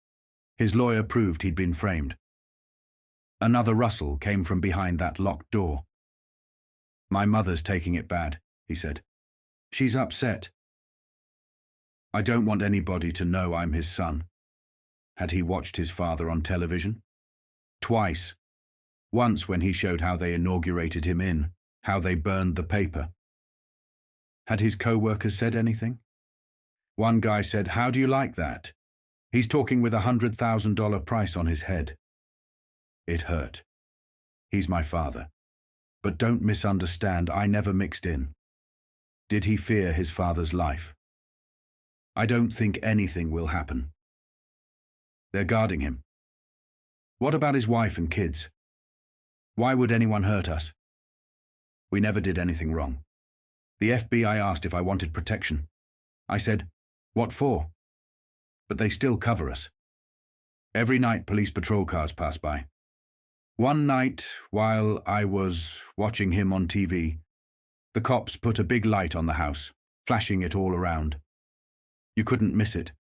His lawyer proved he'd been framed. Another rustle came from behind that locked door. My mother's taking it bad, he said. She's upset. I don't want anybody to know I'm his son. Had he watched his father on television? Twice. Once when he showed how they inaugurated him in, how they burned the paper. Had his co-workers said anything? One guy said, "How do you like that? He's talking with $100,000 price on his head." It hurt. He's my father. But don't misunderstand, I never mixed in. Did he fear his father's life? I don't think anything will happen. They're guarding him. What about his wife and kids? Why would anyone hurt us? We never did anything wrong. The FBI asked if I wanted protection. I said, "What for?" But they still cover us. Every night police patrol cars pass by. One night, while I was watching him on TV, the cops put a big light on the house, flashing it all around. You couldn't miss it.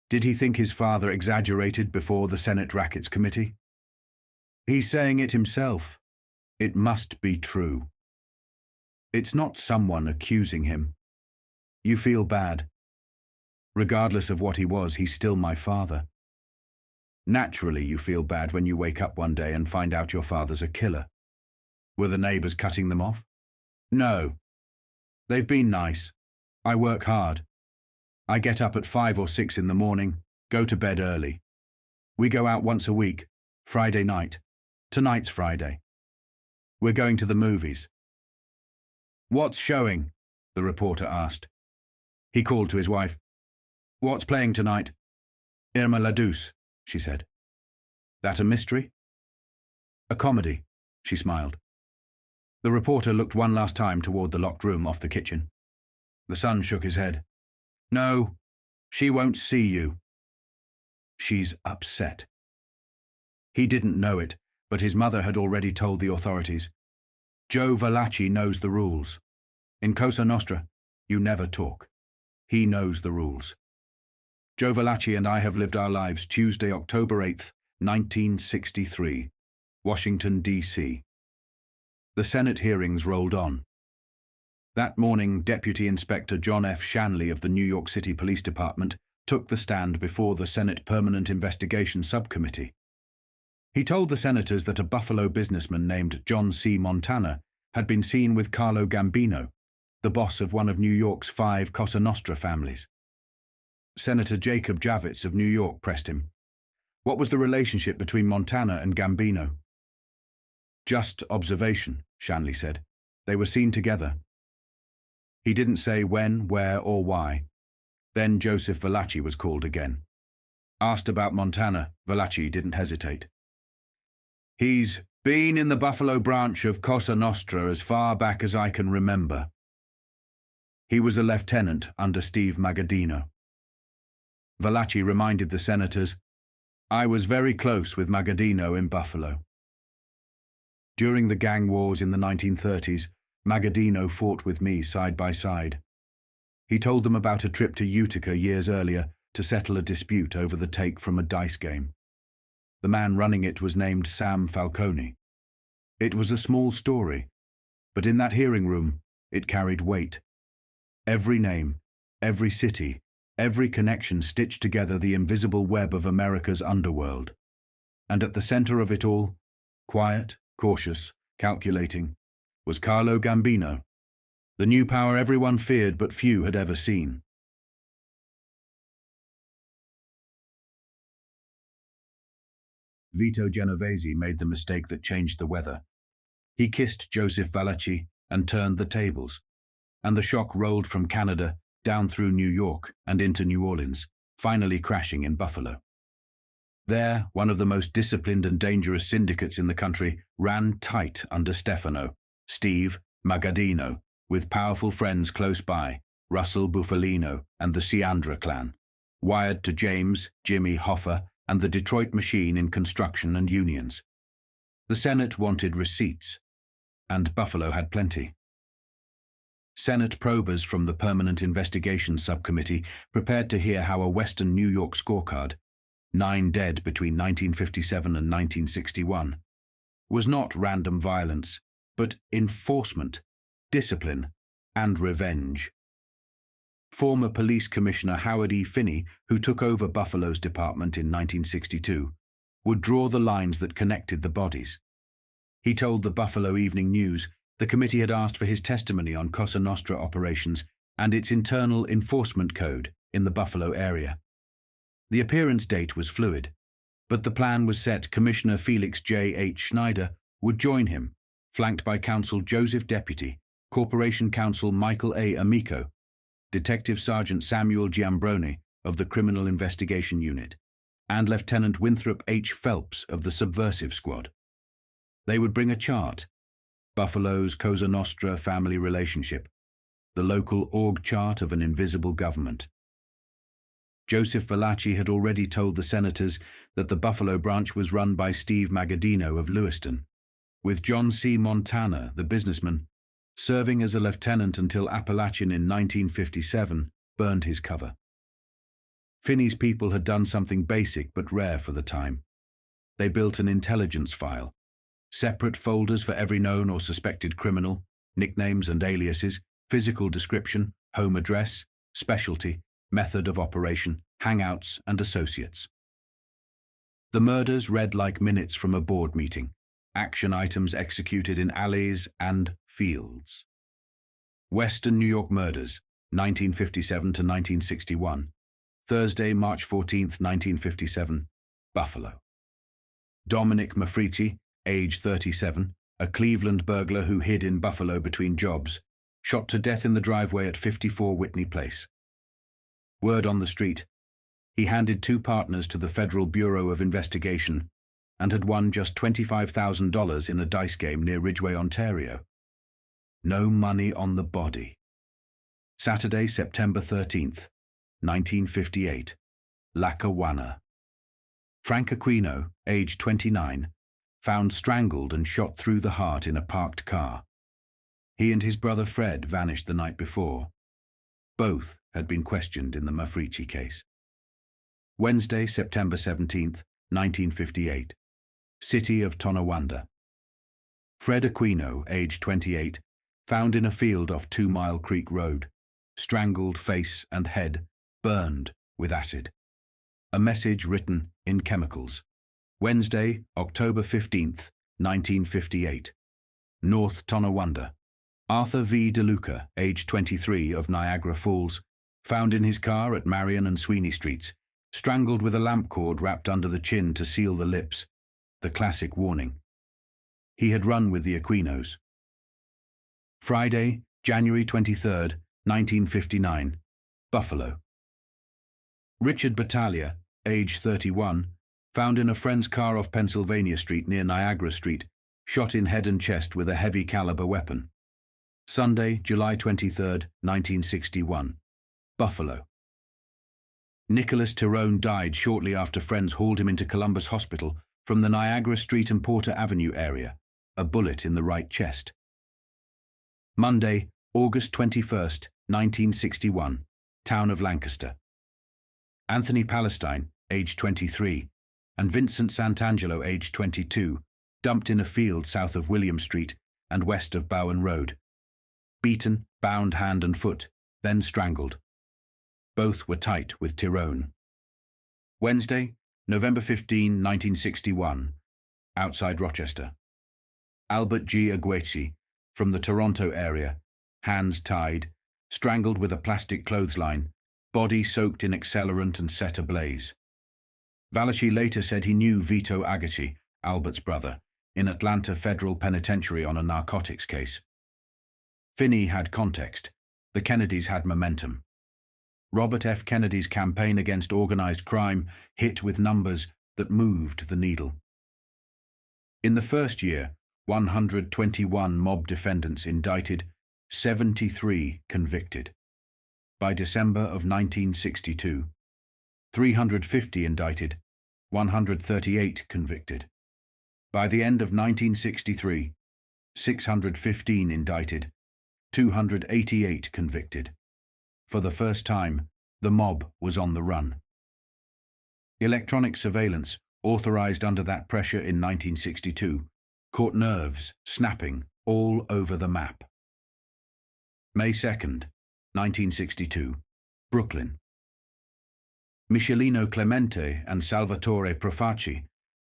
Did he think his father exaggerated before the Senate Rackets Committee? He's saying it himself. It must be true. It's not someone accusing him. You feel bad. Regardless of what he was, he's still my father. Naturally, you feel bad when you wake up one day and find out your father's a killer. Were the neighbors cutting them off? No. They've been nice. I work hard. I get up at 5 or 6 in the morning, go to bed early. We go out once a week, Friday night. Tonight's Friday. We're going to the movies. What's showing? The reporter asked. He called to his wife. What's playing tonight? Irma la Douce, she said. That a mystery? A comedy, she smiled. The reporter looked one last time toward the locked room off the kitchen. The son shook his head. No, she won't see you. She's upset. He didn't know it, but his mother had already told the authorities. Joe Valachi knows the rules. In Cosa Nostra, you never talk. He knows the rules. Joe Valachi and I have lived our lives Tuesday, October 8th, 1963, Washington, D.C. The Senate hearings rolled on. That morning, Deputy Inspector John F. Shanley of the New York City Police Department took the stand before the Senate Permanent Investigation Subcommittee. He told the senators that a Buffalo businessman named John C. Montana had been seen with Carlo Gambino, the boss of one of New York's 5 Cosa Nostra families. Senator Jacob Javits of New York pressed him. What was the relationship between Montana and Gambino? Just observation, Shanley said. They were seen together. He didn't say when, where, or why. Then Joseph Valachi was called again. Asked about Montana, Valachi didn't hesitate. He's been in the Buffalo branch of Cosa Nostra as far back as I can remember. He was a lieutenant under Steve Magaddino. Valachi reminded the senators, I was very close with Magaddino in Buffalo. During the gang wars in the 1930s, Magaddino fought with me side by side. He told them about a trip to Utica years earlier to settle a dispute over the take from a dice game. The man running it was named Sam Falcone. It was a small story, but in that hearing room, it carried weight. Every name, every city, every connection stitched together the invisible web of America's underworld. And at the center of it all, quiet, cautious, calculating, was Carlo Gambino, the new power everyone feared but few had ever seen. Vito Genovese made the mistake that changed the weather. He kissed Joseph Valachi and turned the tables, and the shock rolled from Canada down through New York and into New Orleans, finally crashing in Buffalo. There, one of the most disciplined and dangerous syndicates in the country ran tight under Stefano, Steve Magaddino, with powerful friends close by, Russell Bufalino and the Ciandra clan, wired to James, Jimmy Hoffa, and the Detroit Machine in construction and unions. The Senate wanted receipts, and Buffalo had plenty. Senate probers from the Permanent Investigation Subcommittee prepared to hear how a Western New York scorecard, 9 dead between 1957 and 1961, was not random violence, but enforcement, discipline, and revenge. Former Police Commissioner Howard E. Finney, who took over Buffalo's department in 1962, would draw the lines that connected the bodies. He told the Buffalo Evening News the committee had asked for his testimony on Cosa Nostra operations and its internal enforcement code in the Buffalo area. The appearance date was fluid, but the plan was set Commissioner Felix J. H. Schneider would join him, flanked by Counsel Joseph Deputy, Corporation Counsel Michael A. Amico, Detective Sergeant Samuel Giambrone of the Criminal Investigation Unit, and Lieutenant Winthrop H. Phelps of the Subversive Squad. They would bring a chart, Buffalo's Cosa Nostra family relationship, the local org chart of an invisible government. Joseph Valachi had already told the senators that the Buffalo branch was run by Steve Magaddino of Lewiston, with John C. Montana, the businessman, serving as a lieutenant until Appalachian in 1957 burned his cover. Finney's people had done something basic but rare for the time. They built an intelligence file, separate folders for every known or suspected criminal, nicknames and aliases, physical description, home address, specialty, method of operation, hangouts, and associates. The murders read like minutes from a board meeting, action items executed in alleys and fields. Western New York murders, 1957 to 1961. Thursday, March 14, 1957, Buffalo. Dominic Mafrici, age 37, a Cleveland burglar who hid in Buffalo between jobs, shot to death in the driveway at 54 Whitney Place. Word on the street: he handed 2 partners to the Federal Bureau of Investigation and had won just $25,000 in a dice game near Ridgeway, Ontario. No money on the body. Saturday, September 13th, 1958, Lackawanna. Frank Aquino, age 29, found strangled and shot through the heart in a parked car. He and his brother Fred vanished the night before. Both had been questioned in the Mafrici case. Wednesday, September 17th, 1958, City of Tonawanda. Fred Aquino, age 28, found in a field off 2 Mile Creek Road, strangled, face and head burned with acid. A message written in chemicals. Wednesday, October 15th, 1958, North Tonawanda. Arthur V. DeLuca, age 23, of Niagara Falls, found in his car at Marion and Sweeney Streets, strangled with a lamp cord wrapped under the chin to seal the lips, the classic warning. He had run with the Aquinos. Friday, January 23rd, 1959, Buffalo. Richard Battaglia, age 31, found in a friend's car off Pennsylvania Street near Niagara Street, shot in head and chest with a heavy caliber weapon. Sunday, July 23rd, 1961, Buffalo. Nicholas Tyrone died shortly after friends hauled him into Columbus Hospital from the Niagara Street and Porter Avenue area, a bullet in the right chest. Monday, August 21st, 1961, town of Lancaster. Anthony Palestine, age 23, and Vincent Santangelo, age 22, dumped in a field south of William Street and west of Bowen Road. Beaten, bound hand and foot, then strangled. Both were tight with Tyrone. Wednesday, November 15, 1961, outside Rochester. Albert G. Agueci, from the Toronto area, hands tied, strangled with a plastic clothesline, body soaked in accelerant and set ablaze. Valachi later said he knew Vito Agassi, Albert's brother, in Atlanta Federal Penitentiary on a narcotics case. Finney had context. The Kennedys had momentum. Robert F. Kennedy's campaign against organized crime hit with numbers that moved the needle. In the first year, 121 mob defendants indicted, 73 convicted. By December of 1962, 350 indicted, 138 convicted. By the end of 1963, 615 indicted, 288 convicted. For the first time, the mob was on the run. Electronic surveillance, authorized under that pressure in 1962, caught nerves snapping all over the map. May 2nd, 1962, Brooklyn. Michelino Clemente and Salvatore Profaci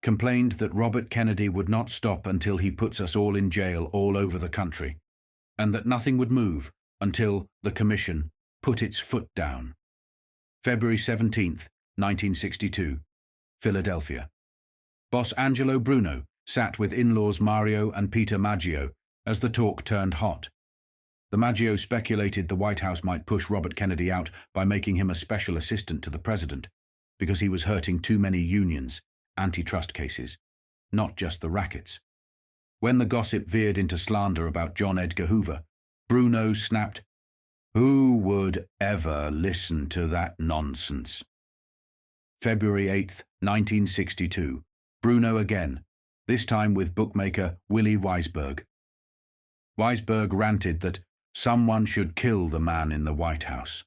complained that Robert Kennedy would not stop until he puts us all in jail all over the country, and that nothing would move until the Commission put its foot down. February 17th, 1962, Philadelphia. Boss Angelo Bruno sat with in-laws Mario and Peter Maggio as the talk turned hot. The Maggio speculated the White House might push Robert Kennedy out by making him a special assistant to the president, because he was hurting too many unions, antitrust cases, not just the rackets. When the gossip veered into slander about John Edgar Hoover, Bruno snapped, "Who would ever listen to that nonsense?" February 8th, 1962, Bruno again, this time with bookmaker Willie Weisberg. Weisberg ranted that someone should kill the man in the White House.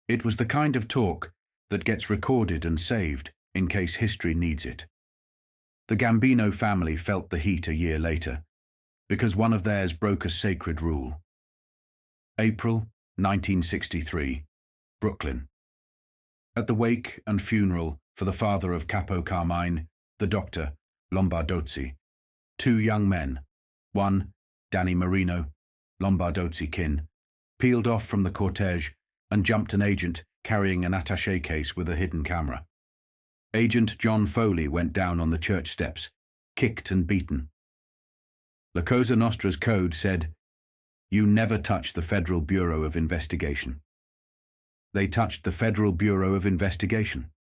It was the kind of talk that gets recorded and saved in case history needs it. The Gambino family felt the heat a year later, because one of theirs broke a sacred rule. April 1963, Brooklyn. At the wake and funeral for the father of Capo Carmine, the doctor, Lombardozzi, two young men, one, Danny Marino, Lombardozzi kin, peeled off from the cortege and jumped an agent carrying an attaché case with a hidden camera. Agent John Foley went down on the church steps, kicked and beaten. La Cosa Nostra's code said, "You never touch the Federal Bureau of Investigation." They touched the Federal Bureau of Investigation.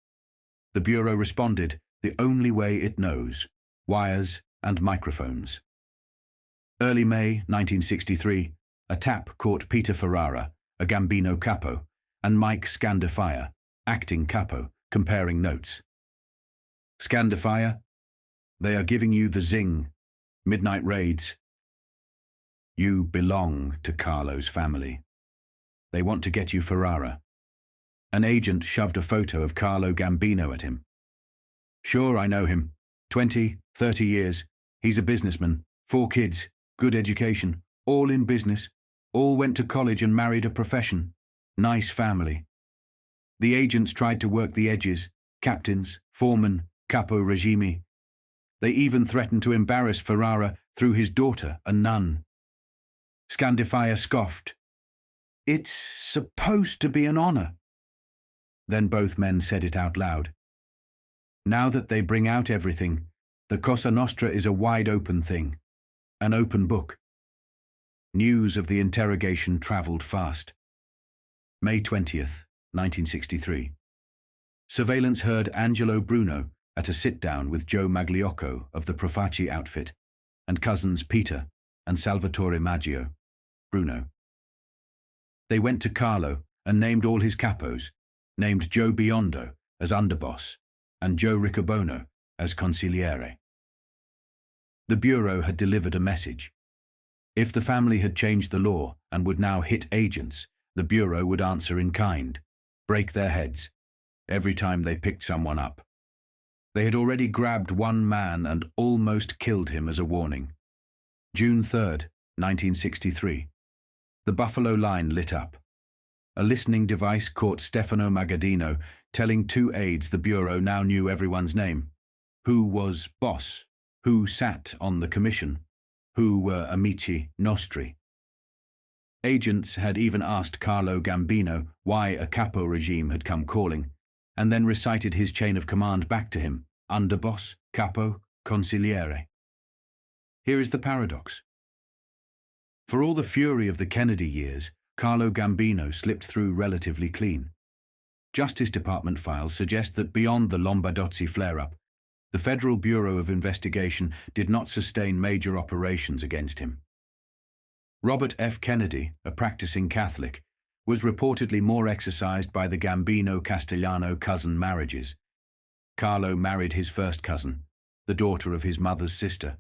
The Bureau responded the only way it knows: wires and microphones. Early May 1963, a tap caught Peter Ferrara, a Gambino capo, and Mike Scandafire, acting capo, comparing notes. Scandafire, "They are giving you the zing. Midnight raids. You belong to Carlo's family. They want to get you Ferrara." An agent shoved a photo of Carlo Gambino at him. "Sure, I know him. 20, 30 years. He's a businessman. 4 kids. Good education. All in business. All went to college and married a profession. Nice family." The agents tried to work the edges. Captains, foremen, capo regime. They even threatened to embarrass Ferrara through his daughter, a nun. Scandafire scoffed. "It's supposed to be an honor." Then both men said it out loud. Now that they bring out everything, the Cosa Nostra is a wide-open thing, an open book. News of the interrogation traveled fast. May 20th, 1963. Surveillance heard Angelo Bruno at a sit-down with Joe Magliocco of the Profaci outfit and cousins Peter and Salvatore Maggio. Bruno. They went to Carlo and named all his capos, named Joe Biondo as underboss and Joe Riccobono as consigliere. The Bureau had delivered a message. If the family had changed the law and would now hit agents, the Bureau would answer in kind, break their heads, every time they picked someone up. They had already grabbed one man and almost killed him as a warning. June 3rd, 1963. The Buffalo line lit up. A listening device caught Stefano Magaddino telling 2 aides the Bureau now knew everyone's name. Who was boss? Who sat on the commission? Who were amici nostri? Agents had even asked Carlo Gambino why a capo regime had come calling, and then recited his chain of command back to him: underboss, capo, consigliere. Here is the paradox. For all the fury of the Kennedy years, Carlo Gambino slipped through relatively clean. Justice Department files suggest that beyond the Lombardozzi flare-up, the Federal Bureau of Investigation did not sustain major operations against him. Robert F. Kennedy, a practicing Catholic, was reportedly more exercised by the Gambino-Castellano cousin marriages. Carlo married his first cousin, the daughter of his mother's sister,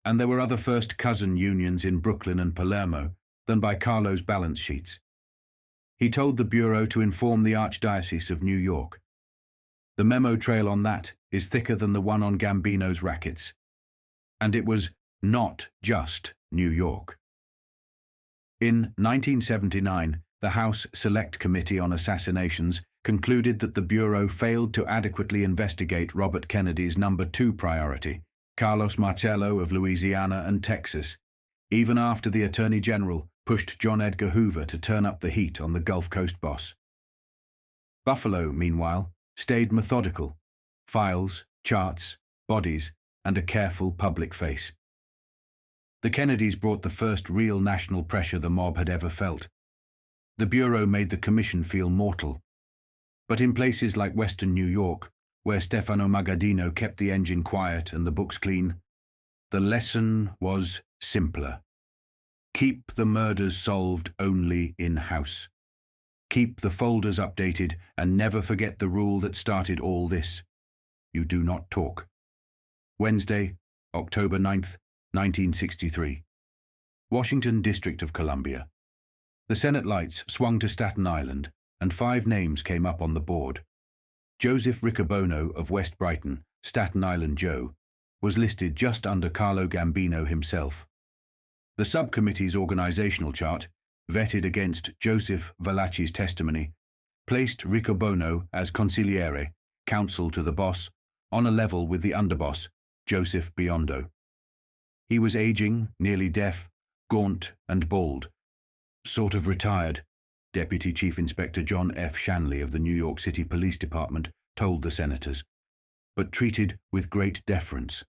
and there were other first cousin unions in Brooklyn and Palermo than by Carlo's balance sheets. He told the Bureau to inform the Archdiocese of New York. The memo trail on that is thicker than the one on Gambino's rackets. And it was not just New York. In 1979, the House Select Committee on Assassinations concluded that the Bureau failed to adequately investigate Robert Kennedy's number 2 priority, Carlos Marcello of Louisiana and Texas, even after the Attorney General pushed John Edgar Hoover to turn up the heat on the Gulf Coast boss. Buffalo, meanwhile, stayed methodical: files, charts, bodies, and a careful public face. The Kennedys brought the first real national pressure the mob had ever felt. The Bureau made the Commission feel mortal. But in places like Western New York, where Stefano Magaddino kept the engine quiet and the books clean, the lesson was simpler. Keep the murders solved only in-house. Keep the folders updated and never forget the rule that started all this. You do not talk. Wednesday, October 9th, 1963. Washington, District of Columbia. The Senate lights swung to Staten Island, and 5 names came up on the board. Joseph Riccobono of West Brighton, Staten Island Joe, was listed just under Carlo Gambino himself. The subcommittee's organizational chart, vetted against Joseph Valachi's testimony, placed Riccobono as consigliere, counsel to the boss, on a level with the underboss, Joseph Biondo. He was aging, nearly deaf, gaunt and bald. Sort of retired, Deputy Chief Inspector John F. Shanley of the New York City Police Department told the senators, but treated with great deference.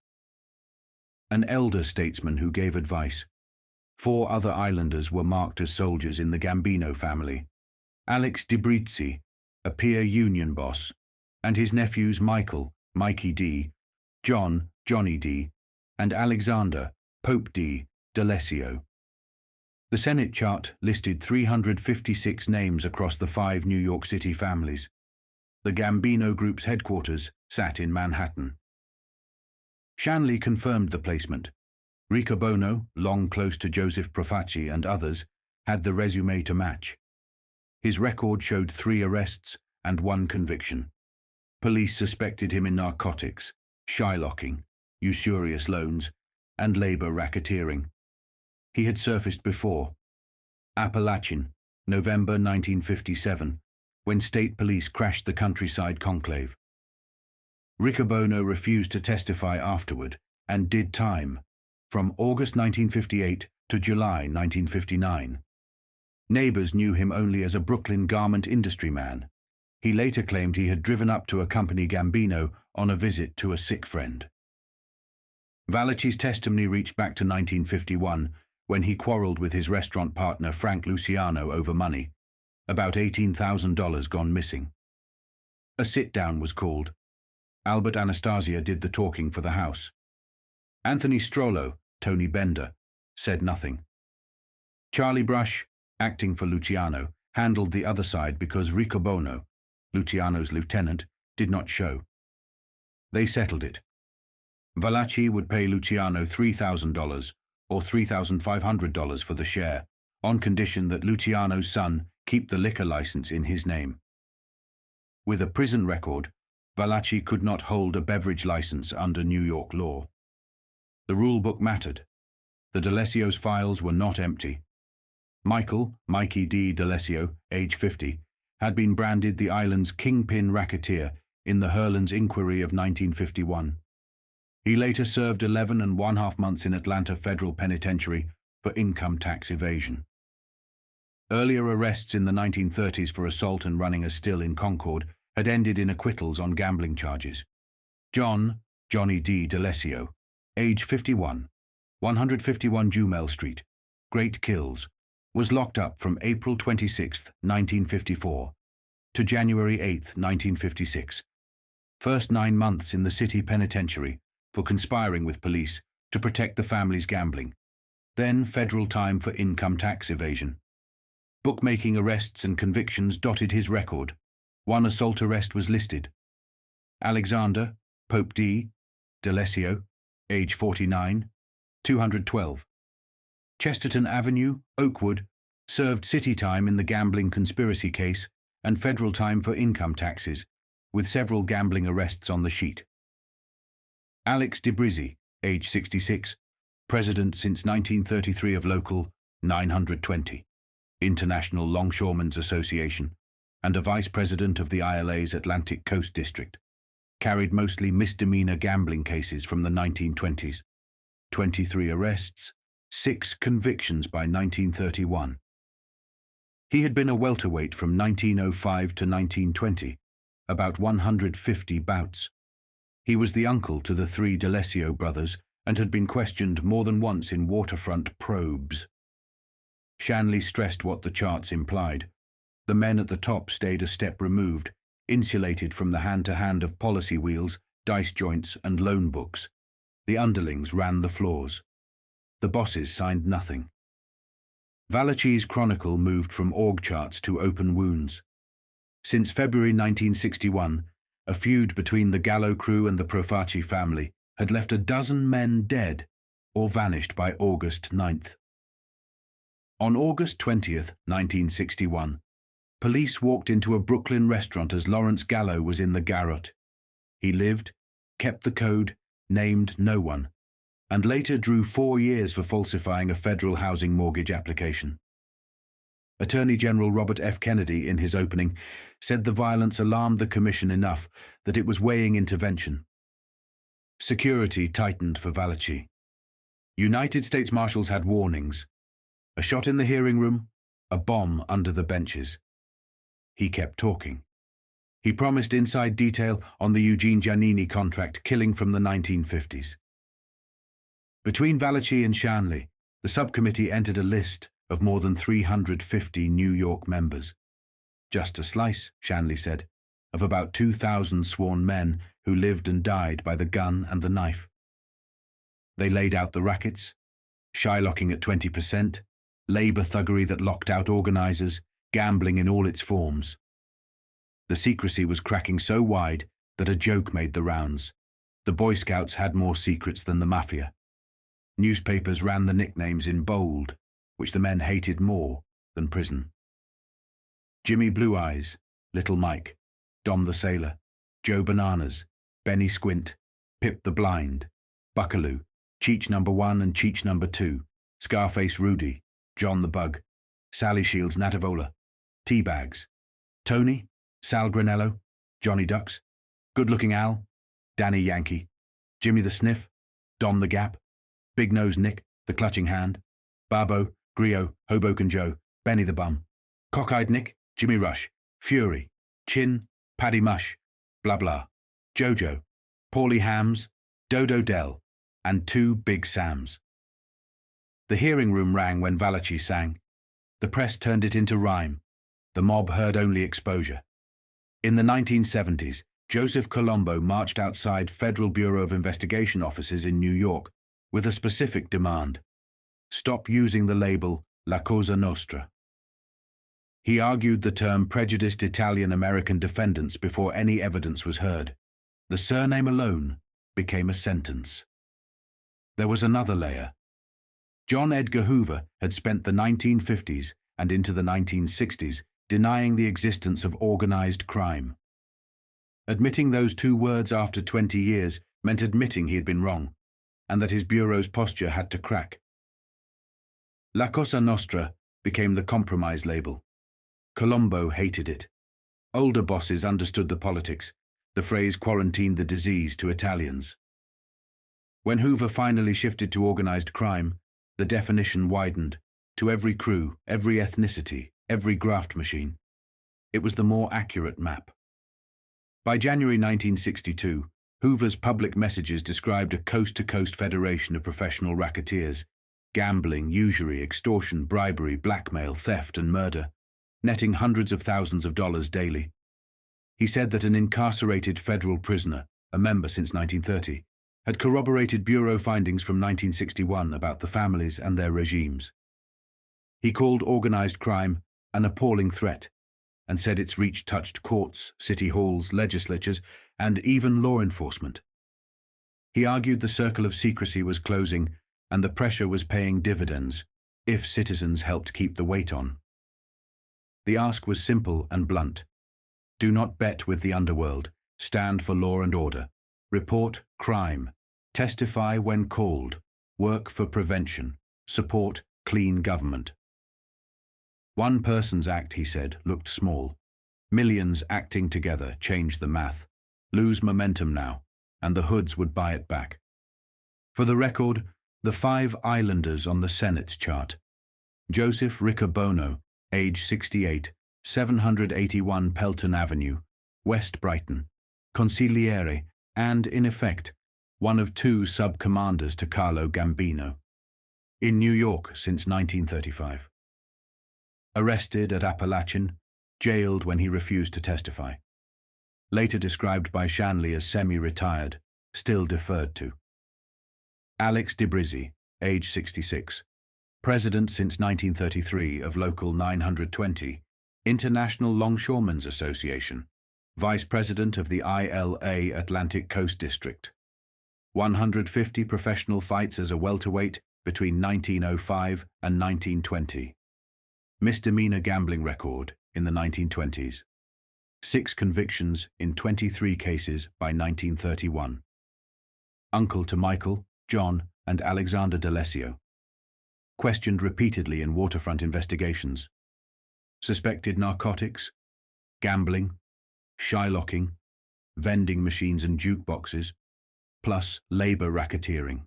An elder statesman who gave advice. 4 other islanders were marked as soldiers in the Gambino family. Alex DiBrizzi, a peer union boss, and his nephews Michael, Mikey D., John, Johnny D., and Alexander, Pope D., D'Alessio. The Senate chart listed 356 names across the 5 New York City families. The Gambino Group's headquarters sat in Manhattan. Shanley confirmed the placement. Riccobono, long close to Joseph Profaci and others, had the resume to match. His record showed 3 arrests and 1 conviction. Police suspected him in narcotics, shylocking, usurious loans, and labor racketeering. He had surfaced before. Appalachian, November 1957, when state police crashed the countryside conclave. Riccobono refused to testify afterward and did time, from August 1958 to July 1959. Neighbors knew him only as a Brooklyn garment industry man. He later claimed he had driven up to accompany Gambino on a visit to a sick friend. Valachi's testimony reached back to 1951, when he quarreled with his restaurant partner Frank Luciano over money, about $18,000 gone missing. A sit-down was called. Albert Anastasia did the talking for the House. Anthony Strollo, Tony Bender, said nothing. Charlie Brush, acting for Luciano, handled the other side because Riccobono, Luciano's lieutenant, did not show. They settled it. Valachi would pay Luciano $3,000 or $3,500 for the share, on condition that Luciano's son keep the liquor license in his name. With a prison record, Valachi could not hold a beverage license under New York law. The rulebook mattered. The D'Alessio's files were not empty. Michael, Mikey D. D'Alessio, age 50, had been branded the island's kingpin racketeer in the Hurlan's inquiry of 1951. He later served 11.5 months in Atlanta Federal Penitentiary for income tax evasion. Earlier arrests in the 1930s for assault and running a still in Concord had ended in acquittals on gambling charges. John, Johnny D. D'Alessio, age 51, 151 Jumel Street, Great Kills, was locked up from April 26, 1954, to January 8, 1956. First 9 months in the city penitentiary for conspiring with police to protect the family's gambling, then federal time for income tax evasion. Bookmaking arrests and convictions dotted his record. 1 assault arrest was listed. Alexander, Pope D. D'Alessio, age 49, 212. Chesterton Avenue, Oakwood, served city time in the gambling conspiracy case and federal time for income taxes, with several gambling arrests on the sheet. Alex DiBrizzi, age 66, president since 1933 of Local 920, International Longshoremen's Association, and a vice president of the ILA's Atlantic Coast District, carried mostly misdemeanor gambling cases from the 1920s. 23 arrests, 6 convictions by 1931. He had been a welterweight from 1905 to 1920, about 150 bouts. He was the uncle to the 3 D'Alessio brothers and had been questioned more than once in waterfront probes. Shanley stressed what the charts implied. The men at the top stayed a step removed, insulated from the hand-to-hand of policy wheels, dice joints, and loan books. The underlings ran the floors. The bosses signed nothing. Valachi's Chronicle moved from org charts to open wounds. Since February 1961, a feud between the Gallo crew and the Profaci family had left a dozen men dead or vanished by August 9th. On August 20th, 1961, police walked into a Brooklyn restaurant as Lawrence Gallo was in the garret. He lived, kept the code, named no one, and later drew 4 years for falsifying a federal housing mortgage application. Attorney General Robert F. Kennedy, in his opening, said the violence alarmed the Commission enough that it was weighing intervention. Security tightened for Valachi. United States Marshals had warnings. A shot in the hearing room, a bomb under the benches. He kept talking. He promised inside detail on the Eugene Giannini contract killing from the 1950s. Between Valachi and Shanley, the subcommittee entered a list of more than 350 New York members. Just a slice, Shanley said, of about 2,000 sworn men who lived and died by the gun and the knife. They laid out the rackets, shylocking at 20%, labor thuggery that locked out organizers, gambling in all its forms. The secrecy was cracking so wide that a joke made the rounds. The Boy Scouts had more secrets than the Mafia. Newspapers ran the nicknames in bold, which the men hated more than prison. Jimmy Blue Eyes, Little Mike, Dom the Sailor, Joe Bananas, Benny Squint, Pip the Blind, Buckaloo, Cheech No. 1 and Cheech No. 2, Scarface Rudy, John the Bug, Sally Shields Natavola, Teabags, Tony, Sal Granello, Johnny Ducks, Good-Looking Al, Danny Yankee, Jimmy the Sniff, Dom the Gap, Big Nose Nick, the Clutching Hand, Barbo, Grio, Hoboken Joe, Benny the Bum, Cockeyed Nick, Jimmy Rush, Fury, Chin, Paddy Mush, Blah Blah, Jojo, Paulie Hams, Dodo Dell, and 2 Big Sams. The hearing room rang when Valachi sang. The press turned it into rhyme. The mob heard only exposure. In the 1970s, Joseph Colombo marched outside Federal Bureau of Investigation offices in New York with a specific demand: stop using the label La Cosa Nostra. He argued the term prejudiced Italian-American defendants before any evidence was heard. The surname alone became a sentence. There was another layer. John Edgar Hoover had spent the 1950s and into the 1960s denying the existence of organized crime. Admitting those 2 words after 20 years meant admitting he had been wrong, and that his bureau's posture had to crack. La Cosa Nostra became the compromise label. Colombo hated it. Older bosses understood the politics. The phrase quarantined the disease to Italians. When Hoover finally shifted to organized crime, the definition widened to every crew, every ethnicity, every graft machine. It was the more accurate map. By January 1962, Hoover's public messages described a coast-to-coast federation of professional racketeers, gambling, usury, extortion, bribery, blackmail, theft, and murder, netting hundreds of thousands of dollars daily. He said that an incarcerated federal prisoner, a member since 1930, had corroborated Bureau findings from 1961 about the families and their regimes. He called organized crime an appalling threat and said its reach touched courts, city halls, legislatures, and even law enforcement. He argued the circle of secrecy was closing and the pressure was paying dividends if citizens helped keep the weight on. The ask was simple and blunt. Do not bet with the underworld. Stand for law and order. Report crime. Testify when called. Work for prevention. Support clean government. One person's act, he said, looked small. Millions acting together changed the math. Lose momentum now, and the hoods would buy it back. For the record, the 5 islanders on the Senate's chart. Joseph Riccobono, age 68, 781 Pelton Avenue, West Brighton, consigliere, and, in effect, one of 2 sub-commanders to Carlo Gambino. In New York since 1935. Arrested at Appalachian, jailed when he refused to testify. Later described by Shanley as semi-retired, still deferred to. Alex DeBrizzi, age 66, president since 1933 of Local 920, International Longshoremen's Association, vice president of the ILA Atlantic Coast District. 150 professional fights as a welterweight between 1905 and 1920. Misdemeanor gambling record in the 1920s. 6 convictions in 23 cases by 1931. Uncle to Michael, John, and Alexander D'Alessio. Questioned repeatedly in waterfront investigations. suspected narcotics, gambling, shylocking, vending machines and jukeboxes, plus labor racketeering.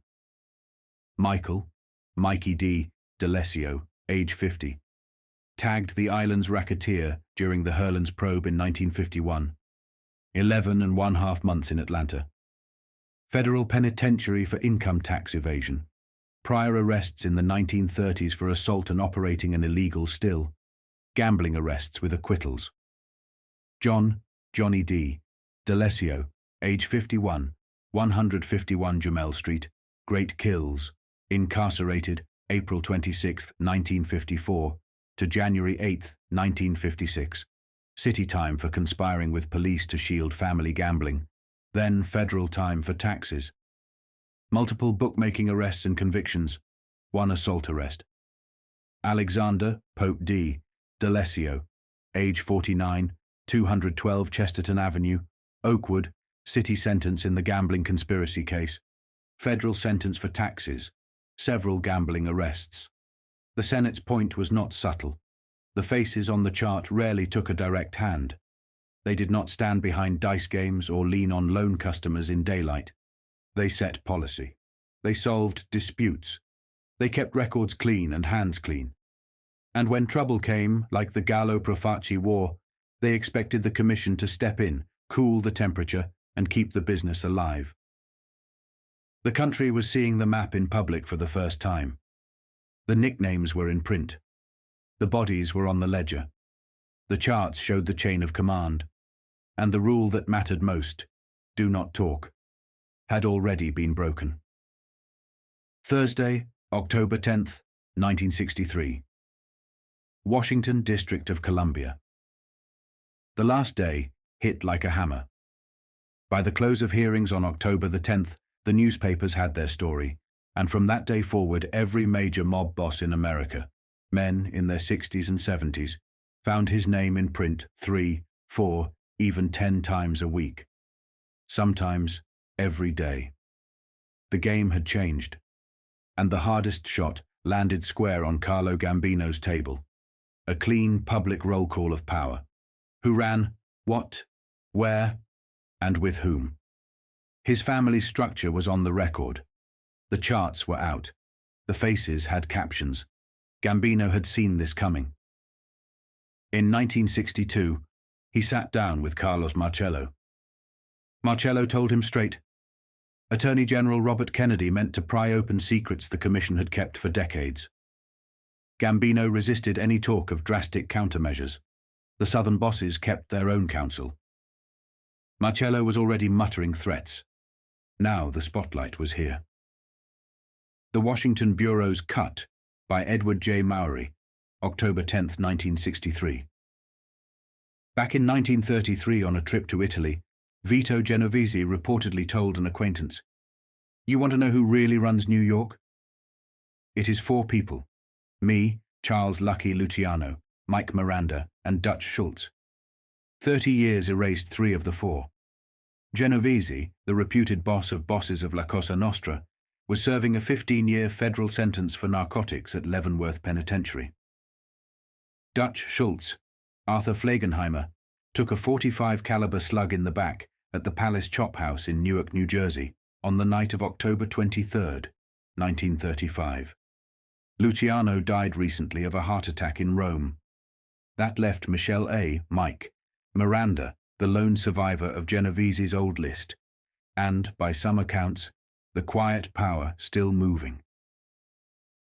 Michael, Mikey D. D'Alessio, age 50, tagged the island's racketeer during the Herlands probe in 1951, 11.5 months in Atlanta. Federal penitentiary for income tax evasion, prior arrests in the 1930s for assault and operating an illegal still, gambling arrests with acquittals. Johnny D. D'Alessio, age 51, 151 Jamel Street, Great Kills, incarcerated April 26, 1954 to January 8, 1956. City time for conspiring with police to shield family gambling, then federal time for taxes. Multiple bookmaking arrests and convictions, 1 assault arrest. Alexander Pope D. D'Alessio, age 49, 212 Chesterton Avenue, Oakwood, city sentence in the gambling conspiracy case. Federal sentence for taxes, several gambling arrests. The Senate's point was not subtle. The faces on the chart rarely took a direct hand. They did not stand behind dice games or lean on loan customers in daylight. They set policy. They solved disputes. They kept records clean and hands clean. And when trouble came, like the Gallo-Profaci War, they expected the Commission to step in, cool the temperature, and keep the business alive. The country was seeing the map in public for the first time. The nicknames were in print. The bodies were on the ledger. The charts showed the chain of command. And the rule that mattered most, do not talk, had already been broken. Thursday, October 10th, 1963. Washington, District of Columbia. The last day hit like a hammer. By the close of hearings on October the 10th, the newspapers had their story, and from that day forward every major mob boss in America, men in their 60s and 70s, found his name in print 3, 4, even 10 times a week. Sometimes every day. The game had changed, and the hardest shot landed square on Carlo Gambino's table. A clean public roll call of power. Who ran, what, where, and with whom. His family's structure was on the record. The charts were out. The faces had captions. Gambino had seen this coming. In 1962, he sat down with Carlos Marcello. Marcello told him straight. Attorney General Robert Kennedy meant to pry open secrets the Commission had kept for decades. Gambino resisted any talk of drastic countermeasures. The Southern bosses kept their own counsel. Marcello was already muttering threats. Now the spotlight was here. The Washington Bureau's Cut by Edward J. Mowry, October 10, 1963. Back in 1933 on a trip to Italy, Vito Genovese reportedly told an acquaintance, "You want to know who really runs New York? It is 4 people. Me, Charles Lucky Luciano, Mike Miranda, and Dutch Schultz. 30 years erased 3 of the 4. Genovese, the reputed boss of bosses of La Cosa Nostra, was serving a 15-year federal sentence for narcotics at Leavenworth Penitentiary. Dutch Schultz, Arthur Flagenheimer, took a .45 caliber slug in the back at the Palace Chop House in Newark, New Jersey, on the night of October 23, 1935. Luciano died recently of a heart attack in Rome. That left Michelle A., Mike, Miranda, the lone survivor of Genovese's old list, and, by some accounts, the quiet power still moving.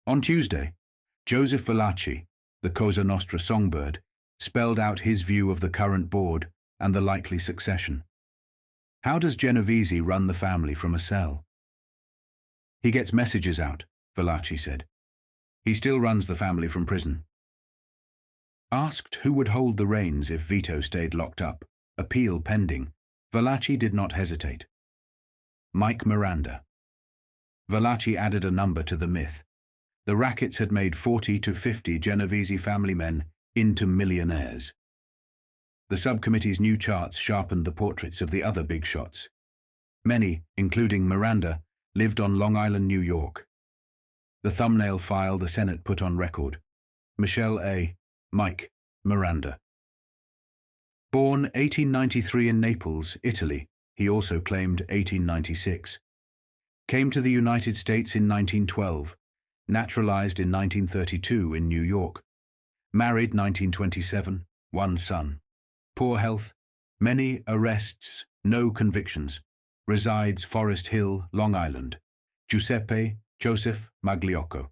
On Tuesday, Joseph Valachi, the Cosa Nostra songbird, spelled out his view of the current board and the likely succession. How does Genovese run the family from a cell? He gets messages out, Valachi said. He still runs the family from prison. Asked who would hold the reins if Vito stayed locked up, appeal pending, Valachi did not hesitate. Mike Miranda. Valachi added a number to the myth. The rackets had made 40 to 50 Genovese family men into millionaires. The subcommittee's new charts sharpened the portraits of the other big shots. Many, including Miranda, lived on Long Island, New York. The thumbnail file the Senate put on record. Michelle A., Mike, Miranda. Born 1893 in Naples, Italy, he also claimed 1896. Came to the United States in 1912, naturalized in 1932 in New York. Married 1927, one son. Poor health, many arrests, no convictions. Resides Forest Hill, Long Island. Giuseppe Joseph Magliocco.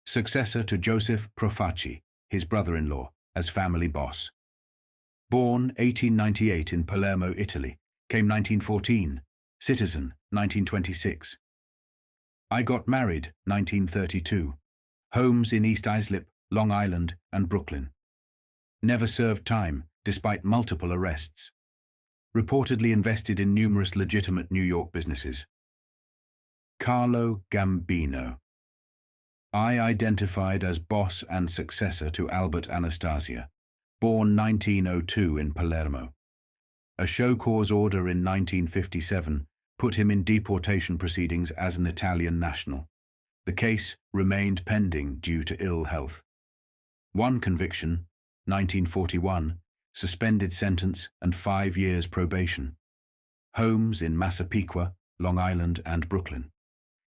Successor to Joseph Profaci, his brother-in-law, as family boss. Born 1898 in Palermo, Italy. Came 1914. Citizen, 1926. I got married, 1932. Homes in East Islip, Long Island, and Brooklyn. Never served time, despite multiple arrests. Reportedly invested in numerous legitimate New York businesses. Carlo Gambino. I identified as boss and successor to Albert Anastasia. Born 1902 in Palermo. A show cause order in 1957 put him in deportation proceedings as an Italian national. The case remained pending due to ill health. One conviction, 1941, suspended sentence and 5 years probation. Homes in Massapequa, Long Island, and Brooklyn.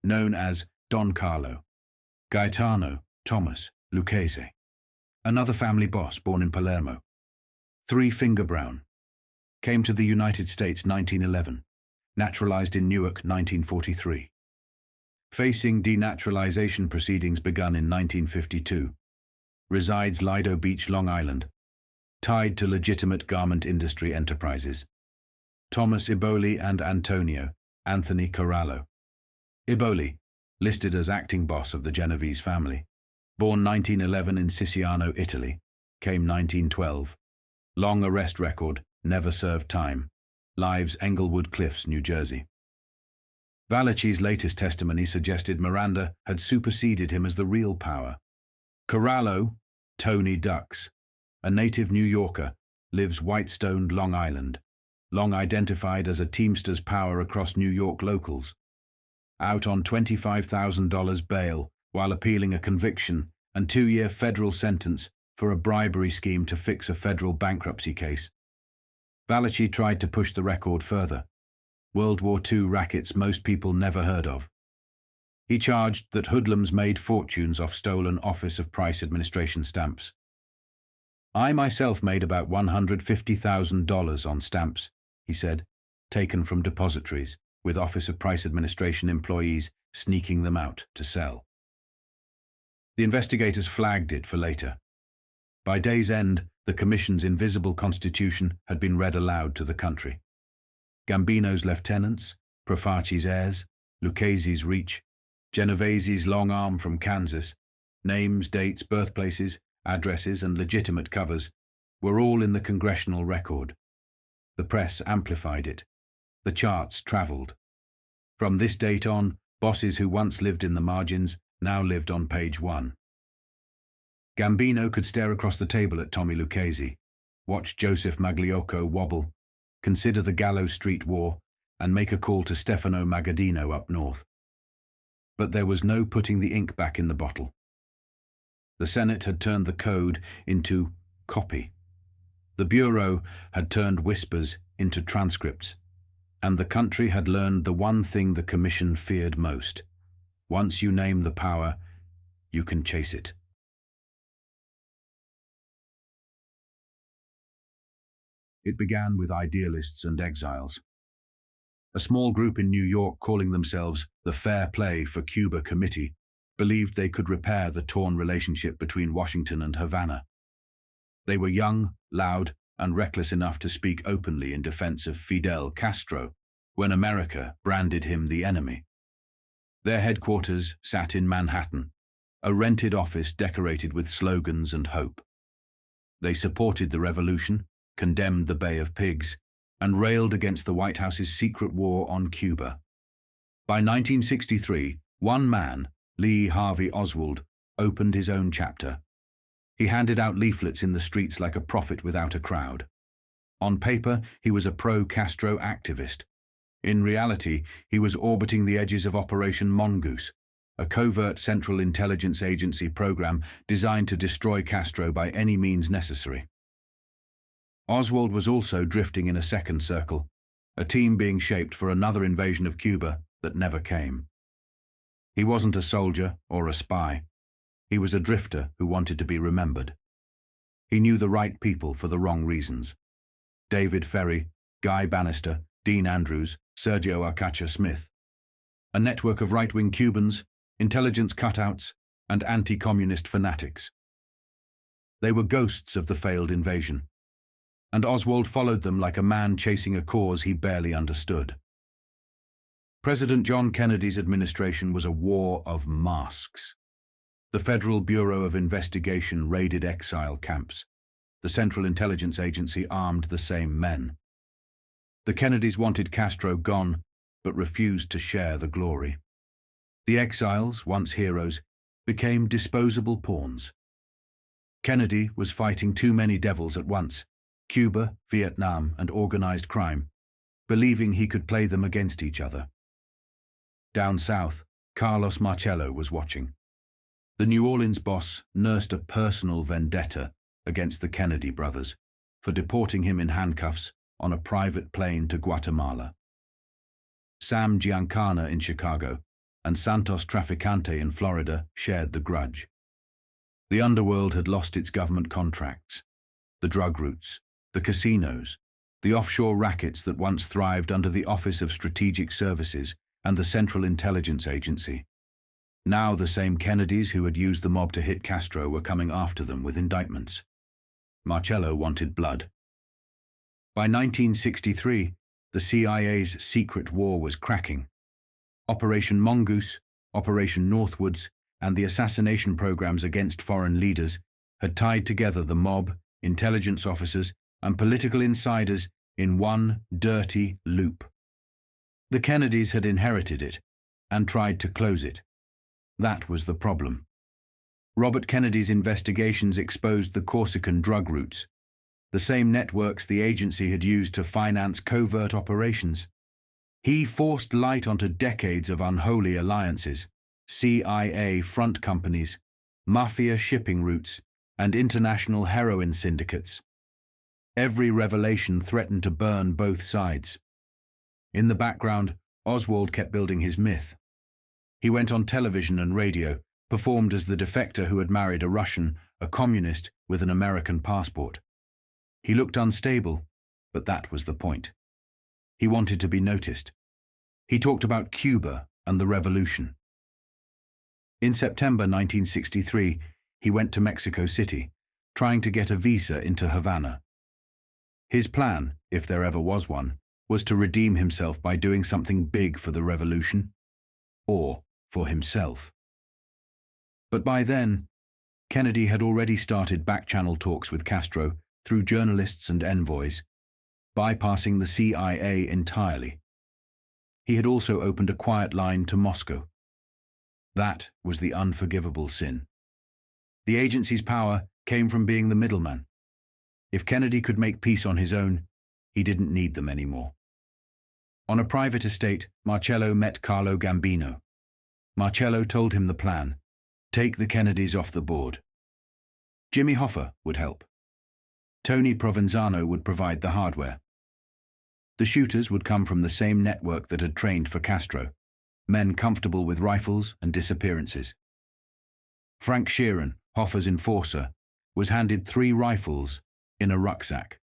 Known as Don Carlo. Gaetano Thomas Lucchese. Another family boss born in Palermo. Three-finger brown. Came to the United States 1911. Naturalized in Newark 1943. Facing denaturalization proceedings begun in 1952. Resides Lido Beach, Long Island. Tied to legitimate garment industry enterprises. Thomas Iboli and Anthony Corallo. Iboli, listed as acting boss of the Genovese family. Born 1911 in Siciliano, Italy. Came 1912. Long arrest record, never served time. Lives Englewood Cliffs, New Jersey. Valachi's latest testimony suggested Miranda had superseded him as the real power. Corallo, Tony Ducks, a native New Yorker, lives Whitestone, Long Island. Long identified as a Teamsters power across New York locals. Out on $25,000 bail while appealing a conviction and 2-year federal sentence for a bribery scheme to fix a federal bankruptcy case. Valachi tried to push the record further. World War II rackets most people never heard of. He charged that hoodlums made fortunes off stolen Office of Price Administration stamps. I myself made about $150,000 on stamps, he said, taken from depositories, with Office of Price Administration employees sneaking them out to sell. The investigators flagged it for later. By day's end, the Commission's invisible constitution had been read aloud to the country. Gambino's lieutenants, Profaci's heirs, Lucchese's reach, Genovese's long arm from Kansas, names, dates, birthplaces, addresses, and legitimate covers were all in the congressional record. The press amplified it. The charts travelled. From this date on, bosses who once lived in the margins now lived on page 1. Gambino could stare across the table at Tommy Lucchese, watch Joseph Magliocco wobble, consider the Gallows Street War, and make a call to Stefano Magaddino up north. But there was no putting the ink back in the bottle. The Senate had turned the code into copy. The Bureau had turned whispers into transcripts, and the country had learned the one thing the Commission feared most. Once you name the power, you can chase it. It began with idealists and exiles. A small group in New York calling themselves the Fair Play for Cuba Committee believed they could repair the torn relationship between Washington and Havana. They were young, loud, and reckless enough to speak openly in defense of Fidel Castro when America branded him the enemy. Their headquarters sat in Manhattan, a rented office decorated with slogans and hope. They supported the revolution, condemned the Bay of Pigs, and railed against the White House's secret war on Cuba. By 1963, one man, Lee Harvey Oswald, opened his own chapter. He handed out leaflets in the streets like a prophet without a crowd. On paper, he was a pro-Castro activist. In reality, he was orbiting the edges of Operation Mongoose, a covert Central Intelligence Agency program designed to destroy Castro by any means necessary. Oswald was also drifting in a second circle, a team being shaped for another invasion of Cuba that never came. He wasn't a soldier or a spy. He was a drifter who wanted to be remembered. He knew the right people for the wrong reasons. David Ferry, Guy Bannister, Dean Andrews, Sergio Arcacha Smith. A network of right-wing Cubans, intelligence cutouts, and anti-communist fanatics. They were ghosts of the failed invasion, and Oswald followed them like a man chasing a cause he barely understood. President John Kennedy's administration was a war of masks. The Federal Bureau of Investigation raided exile camps. The Central Intelligence Agency armed the same men. The Kennedys wanted Castro gone, but refused to share the glory. The exiles, once heroes, became disposable pawns. Kennedy was fighting too many devils at once, Cuba, Vietnam, and organized crime, believing he could play them against each other. Down south, Carlos Marcello was watching. The New Orleans boss nursed a personal vendetta against the Kennedy brothers for deporting him in handcuffs on a private plane to Guatemala. Sam Giancana in Chicago and Santos Traficante in Florida shared the grudge. The underworld had lost its government contracts, the drug routes, the casinos, the offshore rackets that once thrived under the Office of Strategic Services and the Central Intelligence Agency. Now the same Kennedys who had used the mob to hit Castro were coming after them with indictments. Marcello wanted blood. By 1963, the CIA's secret war was cracking. Operation Mongoose, Operation Northwoods, and the assassination programs against foreign leaders had tied together the mob, intelligence officers, and political insiders in one dirty loop. The Kennedys had inherited it and tried to close it. That was the problem. Robert Kennedy's investigations exposed the Corsican drug routes, the same networks the agency had used to finance covert operations. He forced light onto decades of unholy alliances, CIA front companies, Mafia shipping routes, and international heroin syndicates. Every revelation threatened to burn both sides. In the background, Oswald kept building his myth. He went on television and radio, performed as the defector who had married a Russian, a communist with an American passport. He looked unstable, but that was the point. He wanted to be noticed. He talked about Cuba and the revolution. In September 1963, he went to Mexico City, trying to get a visa into Havana. His plan, if there ever was one, was to redeem himself by doing something big for the revolution, or for himself. But by then, Kennedy had already started back-channel talks with Castro through journalists and envoys, bypassing the CIA entirely. He had also opened a quiet line to Moscow. That was the unforgivable sin. The agency's power came from being the middleman. If Kennedy could make peace on his own, he didn't need them anymore. On a private estate, Marcello met Carlo Gambino. Marcello told him the plan: take the Kennedys off the board. Jimmy Hoffa would help. Tony Provenzano would provide the hardware. The shooters would come from the same network that had trained for Castro, men comfortable with rifles and disappearances. Frank Sheeran, Hoffa's enforcer, was handed 3 rifles in a rucksack.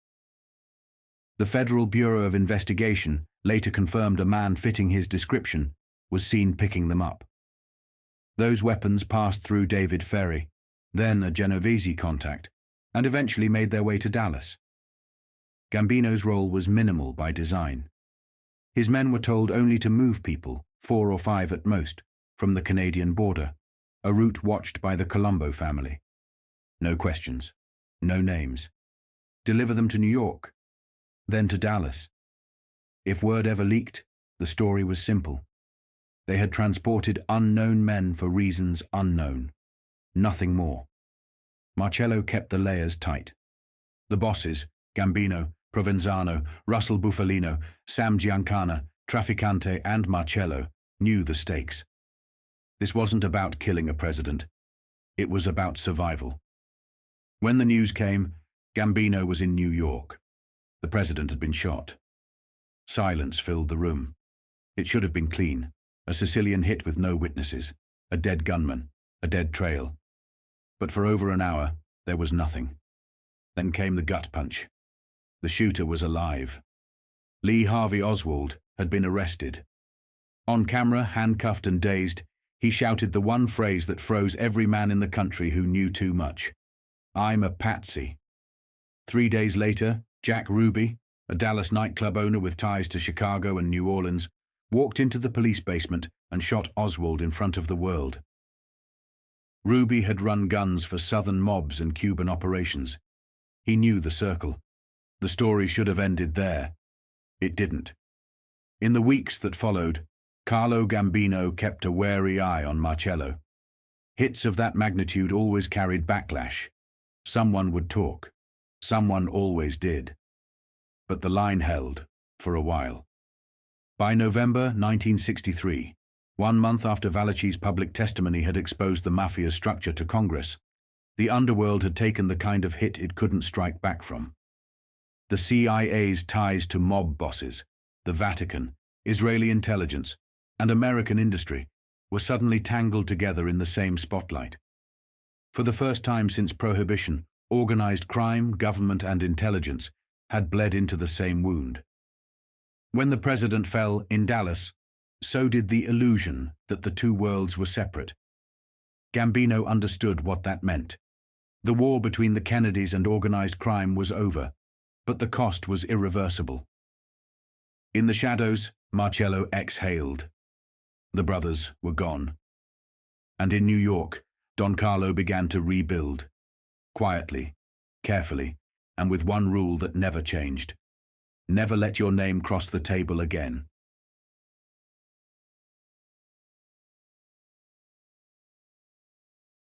The Federal Bureau of Investigation later confirmed a man fitting his description was seen picking them up. Those weapons passed through David Ferry, then a Genovese contact, and eventually made their way to Dallas. Gambino's role was minimal by design. His men were told only to move people, 4 or 5 at most, from the Canadian border, a route watched by the Colombo family. No questions, no names. Deliver them to New York, then to Dallas. If word ever leaked, the story was simple. They had transported unknown men for reasons unknown. Nothing more. Marcello kept the layers tight. The bosses, Gambino, Provenzano, Russell Bufalino, Sam Giancana, Traficante, and Marcello, knew the stakes. This wasn't about killing a president. It was about survival. When the news came, Gambino was in New York, The president had been shot. Silence filled the room. It should have been clean. A Sicilian hit with no witnesses. A dead gunman. A dead trail. But for over an hour, there was nothing. Then came the gut punch. The shooter was alive. Lee Harvey Oswald had been arrested. On camera, handcuffed and dazed, he shouted the one phrase that froze every man in the country who knew too much. "I'm a patsy." 3 days later, Jack Ruby, a Dallas nightclub owner with ties to Chicago and New Orleans, walked into the police basement and shot Oswald in front of the world. Ruby had run guns for Southern mobs and Cuban operations. He knew the circle. The story should have ended there. It didn't. In the weeks that followed, Carlo Gambino kept a wary eye on Marcello. Hits of that magnitude always carried backlash. Someone would talk. Someone always did. But the line held, for a while. By November 1963, 1 month after Valachi's public testimony had exposed the Mafia's structure to Congress, the underworld had taken the kind of hit it couldn't strike back from. The CIA's ties to mob bosses, the Vatican, Israeli intelligence, and American industry were suddenly tangled together in the same spotlight. For the first time since Prohibition, organized crime, government, and intelligence had bled into the same wound. When the president fell in Dallas, so did the illusion that the two worlds were separate. Gambino understood what that meant. The war between the Kennedys and organized crime was over, but the cost was irreversible. In the shadows, Marcello exhaled. The brothers were gone. And in New York, Don Carlo began to rebuild. Quietly, carefully, and with one rule that never changed. Never let your name cross the table again.